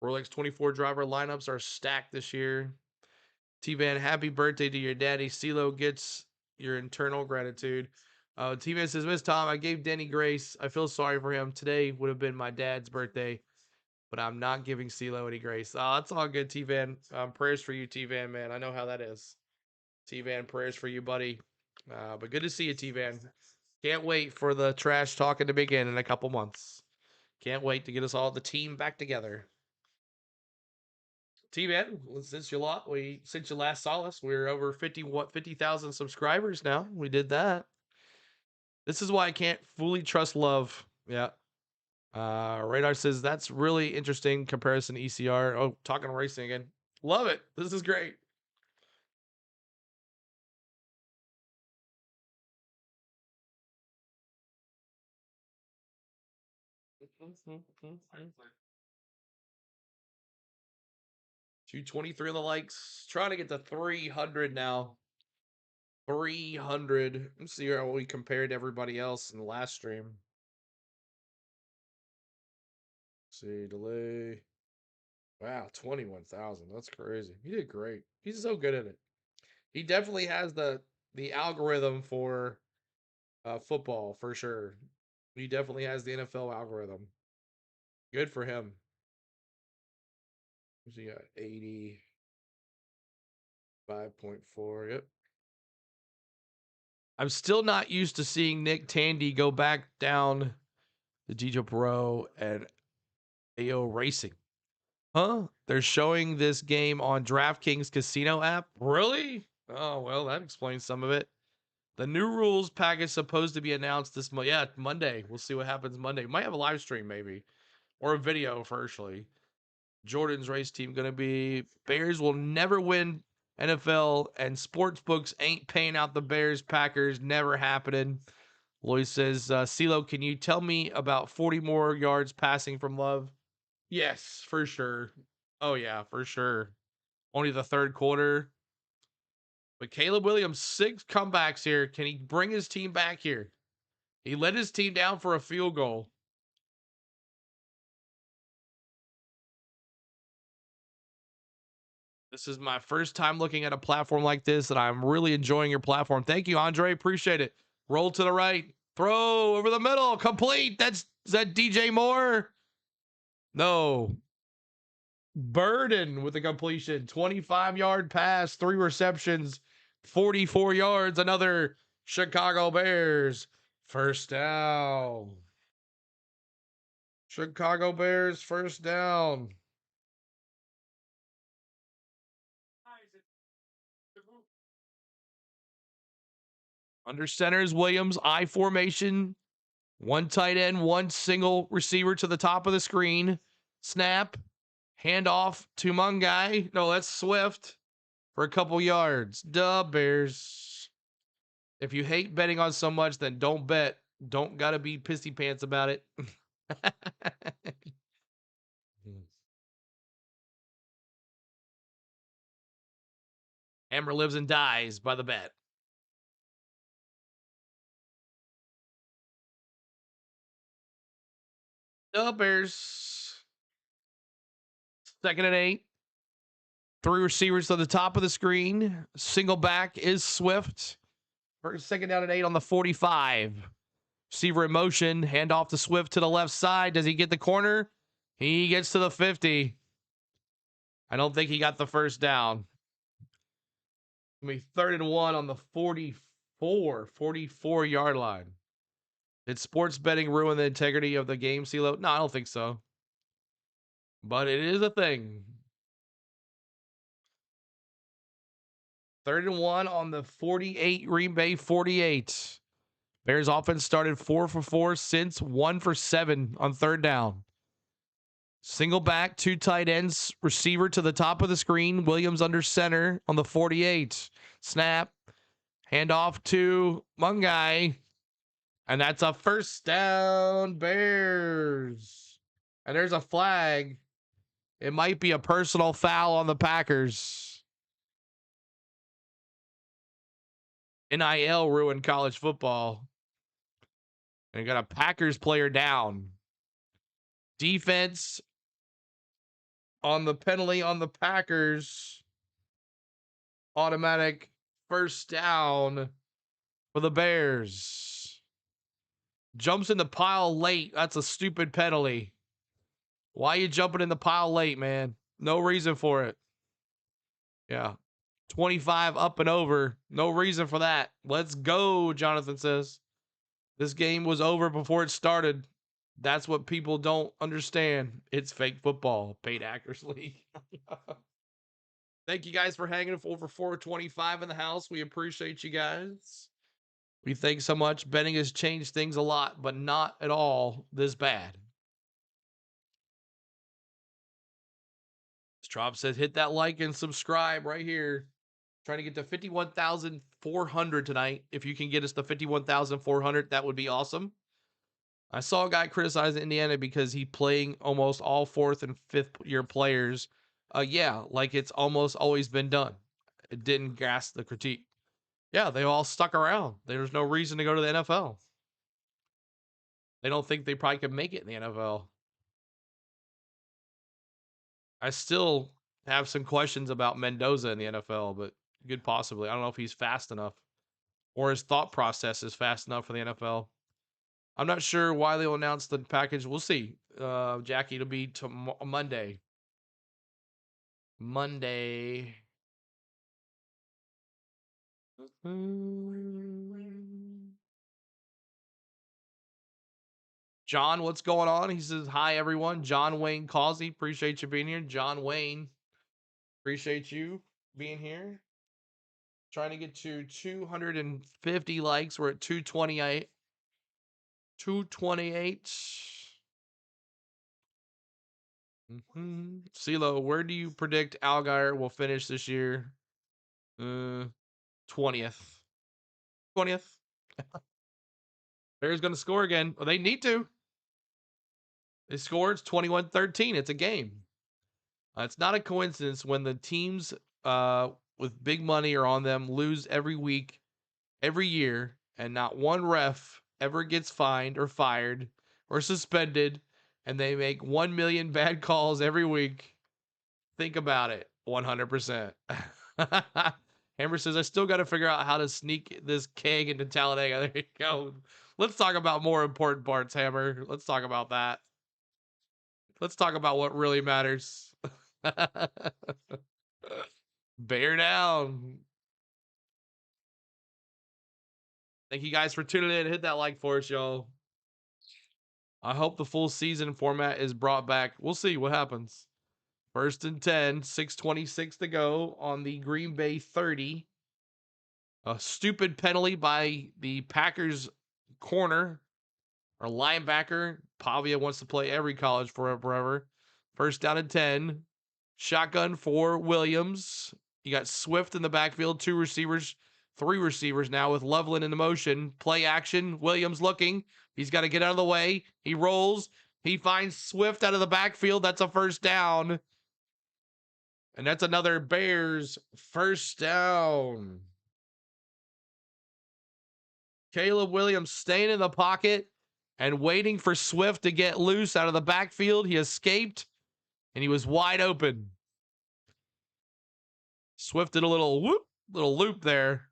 Rolex 24 driver lineups are stacked this year. T-Van, happy birthday to your daddy. CeeLo gets your internal gratitude. T-Van says, Miss Tom, I gave Danny grace. I feel sorry for him. Today would have been my dad's birthday, but I'm not giving CeeLo any grace. Oh, that's all good, T-Van. Prayers for you, T-Van, man. I know how that is. T-Van, prayers for you, buddy. But good to see you, T-Van. Can't wait for the trash talking to begin in a couple months. Can't wait to get us all the team back together. T-Man, since you last saw us, we're over 50,000 subscribers now. We did that. This is why I can't fully trust love. Yeah. Radar says that's really interesting comparison to ECR. Oh, talking racing again. Love it. This is great. Mm-hmm. 223 on the likes. Trying to get to 300 now. 300. Let's see how we compared to everybody else in the last stream. Let's see, delay. Wow, 21,000. That's crazy. He did great. He's so good at it. He definitely has the algorithm for football for sure. He definitely has the NFL algorithm. Good for him. He got 85.4. Yep. I'm still not used to seeing Nick Tandy go back down the DJ Pro and AO Racing. Huh? They're showing this game on DraftKings Casino app? Really? Oh, well, that explains some of it. The new rules package supposed to be announced this month. Yeah, Monday. We'll see what happens Monday. Might have a live stream maybe, or a video firstly. Jordan's race team gonna be Bears will never win NFL, and sports books ain't paying out the Bears Packers. Never happening. Lloyd says, CeeLo, can you tell me about 40 more yards passing from Love? Yes, for sure. Oh yeah, for sure. Only the third quarter. But Caleb Williams, 6 comebacks here. Can he bring his team back here? He let his team down for a field goal. This is my first time looking at a platform like this, and I'm really enjoying your platform. Thank you, Andre. Appreciate it. Roll to the right. Throw over the middle. Complete. Is that DJ Moore? No. Burden with the completion. 25-yard pass, 3 receptions, 44 yards. Another Chicago Bears. First down. Chicago Bears, first down. Under center is Williams. I formation. 1 tight end, 1 single receiver to the top of the screen. Snap. Handoff to Mungai. No, that's Swift for a couple yards. Duh, Bears. If you hate betting on so much, then don't bet. Don't gotta be pissy pants about it. Hammer lives and dies by the bet. Duh, Bears. 2nd and 8. Three receivers to the top of the screen. Single back is Swift. First, second down and 8 on the 45. Receiver in motion. Hand off to Swift to the left side. Does he get the corner? He gets to the 50. I don't think he got the first down. I mean, 3rd and 1 on the 44 yard line. Did sports betting ruin the integrity of the game, CeeLo? No, I don't think so. But it is a thing. 3rd and 1 on the 48, Green Bay 48. Bears offense started 4 for 4 since 1 for 7 on 3rd down. Single back, 2 tight ends, receiver to the top of the screen. Williams under center on the 48. Snap. Handoff to Mungai. And that's a first down, Bears. And there's a flag. It might be a personal foul on the Packers. NIL ruined college football. And you got a Packers player down. Defense on the penalty on the Packers. Automatic first down for the Bears. Jumps in the pile late. That's a stupid penalty. Why are you jumping in the pile late, man? No reason for it. Yeah. 25 up and over. No reason for that. Let's go, Jonathan says. This game was over before it started. That's what people don't understand. It's fake football. Paid actors league. Thank you guys for hanging over 425 in the house. We appreciate you guys. We thank so much. Betting has changed things a lot, but not at all this bad. Straub says, hit that like and subscribe right here. Trying to get to 51,400 tonight. If you can get us to 51,400, that would be awesome. I saw a guy criticize Indiana because he playing almost all 4th and 5th year players. Yeah, like it's almost always been done. It didn't grasp the critique. Yeah, they all stuck around. There's no reason to go to the NFL. They don't think they probably could make it in the NFL. I still have some questions about Mendoza in the NFL, but could possibly. I don't know if he's fast enough or his thought process is fast enough for the NFL. I'm not sure why they'll announce the package. We'll see. Jackie, it'll be Monday. John, what's going on? He says, hi, everyone. John Wayne Causey. Appreciate you being here. John Wayne. Appreciate you being here. Trying to get to 250 likes. We're at 228. 228. CeeLo, where do you predict Allgaier will finish this year? 20th. 20th. Bears going to score again. Well, they need to. They scored. It's 21-13. It's a game. It's not a coincidence when the teams with big money are on them lose every week, every year, and not one ref ever gets fined or fired or suspended, and they make 1 million bad calls every week. Think about it. 100%. Hammer says, I still got to figure out how to sneak this keg into Talladega. There you go. Let's talk about more important parts, Hammer. Let's talk about that. Let's talk about what really matters. Bear down. Thank you guys for tuning in. Hit that like for us, y'all. I hope the full season format is brought back. We'll see what happens. 1st and 10, 6:26 to go on the Green Bay 30. A stupid penalty by the Packers corner or linebacker. Pavia wants to play every college forever. 1st down and 10. Shotgun for Williams. You got Swift in the backfield, 2 receivers, 3 receivers now with Loveland in the motion. Play action. Williams looking. He's got to get out of the way. He rolls. He finds Swift out of the backfield. That's a first down. And that's another Bears first down. Caleb Williams staying in the pocket and waiting for Swift to get loose out of the backfield. He escaped, and he was wide open. Swift did a little little loop there,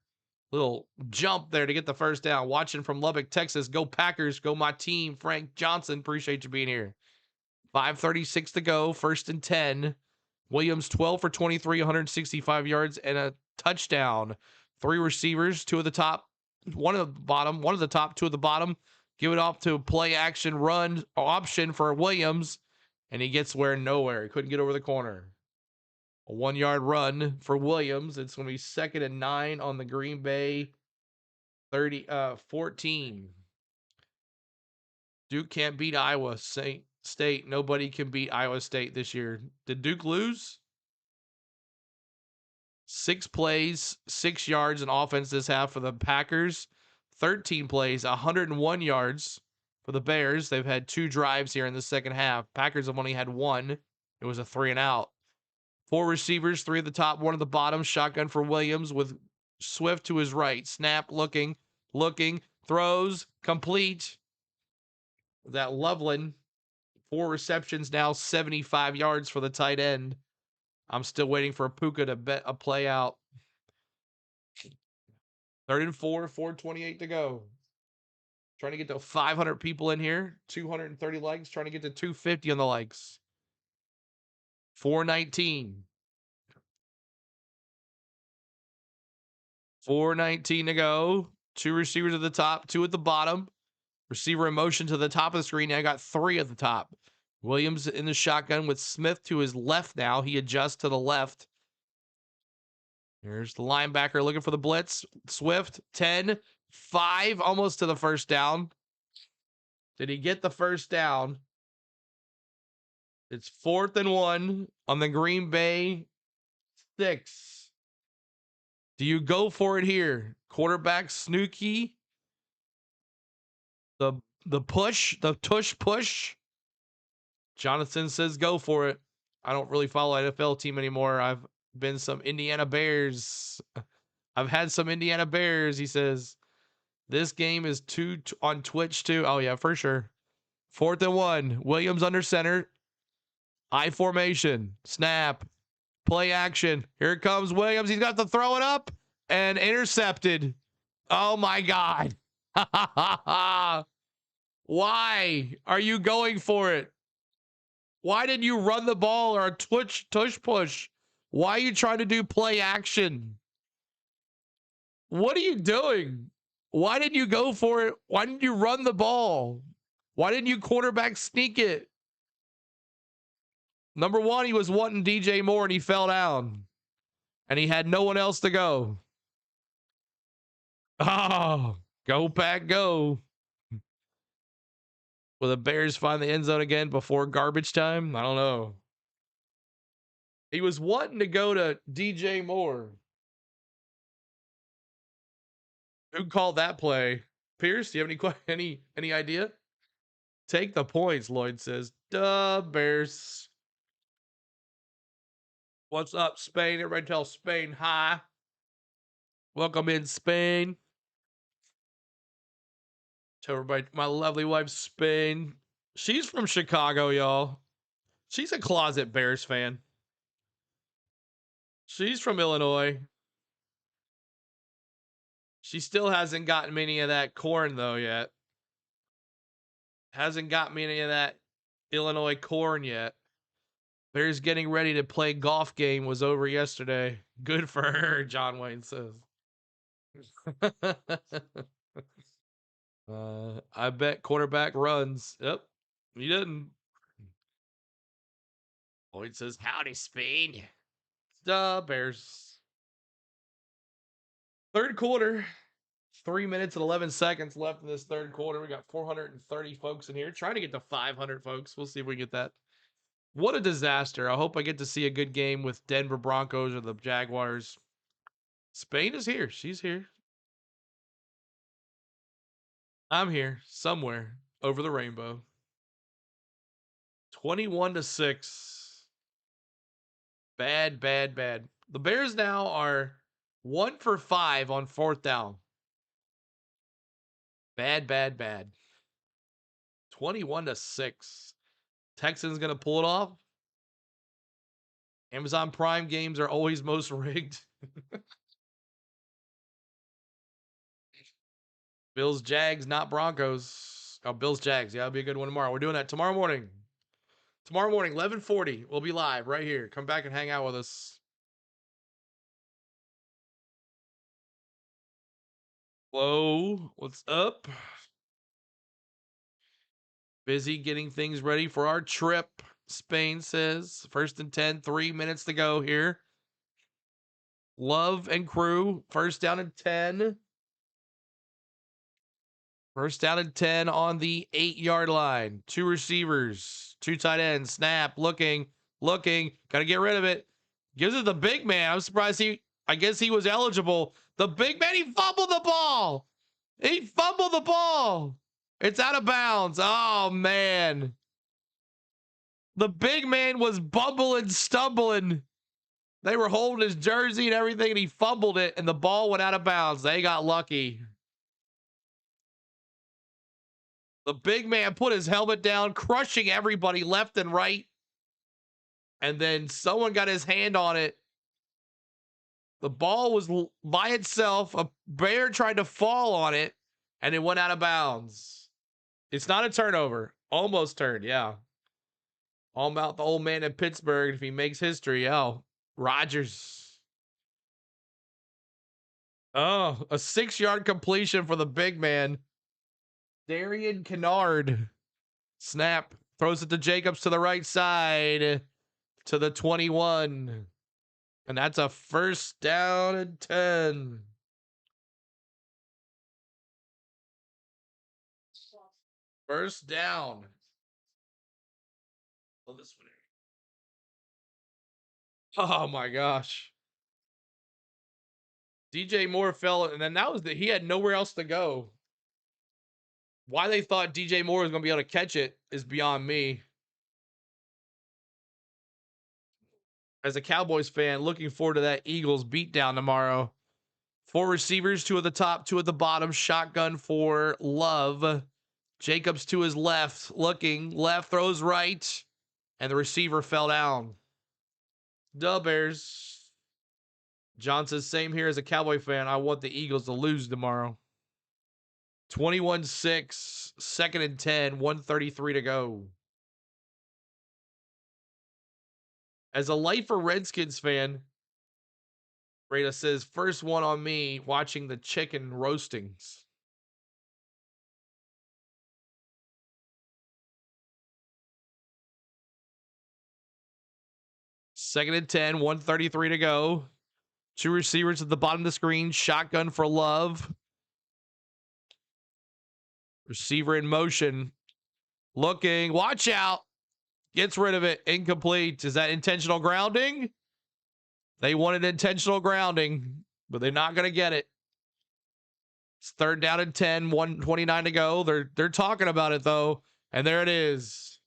little jump there to get the first down. Watching from Lubbock, Texas. Go Packers, go my team. Frank Johnson, appreciate you being here. 5:36 to go, 1st and 10. Williams 12 for 23, 165 yards and a touchdown. 3 receivers, 2 at the top, 1 at the bottom, 1 at the top, 2 at the bottom. Give it off to play action run option for Williams, and he gets nowhere. He couldn't get over the corner. A 1-yard run for Williams. It's going to be 2nd and 9 on the Green Bay 14. Duke can't beat Iowa State. Nobody can beat Iowa State this year. Did Duke lose? 6 plays, 6 yards in offense this half for the Packers. 13 plays, 101 yards for the Bears. They've had 2 drives here in the second half. Packers have only had 1. It was a 3 and out. 4 receivers, 3 at the top, 1 at the bottom. Shotgun for Williams with Swift to his right. Snap, looking, throws, complete. That Loveland, 4 receptions now, 75 yards for the tight end. I'm still waiting for Puka to bet a play out. 3rd and 4, 4:28 to go. Trying to get to 500 people in here. 230 likes. Trying to get to 250 on the likes. 4:19. 4:19 to go. 2 receivers at the top, 2 at the bottom. Receiver in motion to the top of the screen. Now I got 3 at the top. Williams in the shotgun with Smith to his left now. He adjusts to the left. Here's the linebacker looking for the blitz. Swift, 10, 5, almost to the first down. Did he get the first down? It's 4th and 1 on the Green Bay 6. Do you go for it here? Quarterback Snooky. The push, the tush push. Jonathan says go for it. I don't really follow NFL team anymore. I've been some Indiana Bears. I've had some Indiana Bears, he says. This game is on Twitch too. Oh yeah, for sure. 4th and 1. Williams under center. I formation. Snap. Play action. Here it comes Williams. He's got to throw it up and intercepted. Oh my God. Why are you going for it? Why didn't you run the ball or a tush push? Why are you trying to do play action? What are you doing? Why didn't you go for it? Why didn't you run the ball? Why didn't you quarterback sneak it? Number 1, he was wanting DJ Moore and he fell down. And he had no one else to go. Oh, go Pack, go. Will the Bears find the end zone again before garbage time? I don't know. He was wanting to go to DJ Moore. Who called that play? Pierce, do you have any idea? Take the points, Lloyd says. Duh, Bears. What's up, Spain? Everybody tell Spain hi. Welcome in, Spain. Tell everybody, my lovely wife, Spain. She's from Chicago, y'all. She's a closet Bears fan. She's from Illinois. She still hasn't gotten me any of that corn, though, yet. Hasn't got me any of that Illinois corn yet. Bears getting ready to play golf game was over yesterday. Good for her, John Wayne says. I bet quarterback runs. Yep, he didn't. Lloyd says, howdy, Spain. Duh, Bears. 3rd quarter. 3 minutes and 11 seconds left in this 3rd quarter. We got 430 folks in here. Trying to get to 500 folks. We'll see if we get that. What a disaster. I hope I get to see a good game with Denver Broncos or the Jaguars. Spain is here. She's here. I'm here somewhere over the rainbow. 21-6. Bad. The Bears now are 1 for 5 on 4th down. Bad. 21-6. Texans gonna pull it off. Amazon Prime games are always most rigged. Bills, Jags, not Broncos. Oh, Bills, Jags. Yeah, that'll be a good one tomorrow. We're doing that tomorrow morning. Tomorrow morning, 11:40. We'll be live right here. Come back and hang out with us. Whoa, what's up? Busy getting things ready for our trip. Spain says 1st and 10, 3 minutes to go here. Love and crew, 1st down and 10. 1st down and 10 on the 8-yard line. 2 receivers, 2 tight ends. Snap, looking. Got to get rid of it. Gives it the big man. I'm surprised I guess he was eligible. The big man, he fumbled the ball. It's out of bounds. Oh, man. The big man was bumbling, stumbling. They were holding his jersey and everything, and he fumbled it, and the ball went out of bounds. They got lucky. The big man put his helmet down, crushing everybody left and right. And then someone got his hand on it. The ball was by itself. A bear tried to fall on it, and it went out of bounds. It's not a turnover. Almost turned, yeah. All about the old man in Pittsburgh. If he makes history, Rodgers. Oh, a 6-yard completion for the big man. Darian Kennard. Snap. Throws it to Jacobs to the right side. To the 21. And that's a 1st down and 10. First down. Oh, this one. Oh my gosh. DJ Moore fell, and then he had nowhere else to go. Why they thought DJ Moore was going to be able to catch it is beyond me. As a Cowboys fan, looking forward to that Eagles beatdown tomorrow. 4 receivers, 2 at the top, 2 at the bottom. Shotgun for Love. Jacobs to his left, looking. Left, throws right. And the receiver fell down. Bears. John says, same here as a Cowboy fan. I want the Eagles to lose tomorrow. 21-6, 2nd and 10, 1:33 to go. As a lifer Redskins fan, Rada says, first one on me watching the chicken roastings. Second and 10, 1:33 to go. 2 receivers at the bottom of the screen. Shotgun for Love. Receiver in motion. Looking. Watch out. Gets rid of it. Incomplete. Is that intentional grounding? They wanted intentional grounding, but they're not going to get it. It's 3rd down and 10, 1:29 to go. They're talking about it, though. And there it is.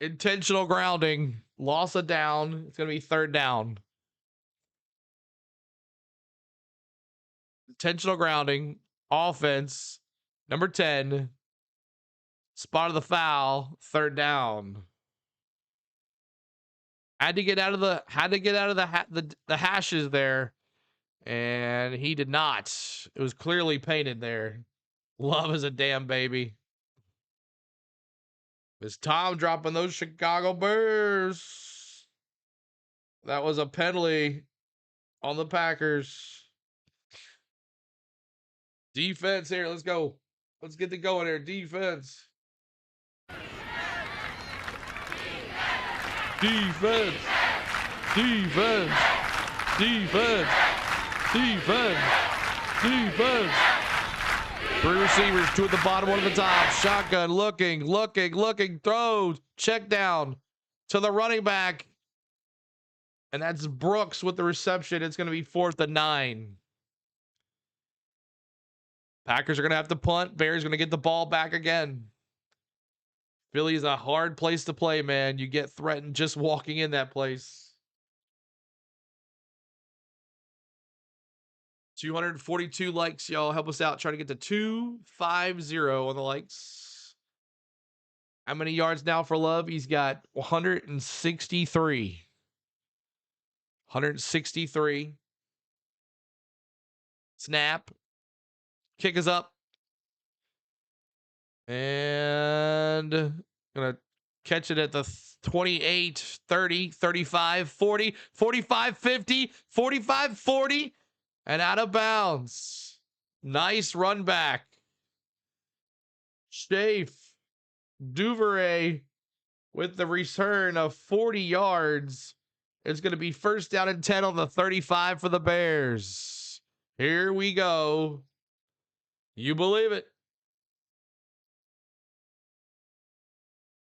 Intentional grounding. Loss of down. It's going to be 3rd down. Intentional grounding. Offense. Number 10. Spot of the foul. 3rd down. Had to get out of the hashes there, and he did not. It was clearly painted there. Love is a damn baby. It's Tom dropping those Chicago Bears. That was a penalty on the Packers. Defense here. Let's go. Let's get the going here. Defense. Defense. Defense. Defense. Defense. Defense. 3 receivers, 2 at the bottom, 1 at the top. Shotgun, looking, throws, check down to the running back. And that's Brooks with the reception. It's going to be 4th and 9. Packers are going to have to punt. Bears going to get the ball back again. Philly's a hard place to play, man. You get threatened just walking in that place. 242 likes, y'all. Help us out. Try to get to 250 on the likes. How many yards now for Love? He's got 163. 163. Snap. Kick is up. And gonna catch it at the 28, 30, 35, 40, 45, 50, 45, 40, and out of bounds. Nice run back. Shafe Duvernay with the return of 40 yards. It's going to be first down and 10 on the 35 for the Bears. Here we go. You believe it.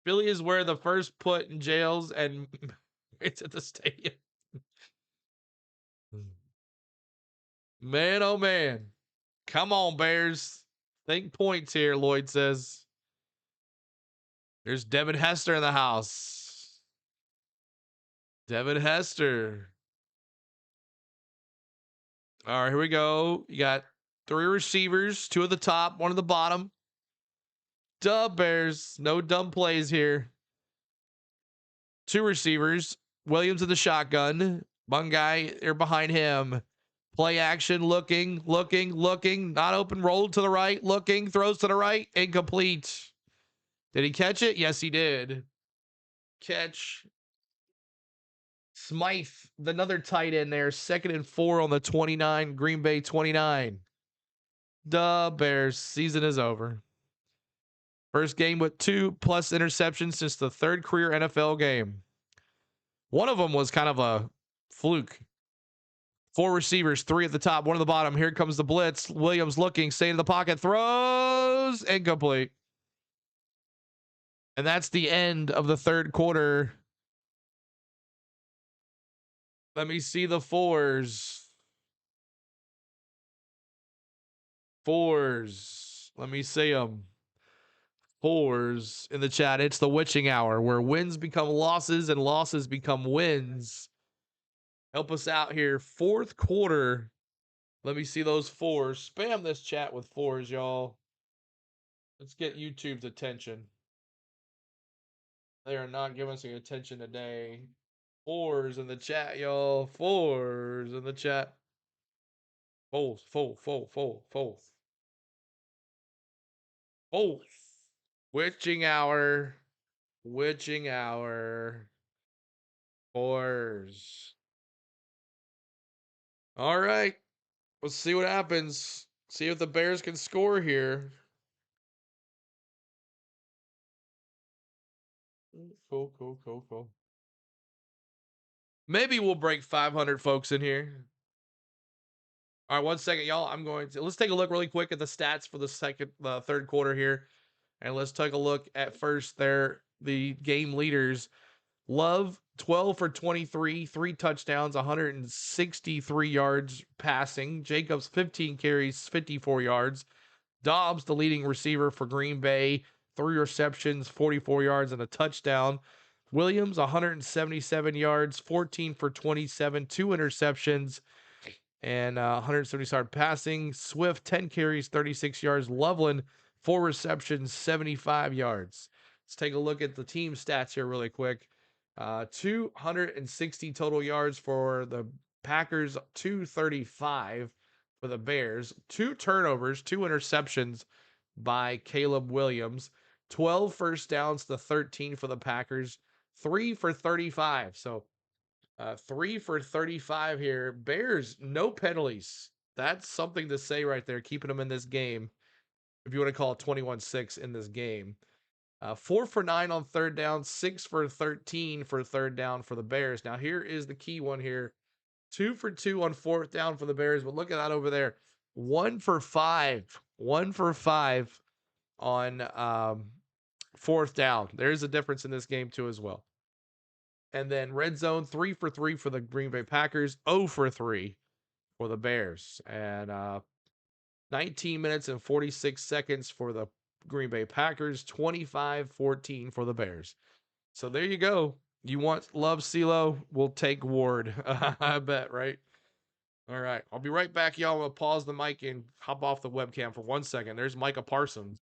Philly is where the first put in jails and it's at the stadium. Man, oh man. Come on, Bears. Think points here, Lloyd says. There's Devin Hester in the house. Devin Hester. All right, here we go. You got 3 receivers, 2 at the top, 1 at the bottom. Dub Bears. No dumb plays here. 2 receivers. Williams in the shotgun. One guy there behind him. Play action, looking. Not open, rolled to the right, looking, throws to the right, incomplete. Did he catch it? Yes, he did. Catch. Smythe, another tight end there. 2nd and 4 on the 29. Green Bay 29. Duh, Bears. Season is over. First game with 2+ interceptions since the 3rd career NFL game. One of them was kind of a fluke. 4 receivers, 3 at the top, 1 at the bottom. Here comes the blitz. Williams looking, staying in the pocket, throws, incomplete. And that's the end of the 3rd quarter. Let me see the 4s. 4s. Let me see them. 4s in the chat. It's the witching hour where wins become losses and losses become wins. Help us out here. 4th quarter. Let me see those 4s. Spam this chat with 4s, y'all. Let's get YouTube's attention. They are not giving us any attention today. 4s in the chat, y'all. 4s in the chat. 4s. Witching hour. Witching hour. 4s. All right. Let's see what happens. See if the Bears can score here. Cool. Maybe we'll break 500 folks in here. All right, 1 second, y'all. Let's take a look really quick at the stats for the 3rd quarter here. And let's take a look at first the game leaders. Love, 12 for 23, 3 touchdowns, 163 yards passing. Jacobs, 15 carries, 54 yards. Dobbs, the leading receiver for Green Bay, 3 receptions, 44 yards, and a touchdown. Williams, 177 yards, 14 for 27, 2 interceptions, and 170 yard passing. Swift, 10 carries, 36 yards. Loveland, 4 receptions, 75 yards. Let's take a look at the team stats here really quick. 260 total yards for the Packers, 235 for the Bears. 2 turnovers, 2 interceptions by Caleb Williams. 12 first downs to 13 for the Packers. 3 for 35. So 3 for 35 here. Bears, no penalties. That's something to say right there, keeping them in this game. If you want to call it 21-6 in this game. 4 for 9 on 3rd down, 6 for 13 for 3rd down for the Bears. Now, here is the key one here. 2 for 2 on 4th down for the Bears, but look at that over there. 1 for 5. 1 for 5 on 4th down. There's a difference in this game, too, as well. And then red zone, 3 for 3 for the Green Bay Packers, 0 for 3 for the Bears. And 19 minutes and 46 seconds for the Green Bay Packers, 25-14 for the Bears. So there you go. You want love, CeeLo? We'll take Ward. I bet, right? All right. I'll be right back, y'all. We'll pause the mic and hop off the webcam for 1 second. There's Micah Parsons.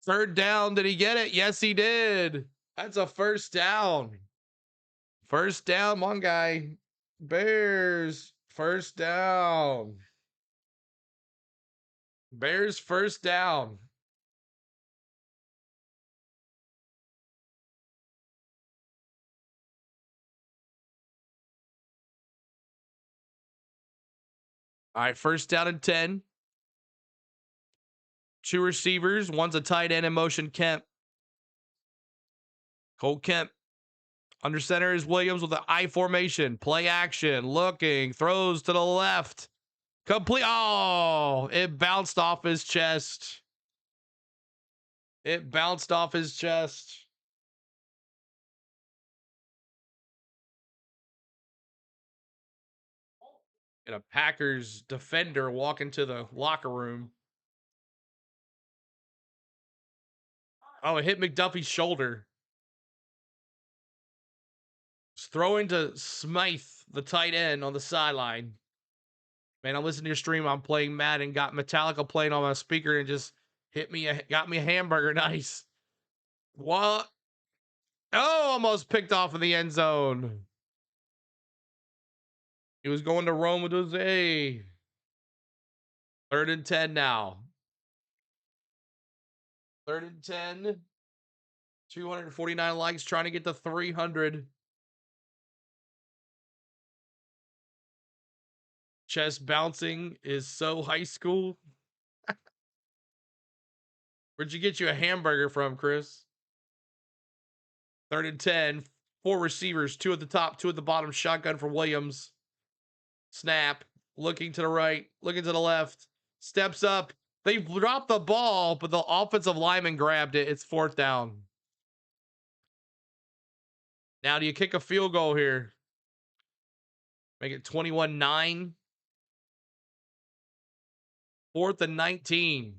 Third down. Did he get it? Yes, he did. That's a first down. First down, one guy. Bears, first down. Bears, first down. All right, first down and 10. Two receivers. One's a tight end in motion. Kemp. Cole Kemp. Under center is Williams with the I formation. Play action. Looking. Throws to the left. Complete. Oh, it bounced off his chest. It bounced off his chest. And a Packers defender walk into the locker room. Oh, it hit McDuffie's shoulder. It's throwing to Smythe, the tight end on the sideline. Man, I'm listening to your stream. I'm playing Madden, got Metallica playing on my speaker, and just got me a hamburger. Nice. What? Oh, almost picked off in the end zone. He was going to Rome with Jose. 3rd and 10 now. 3rd and 10. 249 likes, trying to get to 300. Chest bouncing is so high school. Where'd you get you a hamburger from, Chris? 3rd and 10. 4 receivers, 2 at the top, 2 at the bottom. Shotgun for Williams. Snap. Looking to the right, looking to the left. Steps up. They dropped the ball, but the offensive lineman grabbed it. It's 4th down. Now, do you kick a field goal here? Make it 21-9. 4th and 19.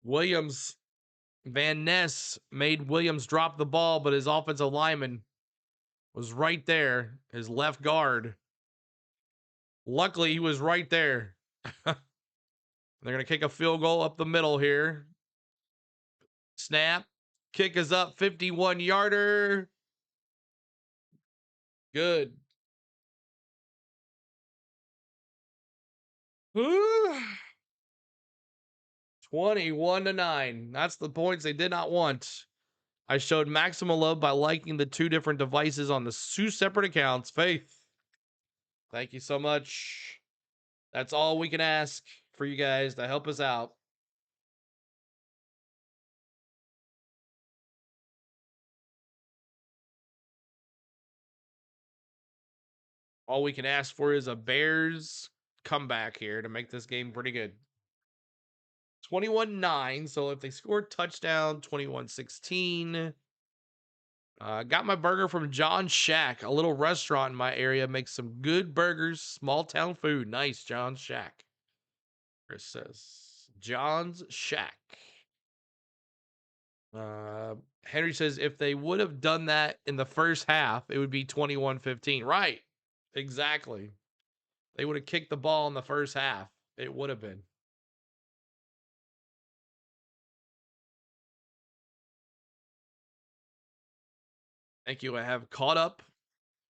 Williams, Van Ness made Williams drop the ball, but his offensive lineman was right there. His left guard. Luckily, he was right there. They're going to kick a field goal up the middle here. Snap. Kick is up. 51-yarder. Good. 21-9. That's the points they did not want. I showed maximum love by liking the 2 different devices on the 2 separate accounts. Faith, thank you so much. That's all we can ask for you guys to help us out. All we can ask for is a Bears comeback here to make this game pretty good. 21-9. So if they score touchdown, 21-16. Got my burger from John's Shack, a little restaurant in my area. Makes some good burgers, small town food. Nice, John's Shack. Chris says, John's Shack. Henry says, if they would have done that in the first half, it would be 21-15. Right. Exactly. They would have kicked the ball in the first half. It would have been. Thank you. I have caught up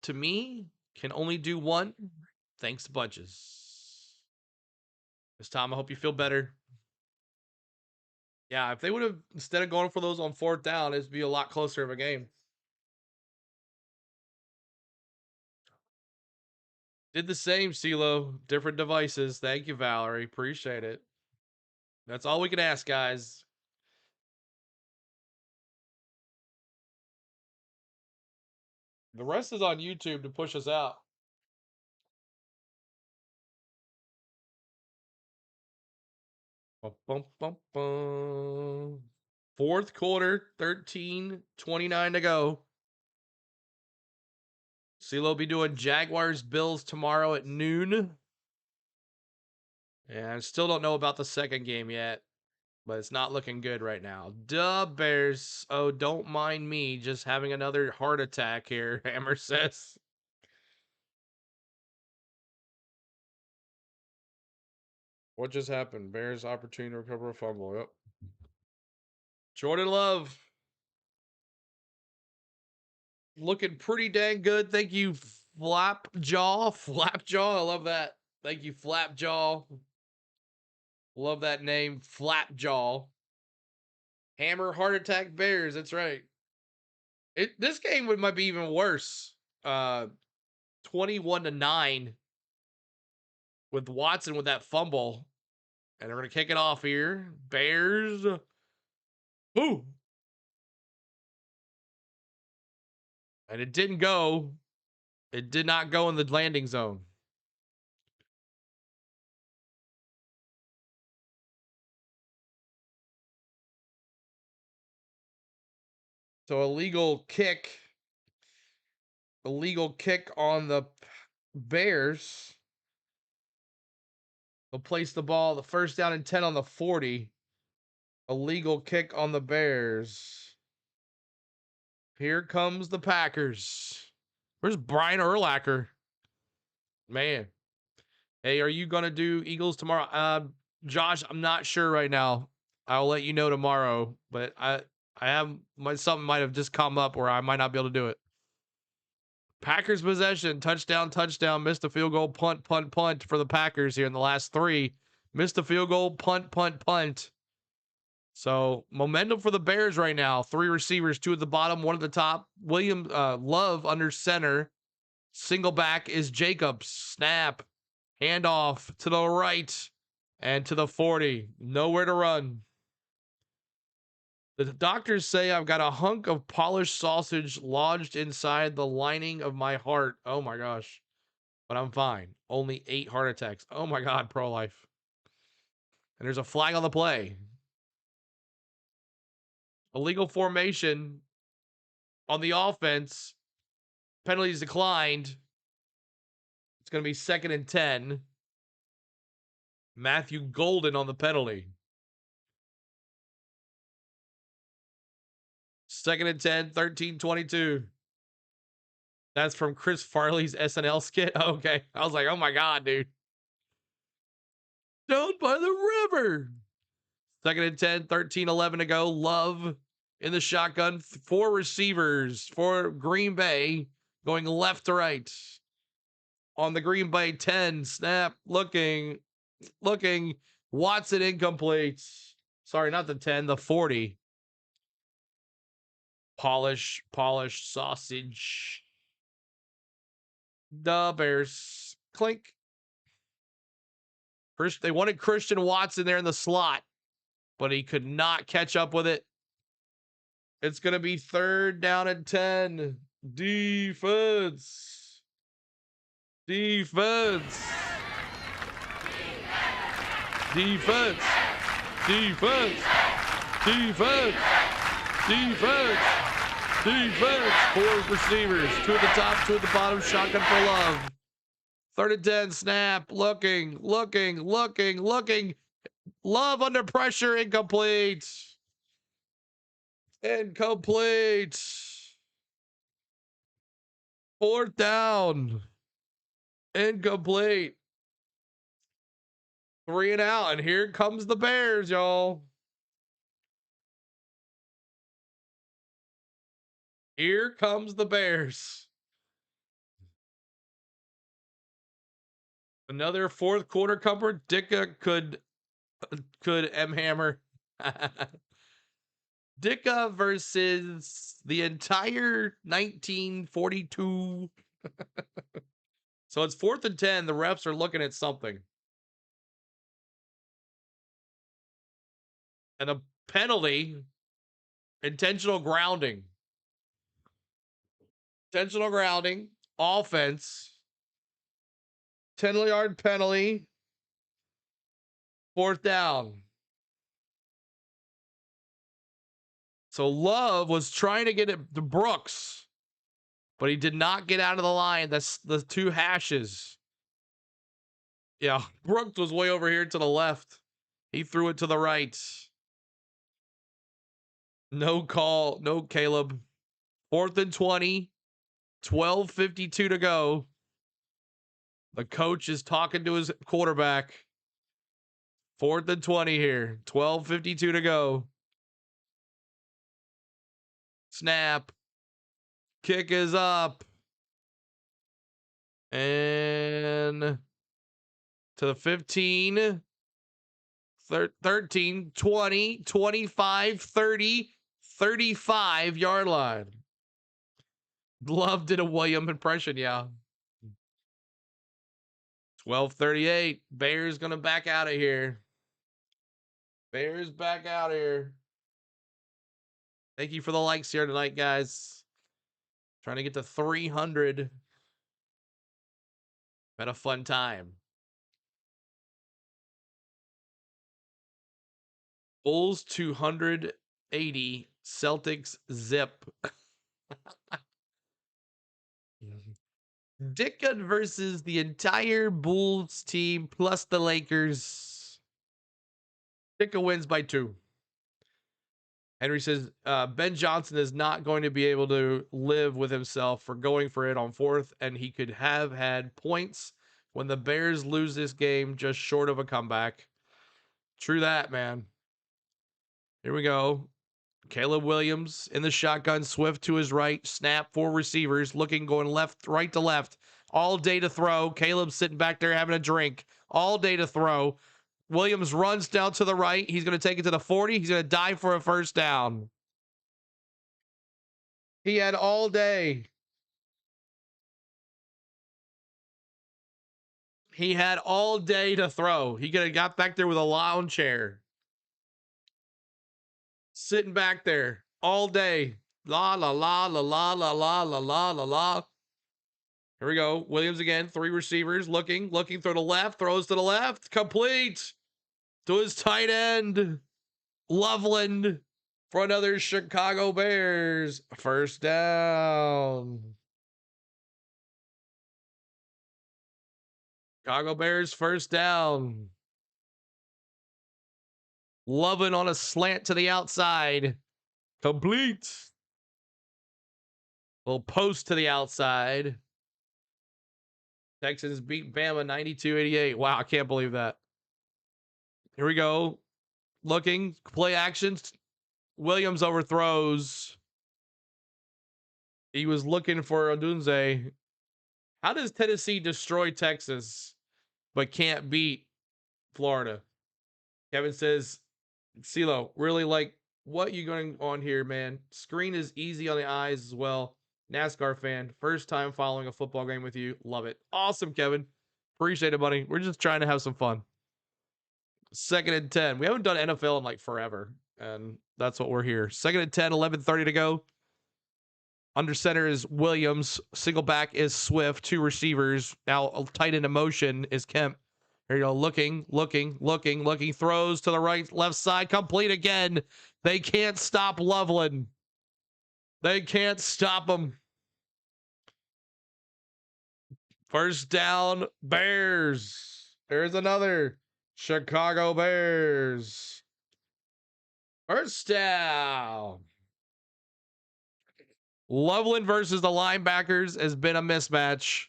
to me. Can only do one. Thanks bunches. This time, I hope you feel better. Yeah, if they would have, instead of going for those on 4th down, it'd be a lot closer of a game. Did the same, CeeLo. Different devices. Thank you, Valerie. Appreciate it. That's all we can ask, guys. The rest is on YouTube to push us out. Bum, bum, bum, bum. 4th quarter, 13:29 to go. CeeLo be doing Jaguars Bills tomorrow at noon. And I still don't know about the second game yet, but it's not looking good right now. Duh, Bears. Oh, don't mind me just having another heart attack here, Hammer says. What just happened? Bears opportunity to recover a fumble. Yep. Jordan Love. Looking pretty dang good. Thank you, Flapjaw. Flapjaw. I love that. Thank you, Flapjaw. Love that name, Flapjaw. Hammer Heart Attack Bears. That's right. This game might be even worse. 21-9 with Watson with that fumble. And they're gonna kick it off here. Bears. Ooh. And it didn't go. It did not go in the landing zone. So illegal kick on the Bears. They'll place the ball, the first down and 10 on the 40. Illegal kick on the Bears. Here comes the Packers. Where's Brian Urlacher? Man. Hey, are you going to do Eagles tomorrow? Josh, I'm not sure right now. I'll let you know tomorrow, but I have something might have just come up where I might not be able to do it. Packers possession, touchdown, missed a field goal, punt for the Packers here in the last 3. Missed a field goal, punt. So momentum for the Bears right now. 3 receivers, 2 at the bottom, 1 at the top. William Love under center. Single back is Jacobs. Snap. Handoff to the right and to the 40. Nowhere to run. The doctors say I've got a hunk of polished sausage lodged inside the lining of my heart. Oh my gosh. But I'm fine. Only 8 heart attacks. Oh my God, pro-life. And there's a flag on the play. Illegal formation on the offense. Penalties declined. It's going to be 2nd and 10. Matthew Golden on the penalty. 2nd and 10, 13-22. That's from Chris Farley's SNL skit. Okay. I was like, oh my God, dude. Down by the river. 2nd and 10, 13-11 to go. Love in the shotgun. 4 receivers for Green Bay going left to right. On the Green Bay 10, snap, looking. Watson incomplete. Sorry, not the 10, the 40. Polished sausage. The Bears. Clink. They wanted Christian Watson there in the slot, but he could not catch up with it. It's going to be 3rd down and 10. Defense. Defense. Defense. Defense. Defense. Defense. Defense. 4 receivers. 2 at the top, 2 at the bottom. Shotgun for Love. 3rd and 10. Snap. Looking. Love under pressure. Incomplete. Incomplete. 4th down. Incomplete. 3 and out. And here comes the Bears, y'all. Here comes the Bears. Another 4th quarter cover. Dicka could M-hammer. Dicka versus the entire 1942. So it's 4th and 10. The refs are looking at something. And a penalty. Intentional grounding. Intentional grounding. Offense. 10-yard penalty. 4th down. So Love was trying to get it to Brooks, but he did not get out of the line. That's the 2 hashes. Yeah, Brooks was way over here to the left. He threw it to the right. No call. No Caleb. 4th and 20. 12:52 to go. The coach is talking to his quarterback. 4th and 20 here. 12:52 to go. Snap. Kick is up. And to the 15. 13, 20, 25, 30, 35-yard line. Love did a William impression, yeah. 12:38. Bears gonna back out of here. Bears back out here. Thank you for the likes here tonight, guys. Trying to get to 300. Had a fun time. Bulls 280. Celtics zip. Ditka versus the entire Bulls team plus the Lakers. Ditka wins by 2. Henry says Ben Johnson is not going to be able to live with himself for going for it on 4th, and he could have had points when the Bears lose this game just short of a comeback. True that, man. Here we go. Caleb Williams in the shotgun, Swift to his right, snap, 4 receivers, looking, going left, right to left, all day to throw. Caleb's sitting back there having a drink, all day to throw. Williams runs down to the right. He's going to take it to the 40. He's going to dive for a first down. He had all day. He had all day to throw. He could have got back there with a lounge chair. Sitting back there all day. La la la la la la la la la la la. Here we go. Williams again. 3 receivers looking through the left. Throws to the left. Complete to his tight end. Loveland for another Chicago Bears. First down. Chicago Bears first down. Loving on a slant to the outside. Complete. Little post to the outside. Texans beat Bama 92-88. Wow, I can't believe that. Here we go. Looking, play actions. Williams overthrows. He was looking for Odunze. How does Tennessee destroy Texas but can't beat Florida? Kevin says, CeeLo, really like what you going on here, man. Screen is easy on the eyes as well. NASCAR fan, first time following a football game with you. Love it. Awesome, Kevin. Appreciate it, buddy. We're just trying to have some fun. 2nd and 10. We haven't done NFL in like forever, and that's what we're here. 2nd and 10, 11:30 to go. Under center is Williams. Single back is Swift. 2 receivers. Now tight end in motion is Kemp. Here you go. Looking. Throws to the right, left side. Complete again. They can't stop Loveland. They can't stop him. First down, Bears. There's another. Chicago Bears. First down. Loveland versus the linebackers has been a mismatch.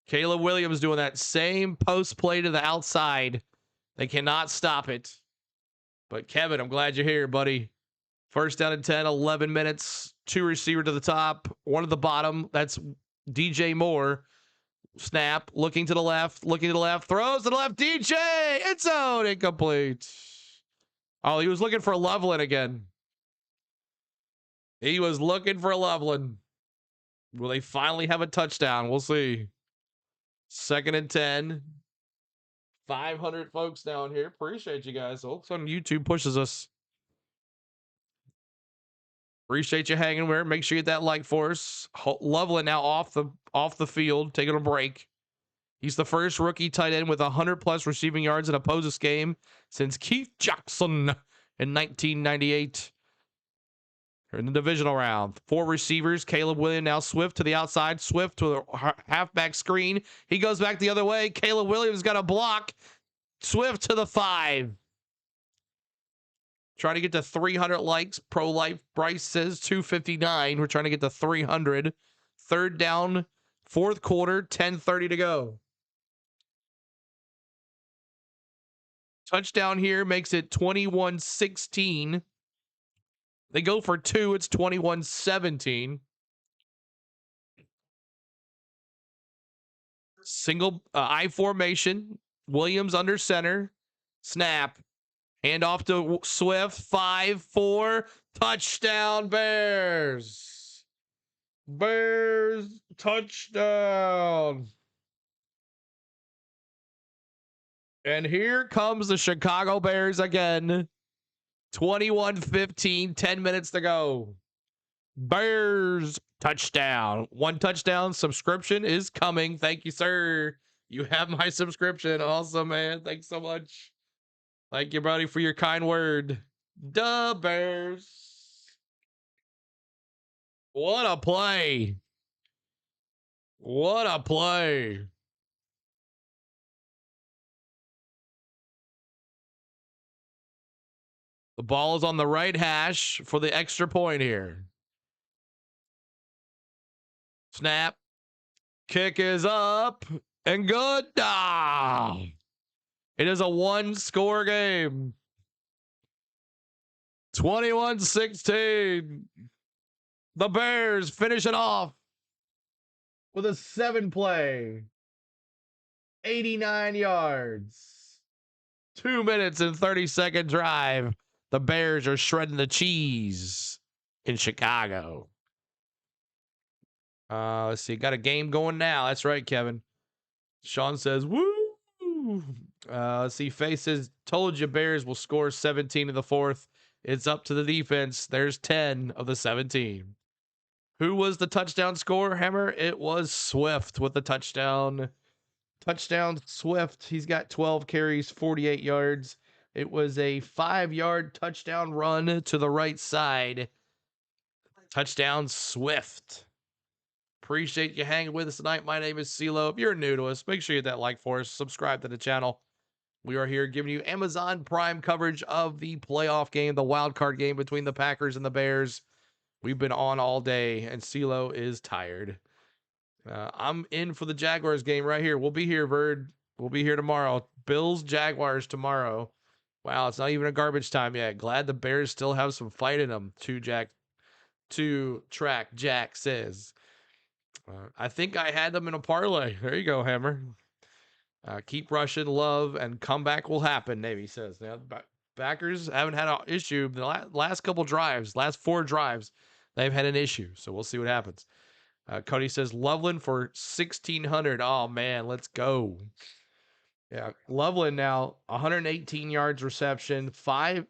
Caleb Williams doing that same post play to the outside. They cannot stop it. But Kevin, I'm glad you're here, buddy. First down and 10, 11 minutes. 2 receiver to the top, 1 at the bottom. That's DJ Moore. Snap, looking to the left, throws to the left. DJ, it's out, incomplete. Oh, he was looking for Loveland again. He was looking for Loveland. Will they finally have a touchdown? We'll see. 2nd and 10. 500 folks down here. Appreciate you guys. Folks on YouTube pushes us. Appreciate you hanging there. Make sure you get that like for us. Loveland now off the field, taking a break. He's the first rookie tight end with 100+ receiving yards in a Postgame game since Keith Jackson in 1998. In the divisional round, 4 receivers. Caleb Williams now Swift to the outside. Swift to the halfback screen. He goes back the other way. Caleb Williams got a block. Swift to the 5. Trying to get to 300 likes. Pro Life Bryce says 259. We're trying to get to 300. 3rd down, 4th quarter, 10:30 to go. Touchdown here makes it 21-16. They go for 2. It's 21-17. Single I formation. Williams under center. Snap. Hand off to Swift. 5-4. Touchdown, Bears. Bears touchdown. And here comes the Chicago Bears again. 21-15, 10 minutes to go. Bears touchdown. 1 touchdown subscription is coming. Thank you, sir. You have my subscription. Awesome, man. Thanks so much. Thank you, buddy, for your kind word. Duh, Bears. What a play. What a play. The ball is on the right hash for the extra point here. Snap. Kick is up and good. Ah! It is a 1-score game. 21-16. The Bears finish it off with a 7-play, 89 yards, 2 minutes and 30-second drive. The Bears are shredding the cheese in Chicago. Let's see. Got a game going now. That's right, Kevin. Sean says, woo. Let's see. Faye says, told you Bears will score 17 in the 4th. It's up to the defense. There's 10 of the 17. Who was the touchdown scorer, Hammer? It was Swift with the touchdown. Touchdown, Swift. He's got 12 carries, 48 yards. It was a 5-yard touchdown run to the right side. Touchdown, Swift. Appreciate you hanging with us tonight. My name is CeeLo. If you're new to us, make sure you hit that like for us. Subscribe to the channel. We are here giving you Amazon Prime coverage of the playoff game, the wild card game between the Packers and the Bears. We've been on all day, and CeeLo is tired. I'm in for the Jaguars game right here. We'll be here, Bird. We'll be here tomorrow. Bills, Jaguars tomorrow. Wow, it's not even a garbage time yet. Glad the Bears still have some fight in them. Track Jack says. I think I had them in a parlay. There you go, Hammer. Keep rushing, love, and comeback will happen, Navy says. Now, Packers haven't had an issue. The last couple drives, last 4 drives, they've had an issue. So we'll see what happens. Cody says, Loveland for 1,600. Oh, man, let's go. Yeah, Loveland now, 118 yards reception, 6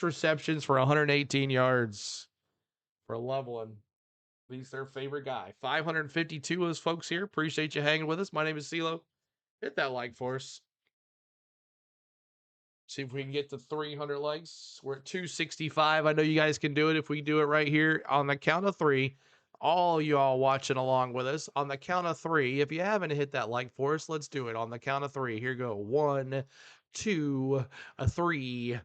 receptions for 118 yards for Loveland. He's their favorite guy. 552 of those folks here. Appreciate you hanging with us. My name is CeeLo. Hit that like for us. See if we can get to 300 likes. We're at 265. I know you guys can do it if we do it right here on the count of 3. All y'all watching along with us on the count of 3. If you haven't hit that like for us, let's do it on the count of 3. Here go. 1, 2, 3.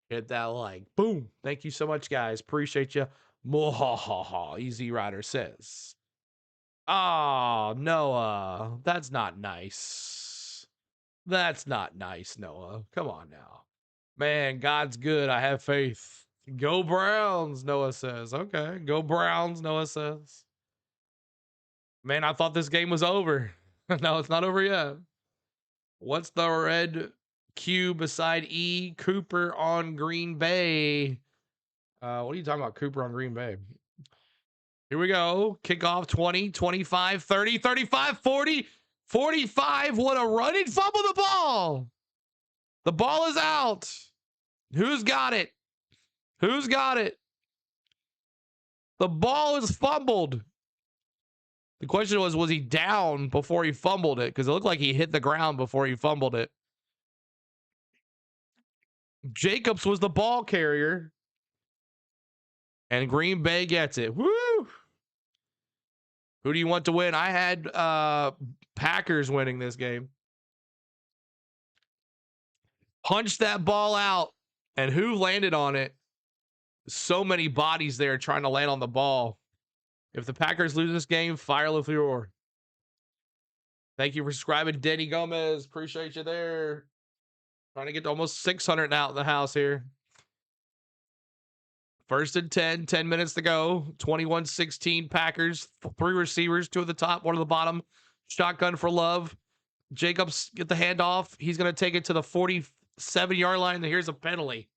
Hit that like. Boom. Thank you so much, guys. Appreciate you. Mohahaha, Easy Rider says. Oh, Noah, that's not nice. That's not nice, Noah. Come on now. Man, God's good. I have faith. Go Browns, Noah says. Okay, go Browns, Noah says. Man, I thought this game was over. No, it's not over yet. What's the red Q beside E? Cooper on Green Bay. What are you talking about, Cooper on Green Bay? Here we go. Kickoff 20, 25, 30, 35, 40, 45. What a run. He fumbled the ball. The ball is out. Who's got it? Who's got it? The ball is fumbled. The question was he down before he fumbled it? Because it looked like he hit the ground before he fumbled it. Jacobs was the ball carrier. And Green Bay gets it. Woo! Who do you want to win? I had Packers winning this game. Punch that ball out. And who landed on it? So many bodies there trying to land on the ball. If the Packers lose this game, fire LaFleur. Thank you for subscribing, Denny Gomez. Appreciate you there. Trying to get to almost 600 out in the house here. First and 10, 10 minutes to go. 21-16 Packers. 3 receivers, 2 at the top, 1 at the bottom. Shotgun for Love. Jacobs get the handoff. He's going to take it to the 47-yard line. And here's a penalty.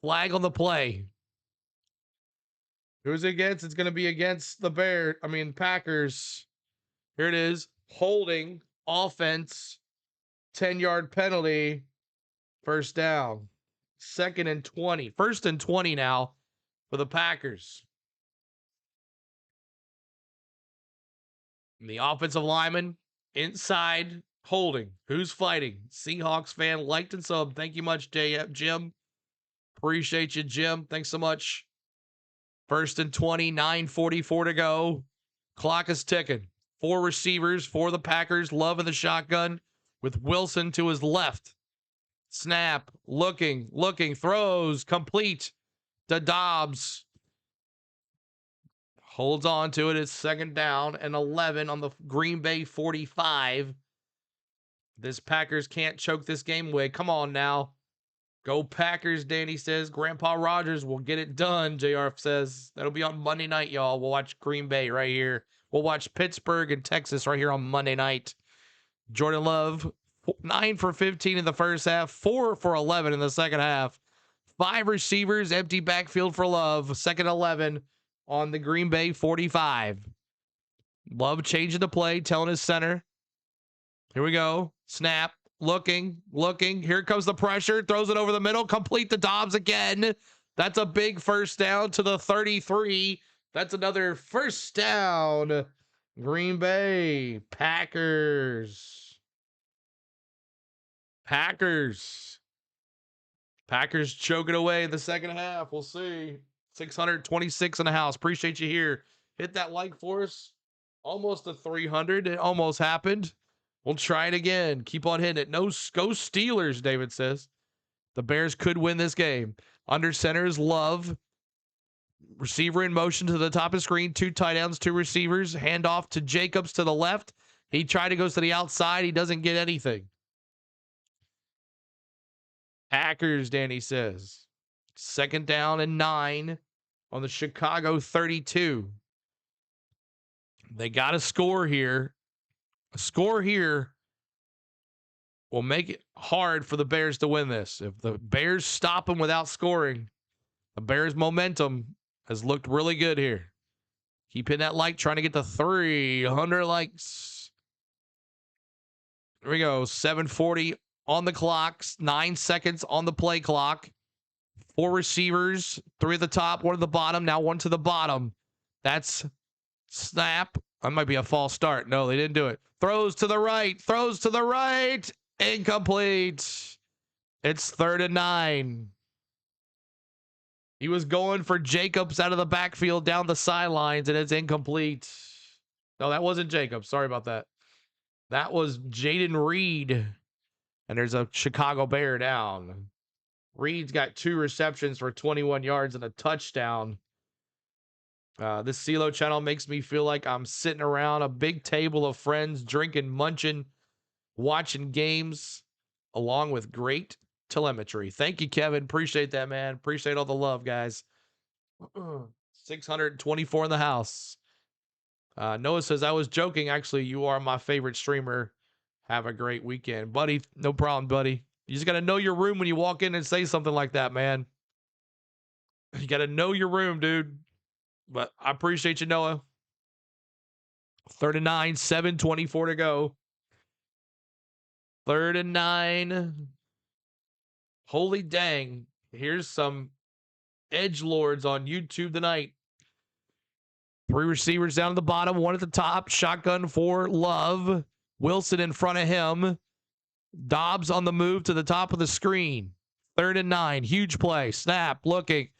Flag on the play. Who's it against? It's going to be against the Packers. Here it is. Holding, offense, 10-yard penalty, first down. 2nd and 20. 1st and 20 now for the Packers. And the offensive lineman inside, holding. Who's fighting? Seahawks fan, liked and sub. Thank you much, Jim. Appreciate you, Jim. Thanks so much. 1st and 20, 9:44 to go. Clock is ticking. 4 receivers for the Packers. Love in the shotgun with Wilson to his left. Snap, looking, throws, complete to Dobbs. Holds on to it. It's 2nd down and 11 on the Green Bay 45. This Packers can't choke this game away. Come on now. Go Packers, Danny says. Grandpa Rogers will get it done, JR says. That'll be on Monday night, y'all. We'll watch Green Bay right here. We'll watch Pittsburgh and Texas right here on Monday night. Jordan Love, 9 for 15 in the first half, 4 for 11 in the second half. 5 receivers, empty backfield for Love. 2nd 11 on the Green Bay 45. Love changing the play, telling his center. Here we go. Snap. Looking. Here comes the pressure. Throws it over the middle. Complete to Dobbs again. That's a big first down to the 33. That's another first down. Green Bay. Packers choke it away in the second half. We'll see. 626 in the house. Appreciate you here. Hit that like for us. Almost to 300. It almost happened. We'll try it again. Keep on hitting it. No, go Steelers, David says. The Bears could win this game. Under center is Love. Receiver in motion to the top of the screen. 2 tight ends, 2 receivers. Handoff to Jacobs to the left. He tried to go to the outside. He doesn't get anything. Packers, Danny says. 2nd down and 9 on the Chicago 32. They got to score here. A score here will make it hard for the Bears to win this. If the Bears stop them without scoring, the Bears' momentum has looked really good here. Keep hitting that like, trying to get to 300 likes. Here we go. 7:40 on the clock. 9 seconds on the play clock. 4 receivers, 3 at the top, 1 at the bottom. Now 1 to the bottom. That's snap. That might be a false start. No, they didn't do it. Throws to the right. Incomplete. It's 3rd and 9. He was going for Jacobs out of the backfield down the sidelines, and it's incomplete. No, that wasn't Jacobs. Sorry about that. That was Jaden Reed. And there's a Chicago Bear down. Reed's got 2 receptions for 21 yards and a touchdown. This CeeLo channel makes me feel like I'm sitting around a big table of friends, drinking, munching, watching games, along with great telemetry. Thank you, Kevin. Appreciate that, man. Appreciate all the love, guys. 624 in the house. Noah says, I was joking. Actually, you are my favorite streamer. Have a great weekend. Buddy, no problem, buddy. You just got to know your room when you walk in and say something like that, man. You got to know your room, dude. But I appreciate you, Noah. 3rd and 9, 7:24 to go. 3rd and 9. Holy dang. Here's some edgelords on YouTube tonight. 3 receivers down at the bottom, 1 at the top. Shotgun for Love. Wilson in front of him. Dobbs on the move to the top of the screen. 3rd and 9. Huge play. Snap. Looking.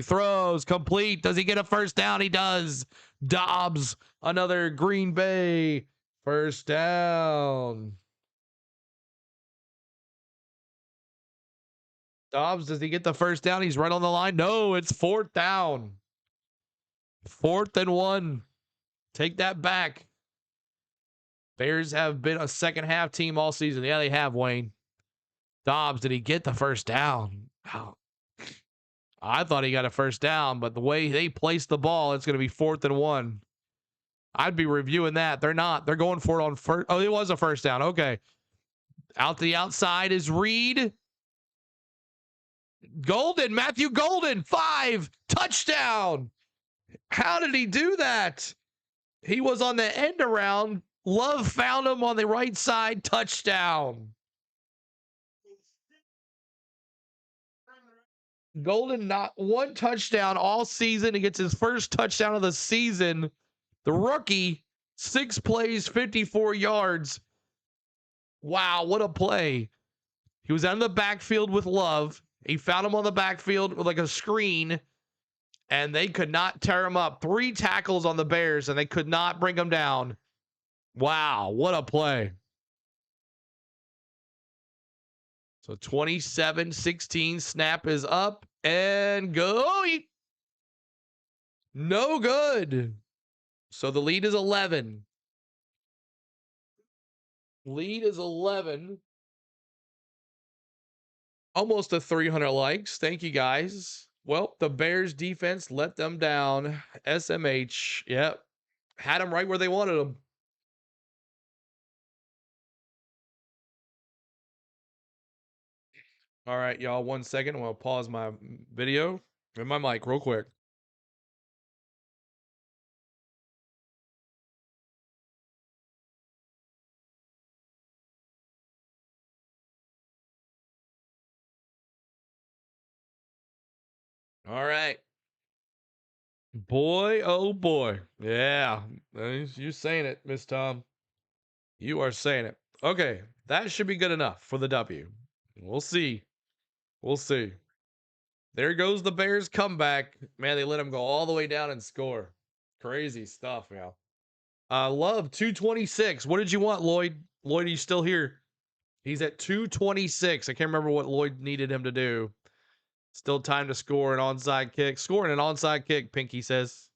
Throws. Complete. Does he get a first down? He does. Dobbs. Another Green Bay first down. Dobbs, does he get the first down? He's right on the line. No, it's 4th down. 4th and 1. Take that back. Bears have been a second half team all season. Yeah, they have, Wayne. Dobbs, did he get the first down? Oh. I thought he got a first down, but the way they placed the ball, it's going to be 4th and 1. I'd be reviewing that. They're not. They're going for it on first. Oh, it was a first down. Okay. Out to the outside is Reed. Golden, Matthew Golden, 5, touchdown. How did he do that? He was on the end around. Love found him on the right side, touchdown. Golden, not one touchdown all season. He gets his first touchdown of the season. The rookie, 6 plays, 54 yards. Wow, what a play. He was out in the backfield with Love. He found him on the backfield with like a screen, and they could not tear him up. 3 tackles on the Bears, and they could not bring him down. Wow, what a play. So 27-16, snap is up and go. No good. So the lead is 11. Lead is 11. Almost a 300 likes. Thank you, guys. Well, the Bears defense let them down. SMH. Yep. Had them right where they wanted them. All right, y'all. 1 second. I'm going to pause my video and my mic real quick. All right. Boy, oh boy. Yeah. You're saying it, Miss Tom. You are saying it. Okay. That should be good enough for the W. We'll see. We'll see. There goes the Bears comeback. Man, they let them go all the way down and score. Crazy stuff, man. Love 226. What did you want, Lloyd? Lloyd, are you still here? He's at 226. I can't remember what Lloyd needed him to do. Still time to score an onside kick. Scoring an onside kick, Pinky says.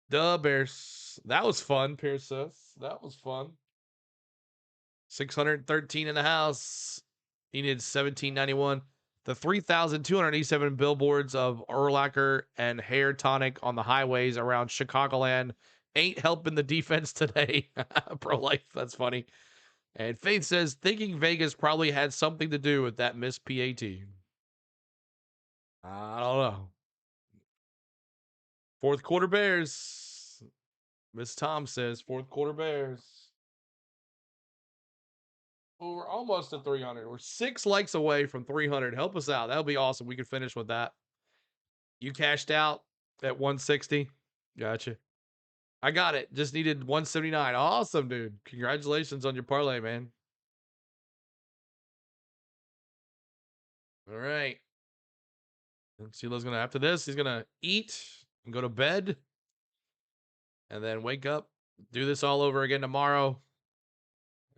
The Bears. That was fun, Pierce says. That was fun. 613 in the house. He needed 1791. The 3,287 billboards of Urlacher and hair tonic on the highways around Chicagoland ain't helping the defense today. Pro life, that's funny. And Faith says, thinking Vegas probably had something to do with that missed PAT. I don't know. 4th quarter Bears. Miss Tom says 4th quarter Bears. Oh, we're almost at 300. We're 6 likes away from 300. Help us out. That'll be awesome. We could finish with that. You cashed out at 160. Gotcha. I got it. Just needed 179. Awesome, dude. Congratulations on your parlay, man. All right. And CeeLo's gonna, after this, he's gonna eat and go to bed. And then wake up, do this all over again tomorrow.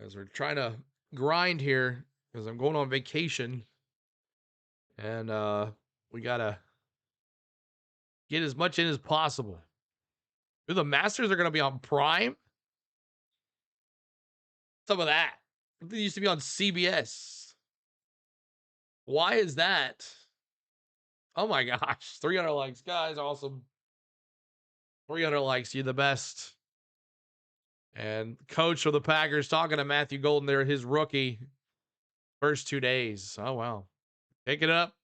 As we're trying to grind here, because I'm going on vacation. And we gotta get as much in as possible. Dude, the Masters are gonna be on Prime. Some of that. They used to be on CBS. Why is that? Oh my gosh. 300 likes. Guys, awesome. 300 likes. You're the best. And coach of the Packers talking to Matthew Golden there, his rookie. First 2 days. Oh, wow. Pick it up.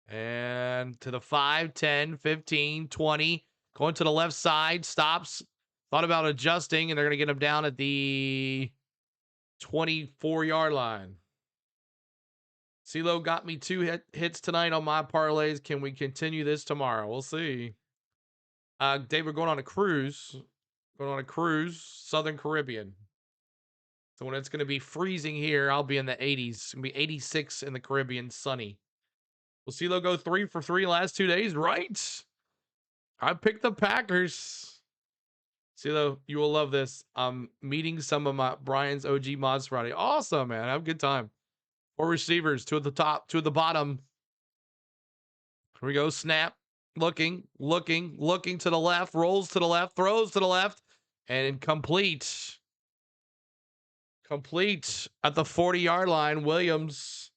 And to the 5, 10, 15, 20. Going to the left side. Stops. Thought about adjusting, and they're going to get him down at the 24-yard line. CeeLo got me 2 hits tonight on my parlays. Can we continue this tomorrow? We'll see. Dave, we're going on a cruise. Going on a cruise, Southern Caribbean. So when it's going to be freezing here, I'll be in the 80s. It's going to be 86 in the Caribbean, sunny. Will CeeLo go 3 for 3 last 2 days? Right. I picked the Packers. CeeLo, you will love this. I'm meeting some of my Brian's OG mods Friday. Awesome, man. Have a good time. 4 receivers, 2 at the top, 2 at the bottom. Here we go. Snap. Looking to the left, rolls to the left, throws to the left, and complete. Complete at the 40-yard line. Williams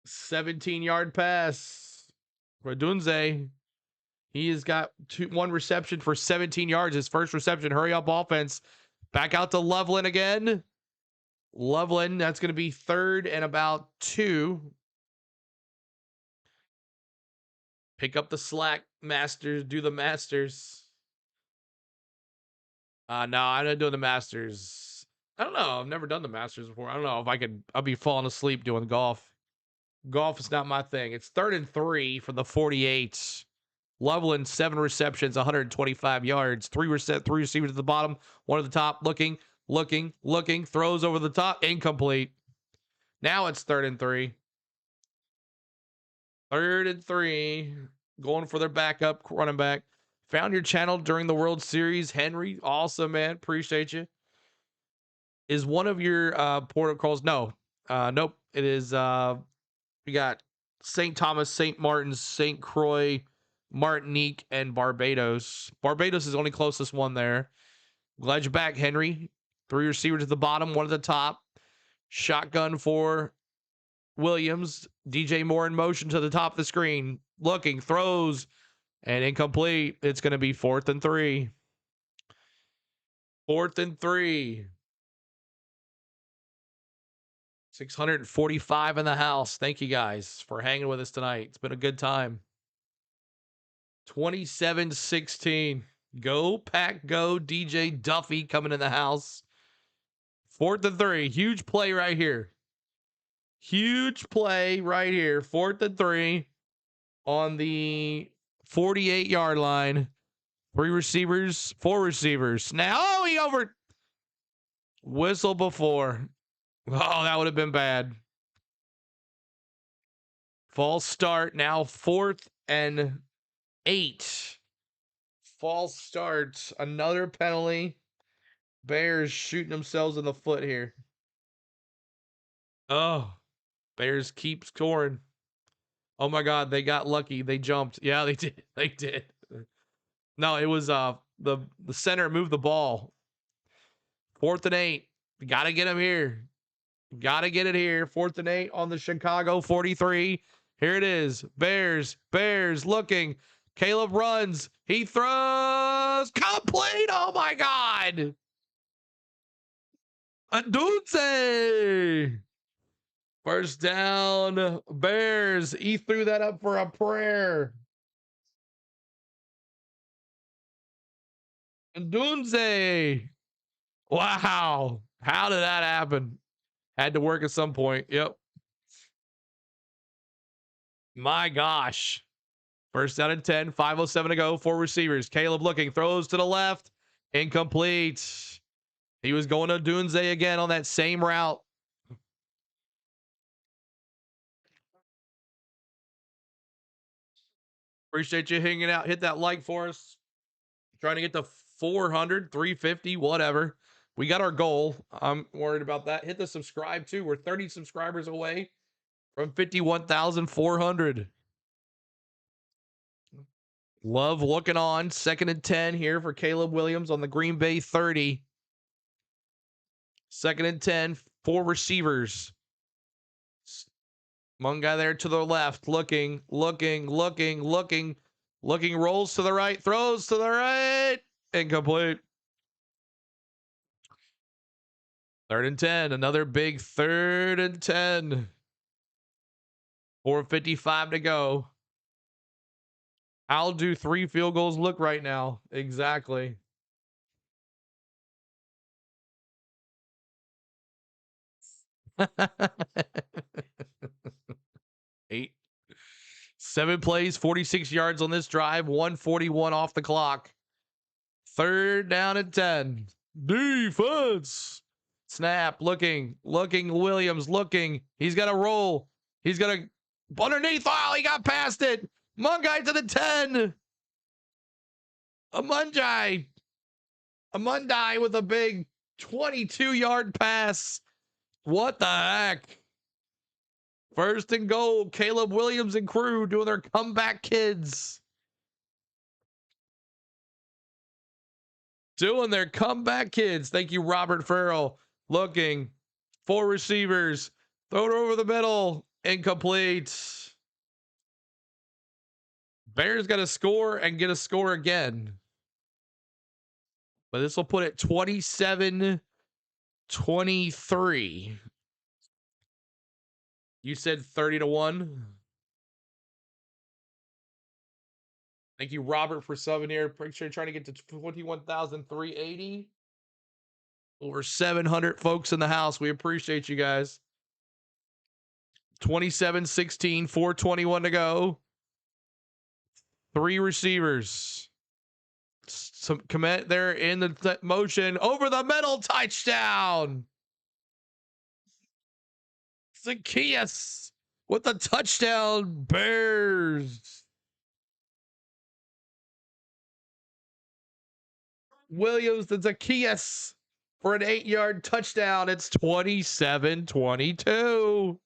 17-yard pass for Dunze. He has got one reception for 17 yards. His first reception. Hurry up offense. Back out to Loveland again. Loveland, that's going to be 3rd and about 2. Pick up the slack, Masters. Do the Masters. No, I'm not doing the Masters. I don't know. I've never done the Masters before. I don't know if I could. I'll be falling asleep doing golf. Golf is not my thing. It's 3rd and 3 for the 48. Loveland, 7 receptions, 125 yards. 3 receivers at the bottom, 1 at the top. Looking. Throws over the top. Incomplete. Now it's 3rd and 3. 3rd and 3. Going for their backup running back. Found your channel during the World Series, Henry. Awesome, man. Appreciate you. Is one of your protocols? No. Nope. It is. We got St. Thomas, St. Martin's, St. Croix, Martinique, and Barbados. Barbados is the only closest one there. Glad you're back, Henry. 3 receivers at the bottom, 1 at the top. Shotgun for Williams. DJ Moore in motion to the top of the screen. Looking, throws, and incomplete. It's going to be 4th and 3. 4th and 3. 645 in the house. Thank you guys for hanging with us tonight. It's been a good time. 27-16. Go Pack, go. DJ Duffy coming in the house. 4th and 3. Huge play right here. Huge play right here. 4th and 3 on the 48-yard line. 3 receivers, 4 receivers. Now, he over. Whistle before. Oh, that would have been bad. False start. Now 4th and 8. False start. Another penalty. Bears shooting themselves in the foot here. Oh, Bears keep scoring. Oh my God, they got lucky. They jumped. Yeah, they did. They did. No, it was the center moved the ball. 4th and 8. Got to get him here. Got to get it here. 4th and 8 on the Chicago 43. Here it is. Bears looking. Caleb runs. He throws. Complete. Oh my God. Adunze. First down. Bears. He threw that up for a prayer. Adunze. Wow. How did that happen? Had to work at some point. Yep. My gosh. First down and 10. 5:07 to go. 4 receivers. Caleb looking. Throws to the left. Incomplete. He was going to Dunze again on that same route. Appreciate you hanging out. Hit that like for us. Trying to get to 400, 350, whatever. We got our goal. I'm worried about that. Hit the subscribe too. We're 30 subscribers away from 51,400. Love looking on. 2nd and 10 here for Caleb Williams on the Green Bay 30. 2nd and 10. 4 receivers. One guy there to the left. Looking. Rolls to the right. Throws to the right. Incomplete. 3rd and 10. Another big 3rd and 10. 4:55 to go. I'll do 3 field goals look right now. Exactly. Eight. 7 plays, 46 yards on this drive, 141 off the clock. 3rd down and 10. Defense. Snap. Looking. Williams looking. He's got to roll. He's got to underneath. Oh, he got past it. Mungai to the 10. Amundai with a big 22-yard pass. What the heck? 1st and goal. Caleb Williams and crew doing their comeback kids. Doing their comeback kids. Thank you, Robert Farrell. Looking. 4 receivers. Throw it over the middle. Incomplete. Bears got to score and get a score again. But this will put it 27-23. You said 30-1. Thank you, Robert, for subbing here. Pretty sure you're trying to get to 21,380. Over 700 folks in the house. We appreciate you guys. 27-16, 4:21 to go. 3 receivers. Some commit there in the motion. Over the middle, touchdown. Zacchaeus with the touchdown. Bears. Williams to Zacchaeus for an 8-yard touchdown. It's 27-22.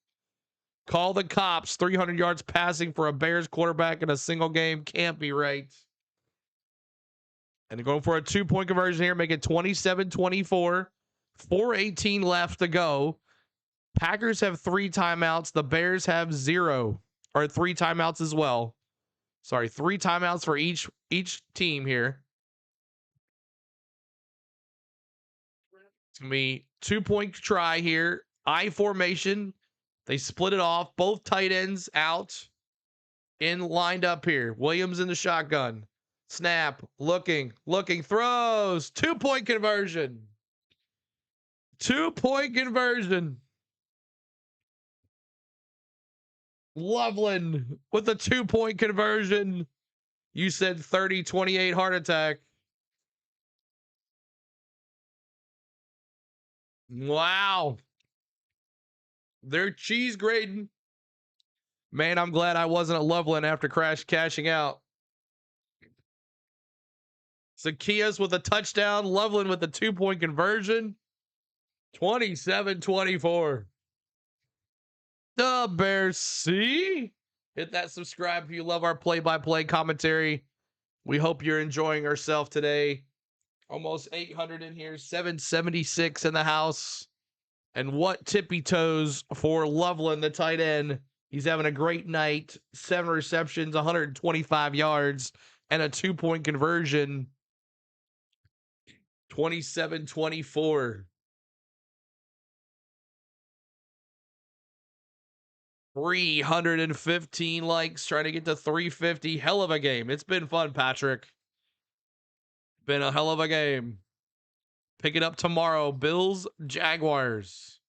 Call the cops. 300 yards passing for a Bears quarterback in a single game can't be right. And going for a 2-point conversion here, make it 27-24. 4:18 left to go. Packers have 3 timeouts. The Bears have 0, or 3 timeouts as well. Sorry, 3 timeouts for each team here. It's going to be 2-point try here. I formation. They split it off. Both tight ends out. Lined up here. Williams in the shotgun. Snap. Looking. Throws. 2-point conversion. 2-point conversion. Loveland with a 2-point conversion. You said 30-28 heart attack. Wow. They're cheese grading. Man, I'm glad I wasn't at Loveland after cashing out. Zacchaeus with a touchdown. Loveland with a 2-point conversion. 27-24. The Bears. See? Hit that subscribe if you love our play-by-play commentary. We hope you're enjoying yourself today. Almost 800 in here. 776 in the house. And what tippy toes for Loveland, the tight end. He's having a great night. 7 receptions, 125 yards, and a 2-point conversion. 27-24. 315 likes, trying to get to 350. Hell of a game. It's been fun, Patrick. Been a hell of a game. Pick it up tomorrow. Bills, Jaguars.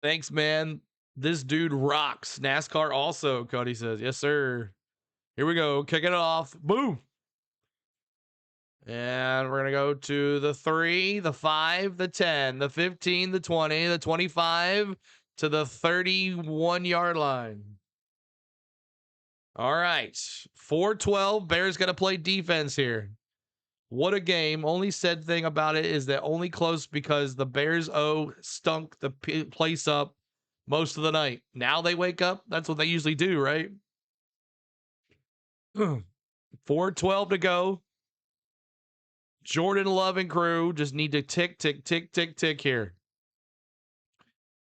Thanks, man. This dude rocks. NASCAR also, Cody says. Yes, sir. Here we go. Kicking it off. Boom. And we're going to go to the 3, the 5, the 10, the 15, the 20, the 25 to the 31-yard line. All right. 4:12. Bears got to play defense here. What a game. Only said thing about it is that only close because the Bears stunk the place up most of the night. Now they wake up. That's what they usually do, right? 4:12 to go. Jordan Love and crew just need to tick here.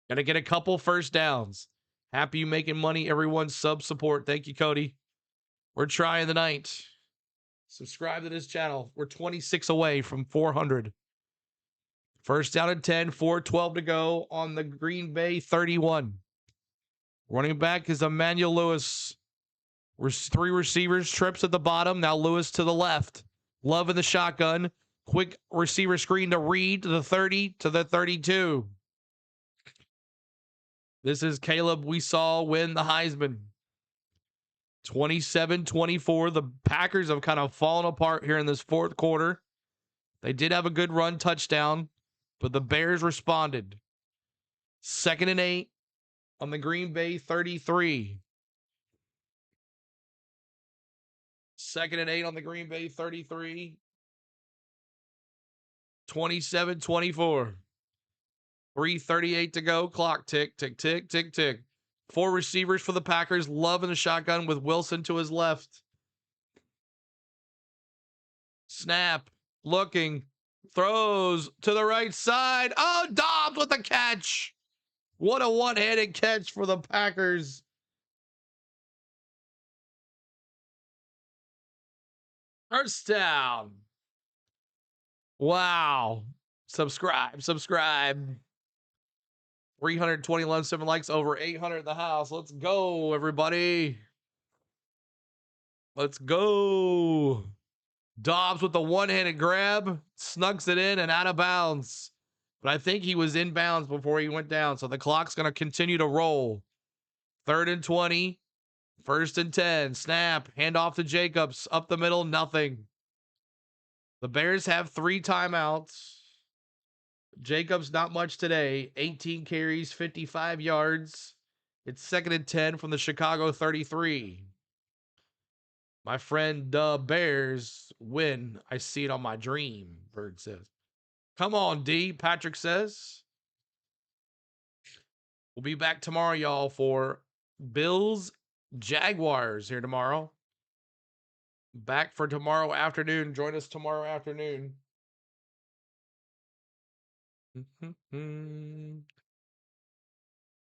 Gonna get a couple first downs. Happy you making money, everyone. Sub support. Thank you, Cody. We're trying the night. Subscribe to this channel. We're 26 away from 400. First down and 10, 4:12 to go on the Green Bay 31. Running back is Emmanuel Lewis. We're 3 receivers, trips at the bottom. Now Lewis to the left. Love in the shotgun. Quick receiver screen to Reed to the 30 to the 32. This is Caleb we saw win the Heisman. 27-24. The Packers have kind of fallen apart here in this 4th quarter. They did have a good run touchdown, but the Bears responded. 2nd and 8 on the Green Bay 33. 2nd and 8 on the Green Bay 33. 27-24. 3:38 to go. Clock tick. 4 receivers for the Packers. Love in the shotgun with Wilson to his left. Snap. looking, throws to the right side. Oh, Dobbs with the catch. What a one-handed catch for the Packers. First down. Wow. Subscribe. 327 likes, over 800 in the house. Let's go, everybody. Let's go. Dobbs with the one-handed grab, snugs it in and out of bounds. But I think he was in bounds before he went down, so the clock's going to continue to roll. 3rd and 20, 1st and 10. Snap, hand off to Jacobs, up the middle, nothing. The Bears have 3 timeouts. Jacobs, not much today. 18 carries, 55 yards. It's 2nd and 10 from the Chicago 33. My friend, Bears win. I see it on my dream, Bird says. Come on, D, Patrick says. We'll be back tomorrow, y'all, for Bills Jaguars here tomorrow. Back for tomorrow afternoon. Join us tomorrow afternoon.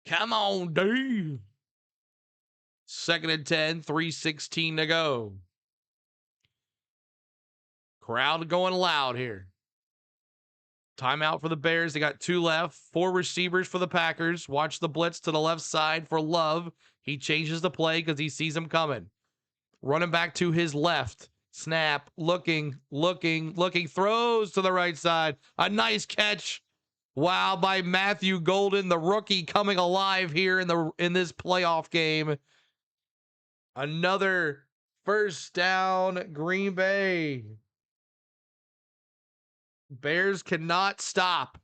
Come on, D. 2nd and 10, 3:16 to go. Crowd going loud here. Timeout for the Bears. They got 2 left. 4 receivers for the Packers. Watch the blitz to the left side for Love. He changes the play because he sees him coming. Running back to his left. Snap. Looking. Throws to the right side. A nice catch. Wow, by Matthew Golden, the rookie, coming alive here in this playoff game. Another first down, Green Bay. Bears cannot stop.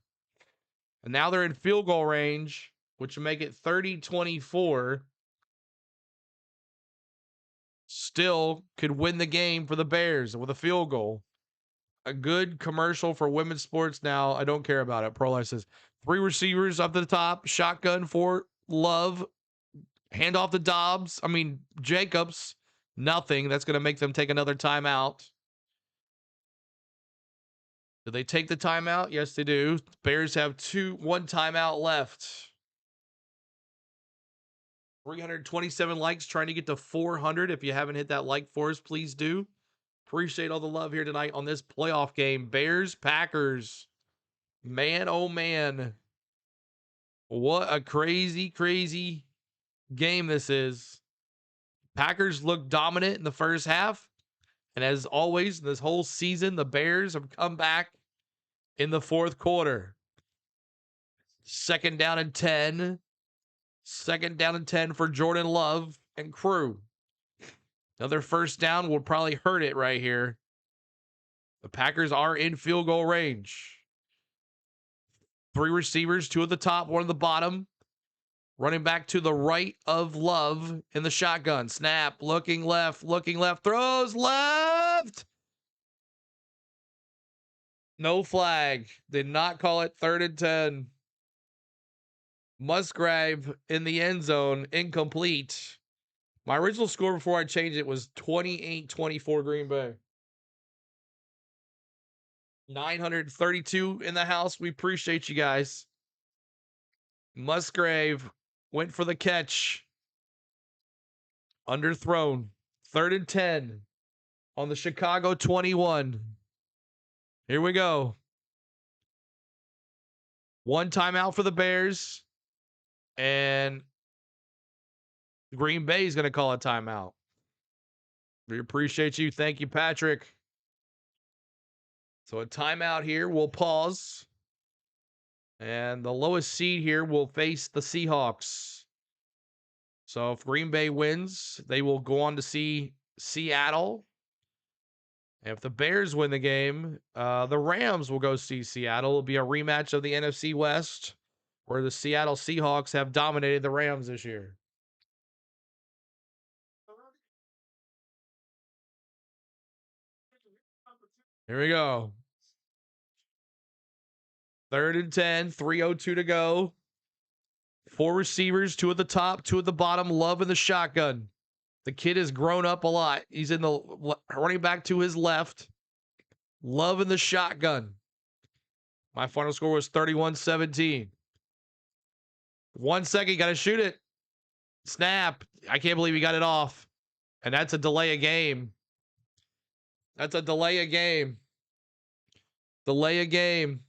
And now they're in field goal range, which will make it 30-24. Still could win the game for the Bears with a field goal. A good commercial for women's sports now. I don't care about it. Pro-Life says 3 receivers up to the top. Shotgun for Love. Hand off to Dobbs. Jacobs. Nothing. That's going to make them take another timeout. Do they take the timeout? Yes, they do. Bears have 1 timeout left. 327 likes, trying to get to 400. If you haven't hit that like for us, please do. Appreciate all the love here tonight on this playoff game. Bears, Packers. Man, oh man. What a crazy game this is. Packers look dominant in the first half. And as always, this whole season, the Bears have come back in the 4th quarter. 2nd down and 10. 2nd down and 10 for Jordan Love and crew. Another first down will probably hurt it right here. The Packers are in field goal range. 3 receivers, 2 at the top, 1 at the bottom. Running back to the right of Love in the shotgun. Snap, looking left, throws left. No flag. Did not call it 3rd and 10. Musgrave in the end zone, incomplete. My original score before I changed it was 28-24 Green Bay. 932 in the house. We appreciate you guys. Musgrave went for the catch. Underthrown. 3rd and 10 on the Chicago 21. Here we go. 1 timeout for the Bears. And Green Bay is going to call a timeout. We appreciate you. Thank you, Patrick. So a timeout here. We'll pause. And the lowest seed here will face the Seahawks. So if Green Bay wins, they will go on to see Seattle. And if the Bears win the game, the Rams will go see Seattle. It'll be a rematch of the NFC West, where the Seattle Seahawks have dominated the Rams this year. Here we go. 3rd and 10, 3:02 to go. 4 receivers, 2 at the top, 2 at the bottom. Love in the shotgun. The kid has grown up a lot. He's in the running back to his left. Loving the shotgun. My final score was 31-17. 1 second, got to shoot it. Snap. I can't believe he got it off. And that's a delay a game. That's a delay a game. Delay a game.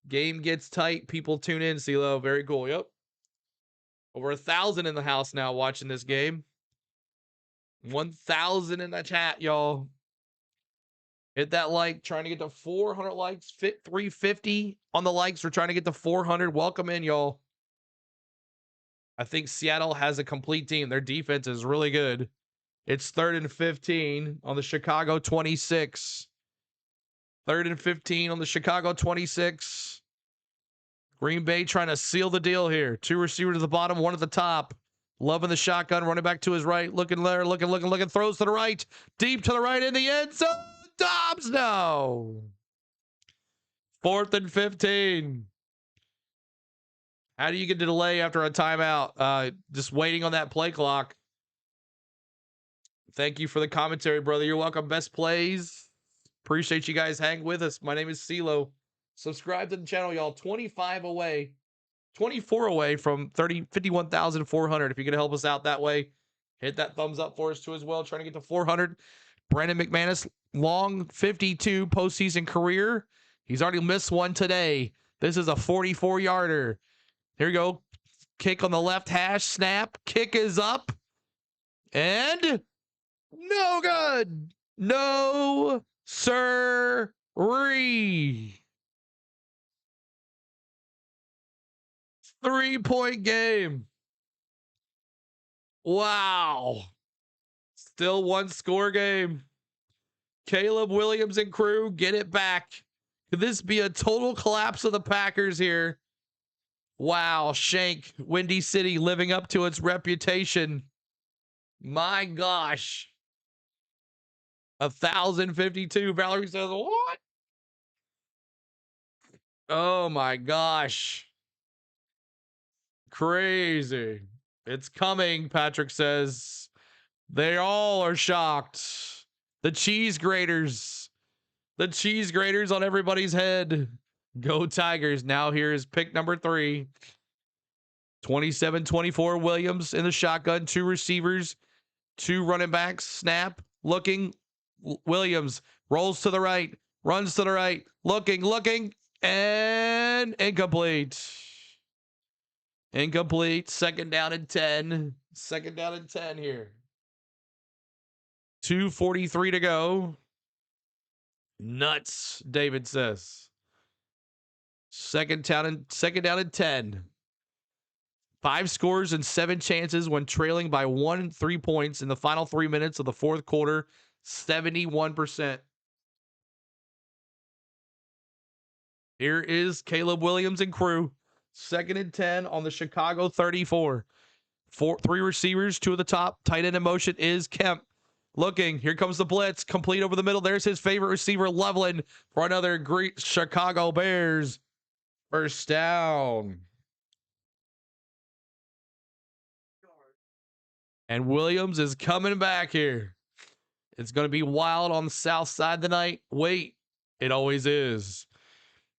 Game gets tight. People tune in, CeeLo. Very cool. Yep. Over 1,000 in the house now watching this game. 1,000 in the chat, y'all. Hit that like. Trying to get to 400 likes. Fit 350 on the likes. We're trying to get to 400. Welcome in, y'all. I think Seattle has a complete team. Their defense is really good. It's 3rd and 15 on the Chicago 26. 3rd and 15 on the Chicago 26. Green Bay trying to seal the deal here. 2 receivers at the bottom, 1 at the top. Loving the shotgun, running back to his right. Looking there, looking. Throws to the right. Deep to the right in the end zone. Dobbs, no. 4th and 15. How do you get to delay after a timeout? Just waiting on that play clock. Thank you for the commentary, brother. You're welcome. Best plays. Appreciate you guys hanging with us. My name is CeeLo. Subscribe to the channel, y'all. 24 away from 51,400. If you're going to help us out that way, hit that thumbs up for us too as well. Trying to get to 400. Brandon McManus, long 52 postseason career. He's already missed one today. This is a 44-yarder. Here we go. Kick on the left hash. Snap. Kick is up. And no good. No, sir. 3-point game. Wow. Still 1 score game. Caleb Williams and crew get it back. Could this be a total collapse of the Packers here? Wow. Shank, Windy City living up to its reputation. My gosh. 1,052. Valerie says, what? Oh my gosh. Crazy. It's coming, Patrick says. They all are shocked. The cheese graters. The cheese graters on everybody's head. Go Tigers. Now here is pick number 3. 27-24 Williams in the shotgun. 2 receivers. 2 running backs. Snap. Looking. Williams rolls to the right. Runs to the right. Looking. And incomplete. Incomplete. 2nd down and 10. 2nd down and 10 here. 2:43 to go. Nuts, David says. 2nd down and 10. 5 scores and 7 chances when trailing by 1 and 3 points in the final 3 minutes of the 4th quarter. 71%. Here is Caleb Williams and crew. 2nd and 10 on the Chicago 34. 3 receivers, 2 at the top. Tight end in motion is Kemp. Looking. Here comes the blitz. Complete over the middle. There's his favorite receiver, Loveland, for another great Chicago Bears. 1st down. And Williams is coming back here. It's going to be wild on the south side tonight. Wait, it always is.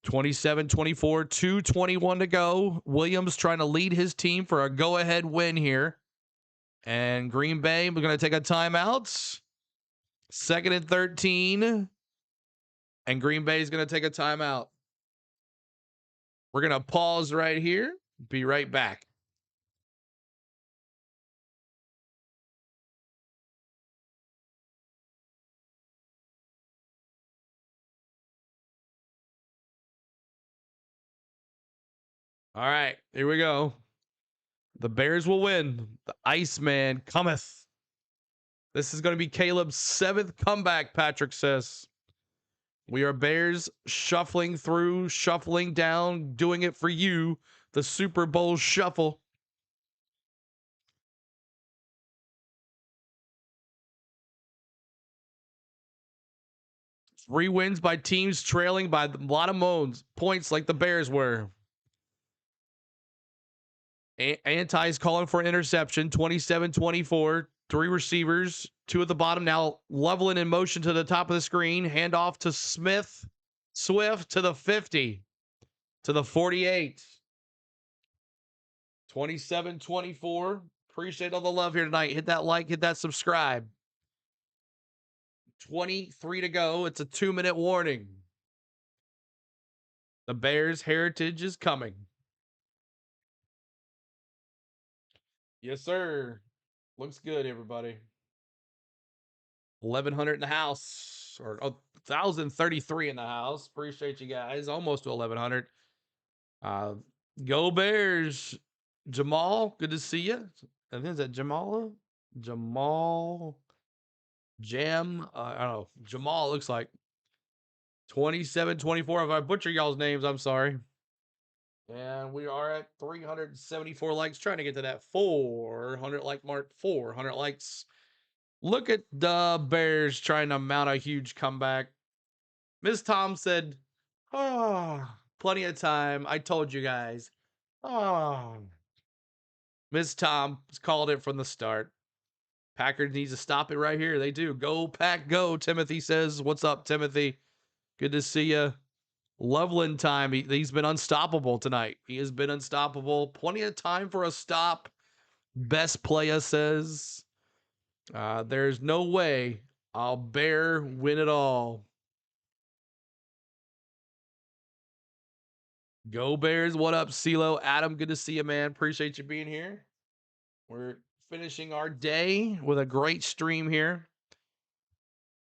27-24, 2:21 to go. Williams trying to lead his team for a go-ahead win here. And Green Bay, we're going to take a timeout. 2nd and 13. And Green Bay is going to take a timeout. We're going to pause right here. Be right back. All right, here we go. The Bears will win. The Iceman cometh. This is going to be Caleb's 7th comeback, Patrick says. We are Bears shuffling through, shuffling down, doing it for you. The Super Bowl shuffle. Three wins by teams trailing by a lot of points like the Bears were. Anti's calling for an interception. 27-24. Three receivers, two at the bottom. Now leveling in motion to the top of the screen. Hand off to Swift to the 50, to the 48. 27-24. Appreciate all the love here tonight. Hit that like, hit that subscribe. 23 to go. It's a 2-minute warning. The Bears' heritage is coming. Yes, sir. Looks good, everybody. 1,100 in the house, or 1,033 in the house. Appreciate you guys. Almost to 1,100. Go Bears. Jamal, good to see you. I think is that Jamal? Jamal. Jam. I don't know. Jamal looks like 27-24. If I butcher y'all's names, I'm sorry. And we are at 374 likes, trying to get to that 400 like mark. 400 likes. Look at the Bears trying to mount a huge comeback. Ms. Tom said, "Oh, plenty of time. I told you guys." Oh. Ms. Tom called it from the start. Packers needs to stop it right here. They do. Go, Pack, go, Timothy says. What's up, Timothy? Good to see you. Loveland time. He's been unstoppable tonight. He has been unstoppable. Plenty of time for a stop. Best player says, there's no way I'll Bear win it all. Go Bears. What up, CeeLo? Adam, good to see you, man. Appreciate you being here. We're finishing our day with a great stream here.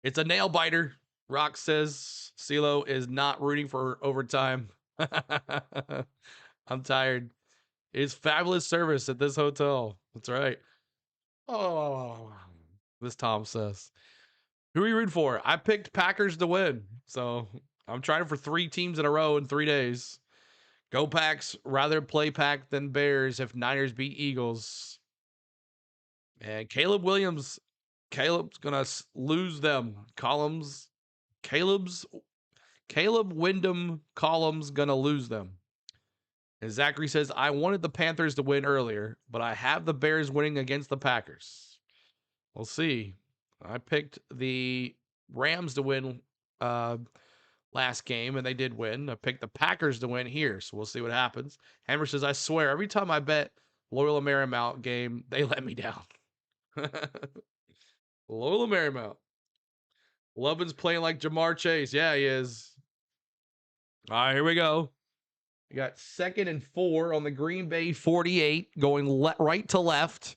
It's a nail biter. Rock says CeeLo is not rooting for overtime. I'm tired. It's fabulous service at this hotel. That's right. Oh, this Tom says. Who are you rooting for? I picked Packers to win. So I'm trying for 3 teams in a row in 3 days. Go Packs. Rather play Pack than Bears if Niners beat Eagles. And Caleb Williams. Caleb's going to lose them. Caleb Wyndham Columns going to lose them. And Zachary says, I wanted the Panthers to win earlier, but I have the Bears winning against the Packers. We'll see. I picked the Rams to win last game, and they did win. I picked the Packers to win here, so we'll see what happens. Hammer says, I swear, every time I bet Loyola Marymount game, they let me down. Loyola Marymount. Lovin's playing like Jamar Chase. Yeah, he is. All right, here we go. We got 2nd and 4 on the Green Bay 48, going right to left.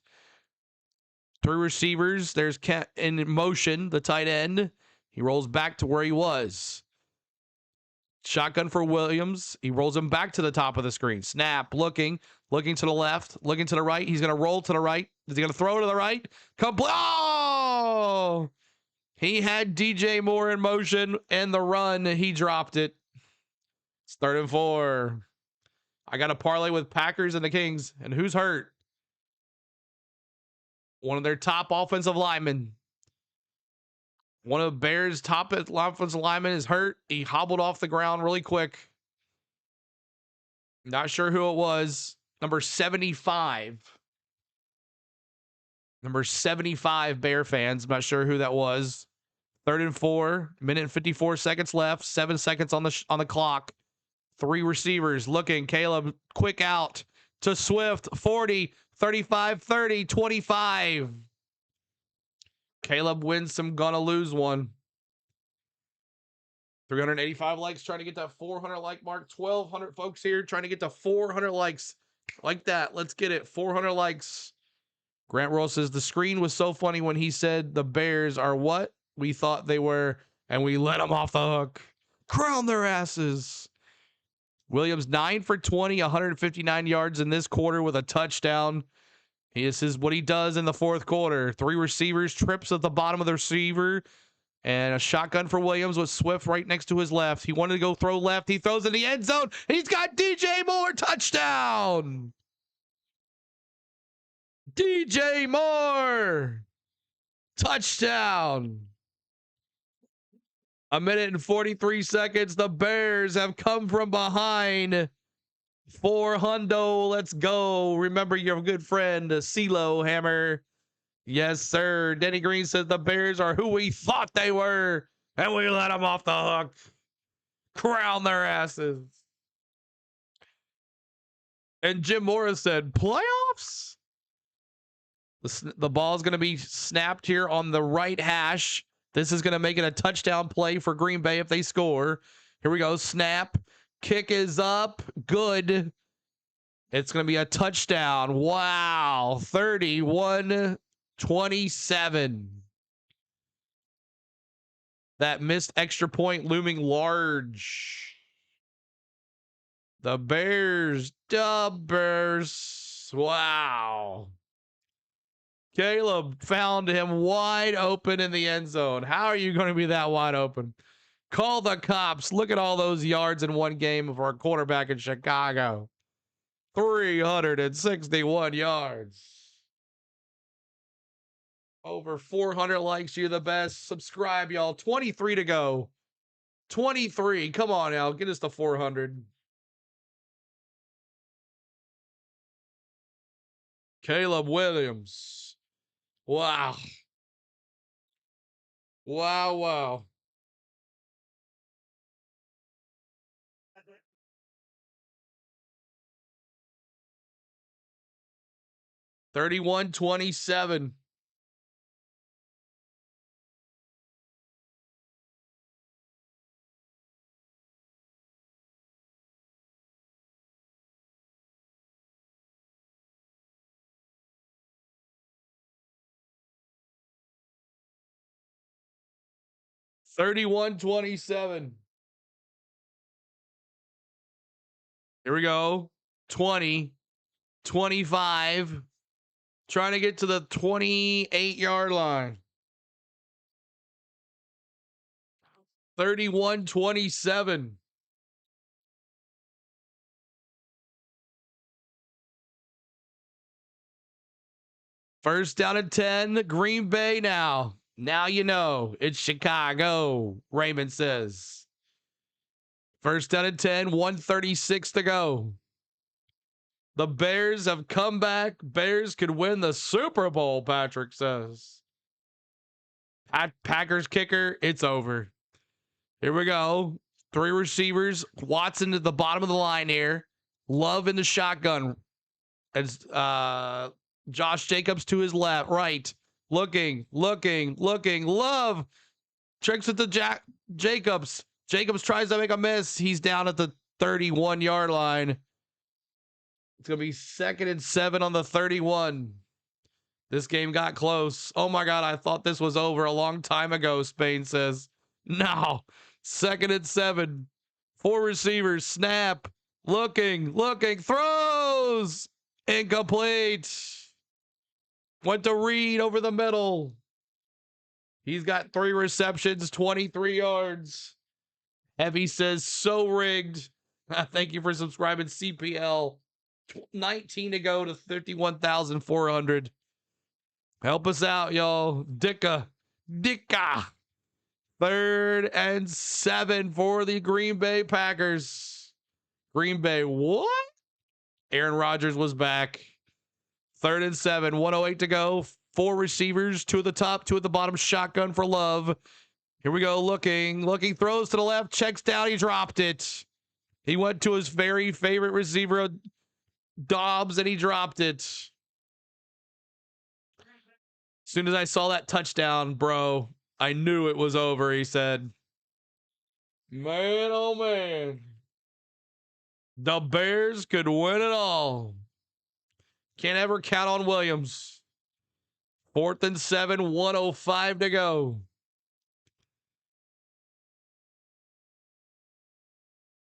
3 receivers. There's in motion, the tight end. He rolls back to where he was. Shotgun for Williams. He rolls him back to the top of the screen. Snap, looking to the left, looking to the right. He's going to roll to the right. Is he going to throw to the right? Oh! He had DJ Moore in motion, and the run, he dropped it. It's 3rd and 4. I got a parlay with Packers and the Kings. And who's hurt? One of their top offensive linemen. One of Bears' top offensive linemen is hurt. He hobbled off the ground really quick. Not sure who it was. Number 75. Number 75, Bear fans. I'm not sure who that was. 3rd and 4. Minute and 54 seconds left. 7 seconds on the clock. 3 receivers looking. Caleb, quick out to Swift. 40, 35, 30, 25. Caleb wins some, gonna lose one. 385 likes, trying to get that 400 like mark. 1,200 folks here trying to get to 400 likes. Like that. Let's get it. 400 likes. Grant Roll says, the screen was so funny when he said the Bears are what we thought they were, and we let them off the hook. Crown their asses. Williams, 9 for 20, 159 yards in this quarter with a touchdown. This is what he does in the 4th quarter. 3 receivers, trips at the bottom of the receiver, and a shotgun for Williams with Swift right next to his left. He wanted to go throw left. He throws in the end zone. He's got DJ Moore. Touchdown. DJ Moore. Touchdown. 1 minute and 43 seconds. The Bears have come from behind. 4 hundo. Let's go. Remember your good friend, CeeLo Hammer. Yes, sir. Denny Green says the Bears are who we thought they were, and we let them off the hook. Crown their asses. And Jim Morris said, playoffs? The ball's going to be snapped here on the right hash. This is going to make it a touchdown play for Green Bay if they score. Here we go. Snap. Kick is up. Good. It's going to be a touchdown. Wow. 31-27. That missed extra point looming large. The Bears. Wow. Caleb found him wide open in the end zone. How are you going to be that wide open? Call the cops. Look at all those yards in one game for a quarterback in Chicago. 361 yards. Over 400 likes. You're the best. Subscribe, y'all. 23 to go. 23. Come on, Al. Get us to 400. Caleb Williams. Wow. Wow. 31-27. Here we go. 20, 25. Trying to get to the 28-yard line. 31-27. First down and 10. Green Bay now. Now you know. It's Chicago, Raymond says. First down and 10. 1:36 to go. The Bears have come back. Bears could win the Super Bowl, Patrick says. Packers kicker, it's over. Here we go. 3 receivers. Watson at the bottom of the line here. Love in the shotgun. As Josh Jacobs to his left, right. Looking. Love tricks it to Jacobs. Jacobs tries to make a miss. He's down at the 31-yard line. It's going to be 2nd and 7 on the 31. This game got close. Oh my God, I thought this was over a long time ago, Spain says. No. 2nd and 7. 4 receivers. Snap. Looking. Throws. Incomplete. Went to Reed over the middle. He's got 3 receptions, 23 yards. Heavy says, so rigged. Thank you for subscribing, CPL. 19 to go to 51,400. Help us out, y'all. Dicka. 3rd and 7 for the Green Bay Packers. Green Bay, what? Aaron Rodgers was back. 3rd and 7, 1:08 to go. 4 receivers, 2 at the top, 2 at the bottom. Shotgun for Love. Here we go. Looking, throws to the left, checks down. He dropped it. He went to his very favorite receiver, Dobbs, and he dropped it. As soon as I saw that touchdown, bro, I knew it was over, he said. Man, oh man. The Bears could win it all. Can't ever count on Williams. 4th and 7, 1:05 to go.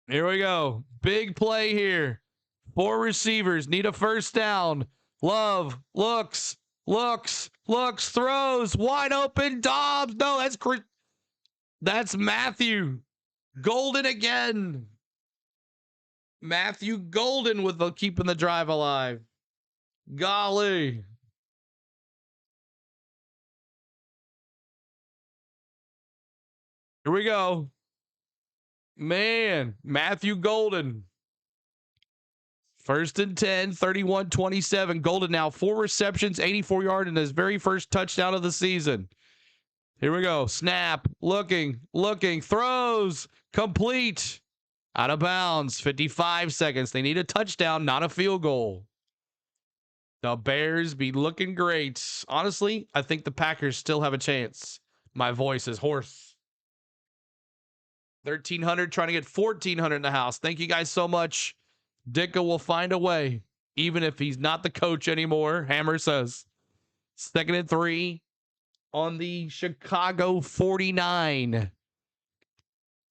Here we go. Big play here. 4 receivers need a first down. Love looks, throws wide open. Dobbs. No, that's Matthew Golden again. Matthew Golden with keeping the drive alive. Golly. Here we go. Man, Matthew Golden. First and 10, 31-27. Golden now 4 receptions, 84-yard, and his very first touchdown of the season. Here we go. Snap. Looking. Throws. Complete. Out of bounds. 55 seconds. They need a touchdown, not a field goal. The Bears be looking great. Honestly, I think the Packers still have a chance. My voice is hoarse. 1,300 trying to get 1,400 in the house. Thank you guys so much. Dicka will find a way, even if he's not the coach anymore, Hammer says. 2nd and 3 on the Chicago 49.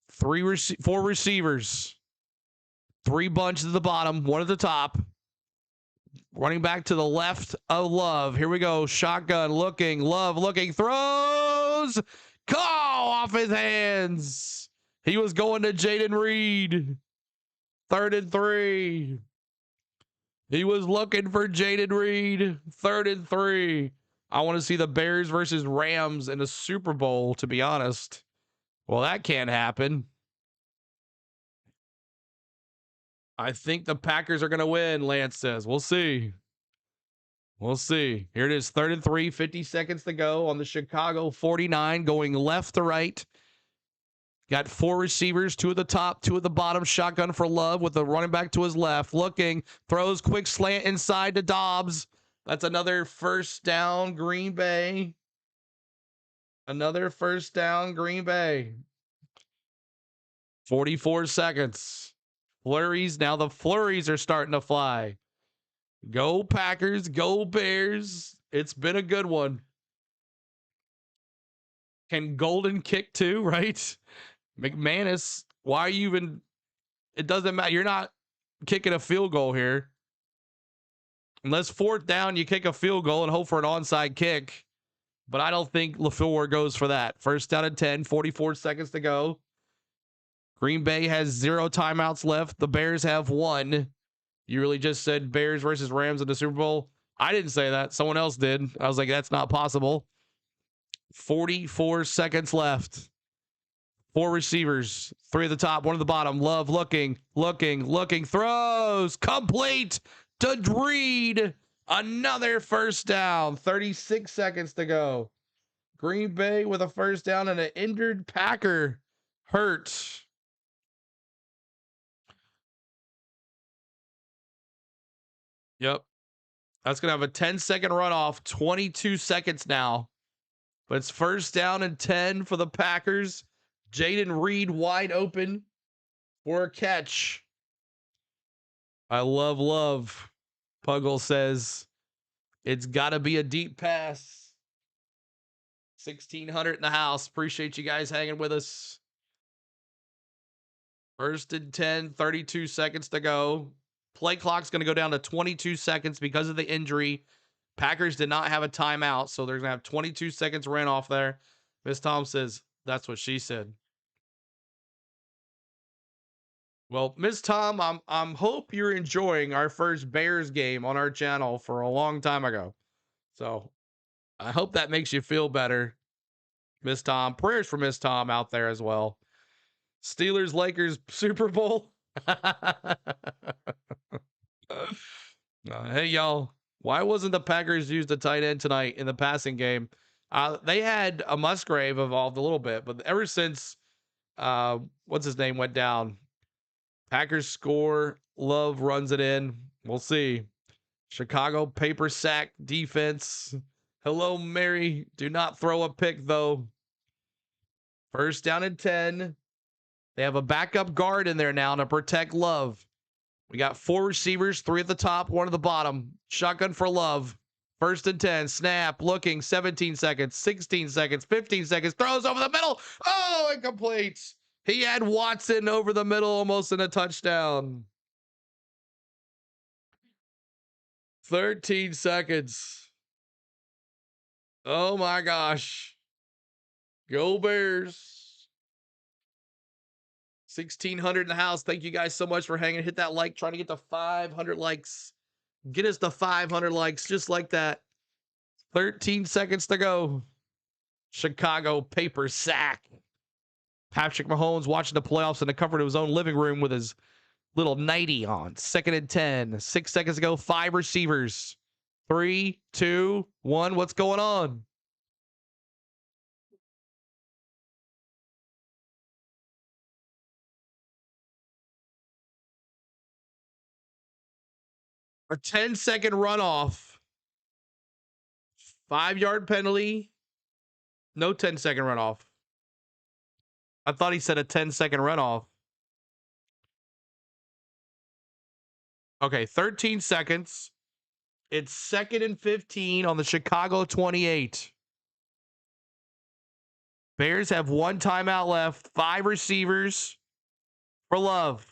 4 receivers. 3 bunches at the bottom, 1 at the top. Running back to the left of Love. Here we go. Shotgun looking. Love looking. Throws. Call off his hands. He was going to Jaden Reed. 3rd and 3. He was looking for Jaden Reed. 3rd and 3. I want to see the Bears versus Rams in a Super Bowl, to be honest. Well, that can't happen. I think the Packers are going to win, Lance says. We'll see. We'll see. Here it is, 3rd and 3, 50 seconds to go on the Chicago 49, going left to right. Got 4 receivers, 2 at the top, 2 at the bottom. Shotgun for Love with the running back to his left. Looking, throws, quick slant inside to Dobbs. That's another first down, Green Bay. Another first down, Green Bay. 44 seconds. Flurries. Now the flurries are starting to fly. Go Packers. Go Bears. It's been a good one. Can Golden kick too, right? McManus, why are you even... It doesn't matter. You're not kicking a field goal here. Unless 4th down, you kick a field goal and hope for an onside kick. But I don't think LaFleur goes for that. 1st down and 10, 44 seconds to go. Green Bay has 0 timeouts left. The Bears have 1. You really just said Bears versus Rams in the Super Bowl? I didn't say that. Someone else did. I was like, that's not possible. 44 seconds left. 4 receivers, 3 at the top, 1 at the bottom. Love looking. Throws. Complete to Reed. Another first down. 36 seconds to go. Green Bay with a first down and an injured Packer. Hurt. Yep. That's going to have a 10-second runoff. 22 seconds now. But it's 1st down and 10 for the Packers. Jaden Reed wide open for a catch. I love. Puggle says it's got to be a deep pass. 1,600 in the house. Appreciate you guys hanging with us. 1st and 10, 32 seconds to go. Play clock's going to go down to 22 seconds because of the injury. Packers did not have a timeout, so they're going to have 22 seconds ran off there. Miss Tom says, that's what she said. Well, Miss Tom, I'm hope you're enjoying our first Bears game on our channel for a long time ago. So I hope that makes you feel better, Miss Tom. Prayers for Miss Tom out there as well. Steelers, Lakers, Super Bowl. Hey, y'all. Why wasn't the Packers used a tight end tonight in the passing game? They had a Musgrave evolved a little bit, but ever since what's his name went down, Packers score. Love runs it in. We'll see. Chicago paper sack defense. Hello, Mary. Do not throw a pick, though. 1st down and 10. They have a backup guard in there now to protect Love. We got 4 receivers, 3 at the top, 1 at the bottom. Shotgun for Love. 1st and 10. Snap. Looking. 17 seconds. 16 seconds. 15 seconds. Throws over the middle. Oh, incomplete. He had Watson over the middle almost in a touchdown. 13 seconds. Oh my gosh. Go Bears. 1,600 in the house. Thank you guys so much for hanging. Hit that like. Trying to get to 500 likes. Get us to 500 likes just like that. 13 seconds to go. Chicago paper sack. Patrick Mahomes watching the playoffs in the comfort of his own living room with his Little 90 on 2nd and 10. 6 seconds ago, 5 receivers. 3, 2, 1. What's going on? A 10-second runoff. 5-yard penalty. No 10-second runoff. I thought he said a 10-second runoff. Okay, 13 seconds. It's 2nd and 15 on the Chicago 28. Bears have 1 timeout left. 5 receivers for Love.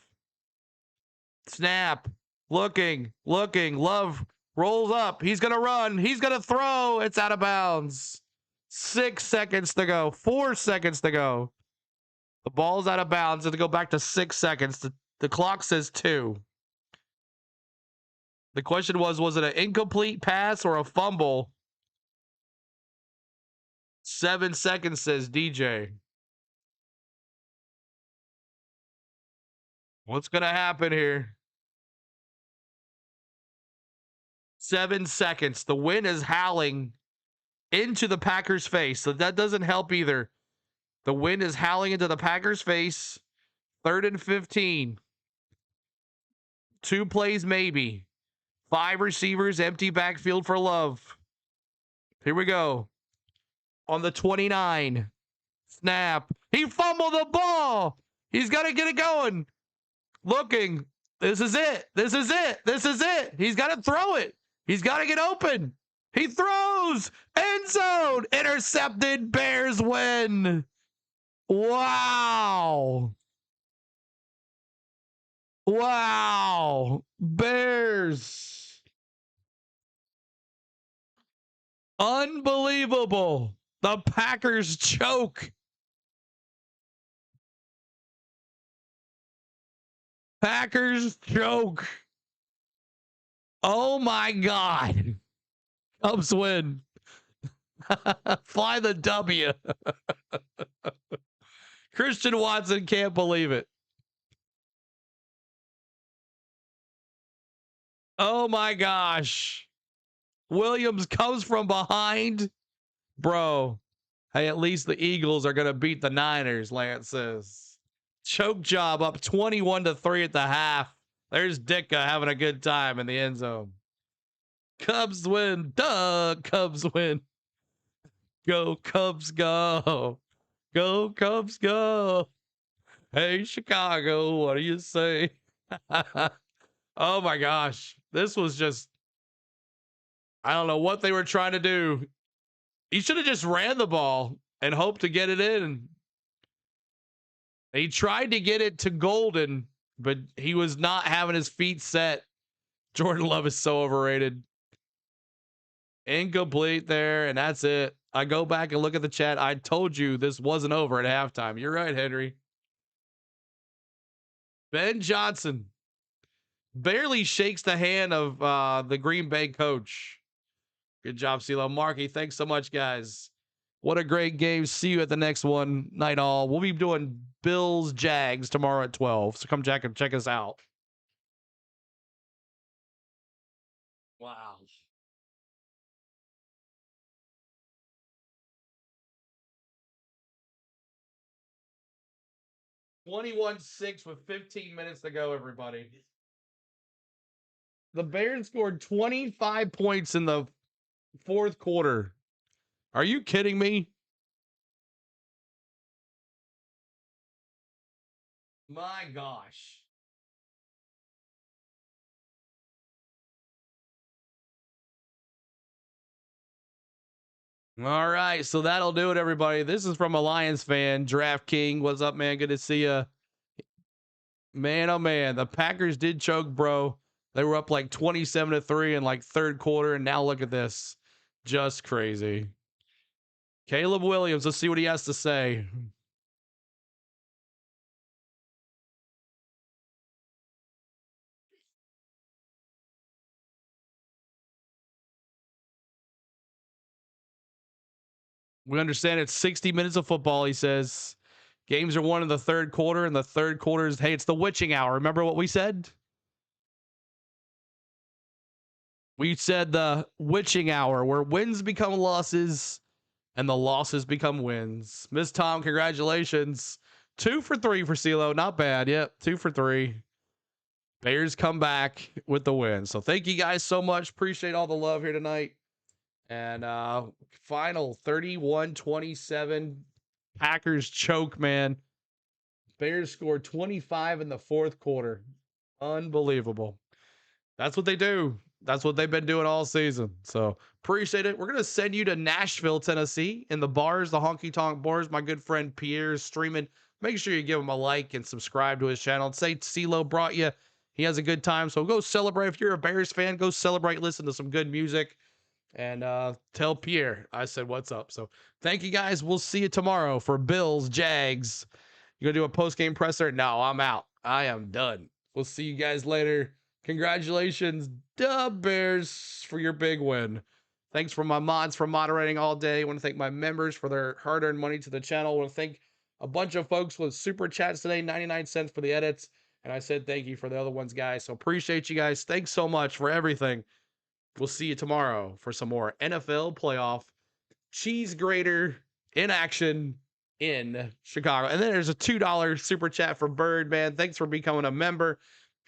Snap. Looking. Love rolls up. He's going to run. He's going to throw. It's out of bounds. 6 seconds to go. 4 seconds to go. The ball's out of bounds. It'll go back to 6 seconds. The clock says 2. The question was it an incomplete pass or a fumble? 7 seconds, says DJ. What's going to happen here? 7 seconds. The wind is howling into the Packers' face, so that doesn't help either. The wind is howling into the Packers' face. 3rd and 15. 2 plays maybe. 5 receivers, empty backfield for Love. Here we go. On the 29. Snap. He fumbled the ball. He's got to get it going. Looking. This is it. He's got to throw it. He's got to get open. He throws. End zone. Intercepted. Bears win. Wow. Bears. Unbelievable. The Packers choke. Oh my God. Cubs win. Fly the W. Christian Watson can't believe it. Oh my gosh. Williams comes from behind. Bro. Hey, at least the Eagles are going to beat the Niners, Lance says. Choke job up 21-3 at the half. There's Ditka having a good time in the end zone. Cubs win. Duh. Cubs win. Go Cubs go. Go Cubs go. Hey, Chicago, what do you say? Oh my gosh. This was just, I don't know what they were trying to do. He should have just ran the ball and hoped to get it in. He tried to get it to Golden, but he was not having his feet set. Jordan Love is so overrated. Incomplete there, and that's it. I go back and look at the chat. I told you this wasn't over at halftime. You're right, Henry. Ben Johnson barely shakes the hand of the Green Bay coach. Good job, CeeLo. Marky, thanks so much, guys. What a great game. See you at the next one. Night all. We'll be doing Bills Jags tomorrow at 12. So come check us out. Wow. (21-6) with 15 minutes to go, everybody. The Bears scored 25 points in the 4th quarter. Are you kidding me? My gosh. All right, so that'll do it, everybody. This is from a Lions fan, Draft King. What's up, man? Good to see you. Man, oh man, the Packers did choke, bro. They were up like 27-3 in like 3rd quarter, and now look at this. Just crazy. Caleb Williams, let's see what he has to say. We understand it's 60 minutes of football, he says. Games are won in the third quarter, and the third quarter is, hey, it's the witching hour. Remember what we said? We said the witching hour, where wins become losses and the losses become wins. Miss Tom, congratulations. 2 for 3 for CeeLo. Not bad. Yep, 2 for 3. Bears come back with the win. So thank you guys so much. Appreciate all the love here tonight. And final 31-27. Packers choke, man. Bears scored 25 in the fourth quarter. Unbelievable. That's what they do. That's what they've been doing all season. So appreciate it. We're going to send you to Nashville, Tennessee, in the bars, the honky tonk bars. My good friend Pierre's streaming. Make sure you give him a like and subscribe to his channel and say CeeLo brought you. He has a good time. So go celebrate. If you're a Bears fan, go celebrate, listen to some good music, and tell Pierre I said what's up. So thank you guys. We'll see you tomorrow for Bills, Jags. You gonna do a post-game presser? No, I'm out. I am done. We'll see you guys later. Congratulations, Bears, for your big win. Thanks for my mods for moderating all day. I want to thank my members for their hard-earned money to the channel. I want to thank a bunch of folks with super chats today, 99 cents for the edits. And I said thank you for the other ones, guys. So appreciate you guys. Thanks so much for everything. We'll see you tomorrow for some more NFL playoff cheese grater in action in Chicago. And then there's a $2 super chat for Bird, man. Thanks for becoming a member.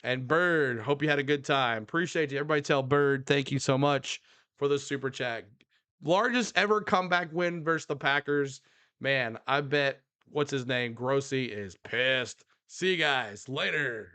And Bird, hope you had a good time. Appreciate you. Everybody tell Bird, thank you so much for the super chat. Largest ever comeback win versus the Packers. Man, I bet, what's his name? Grossi is pissed. See you guys later.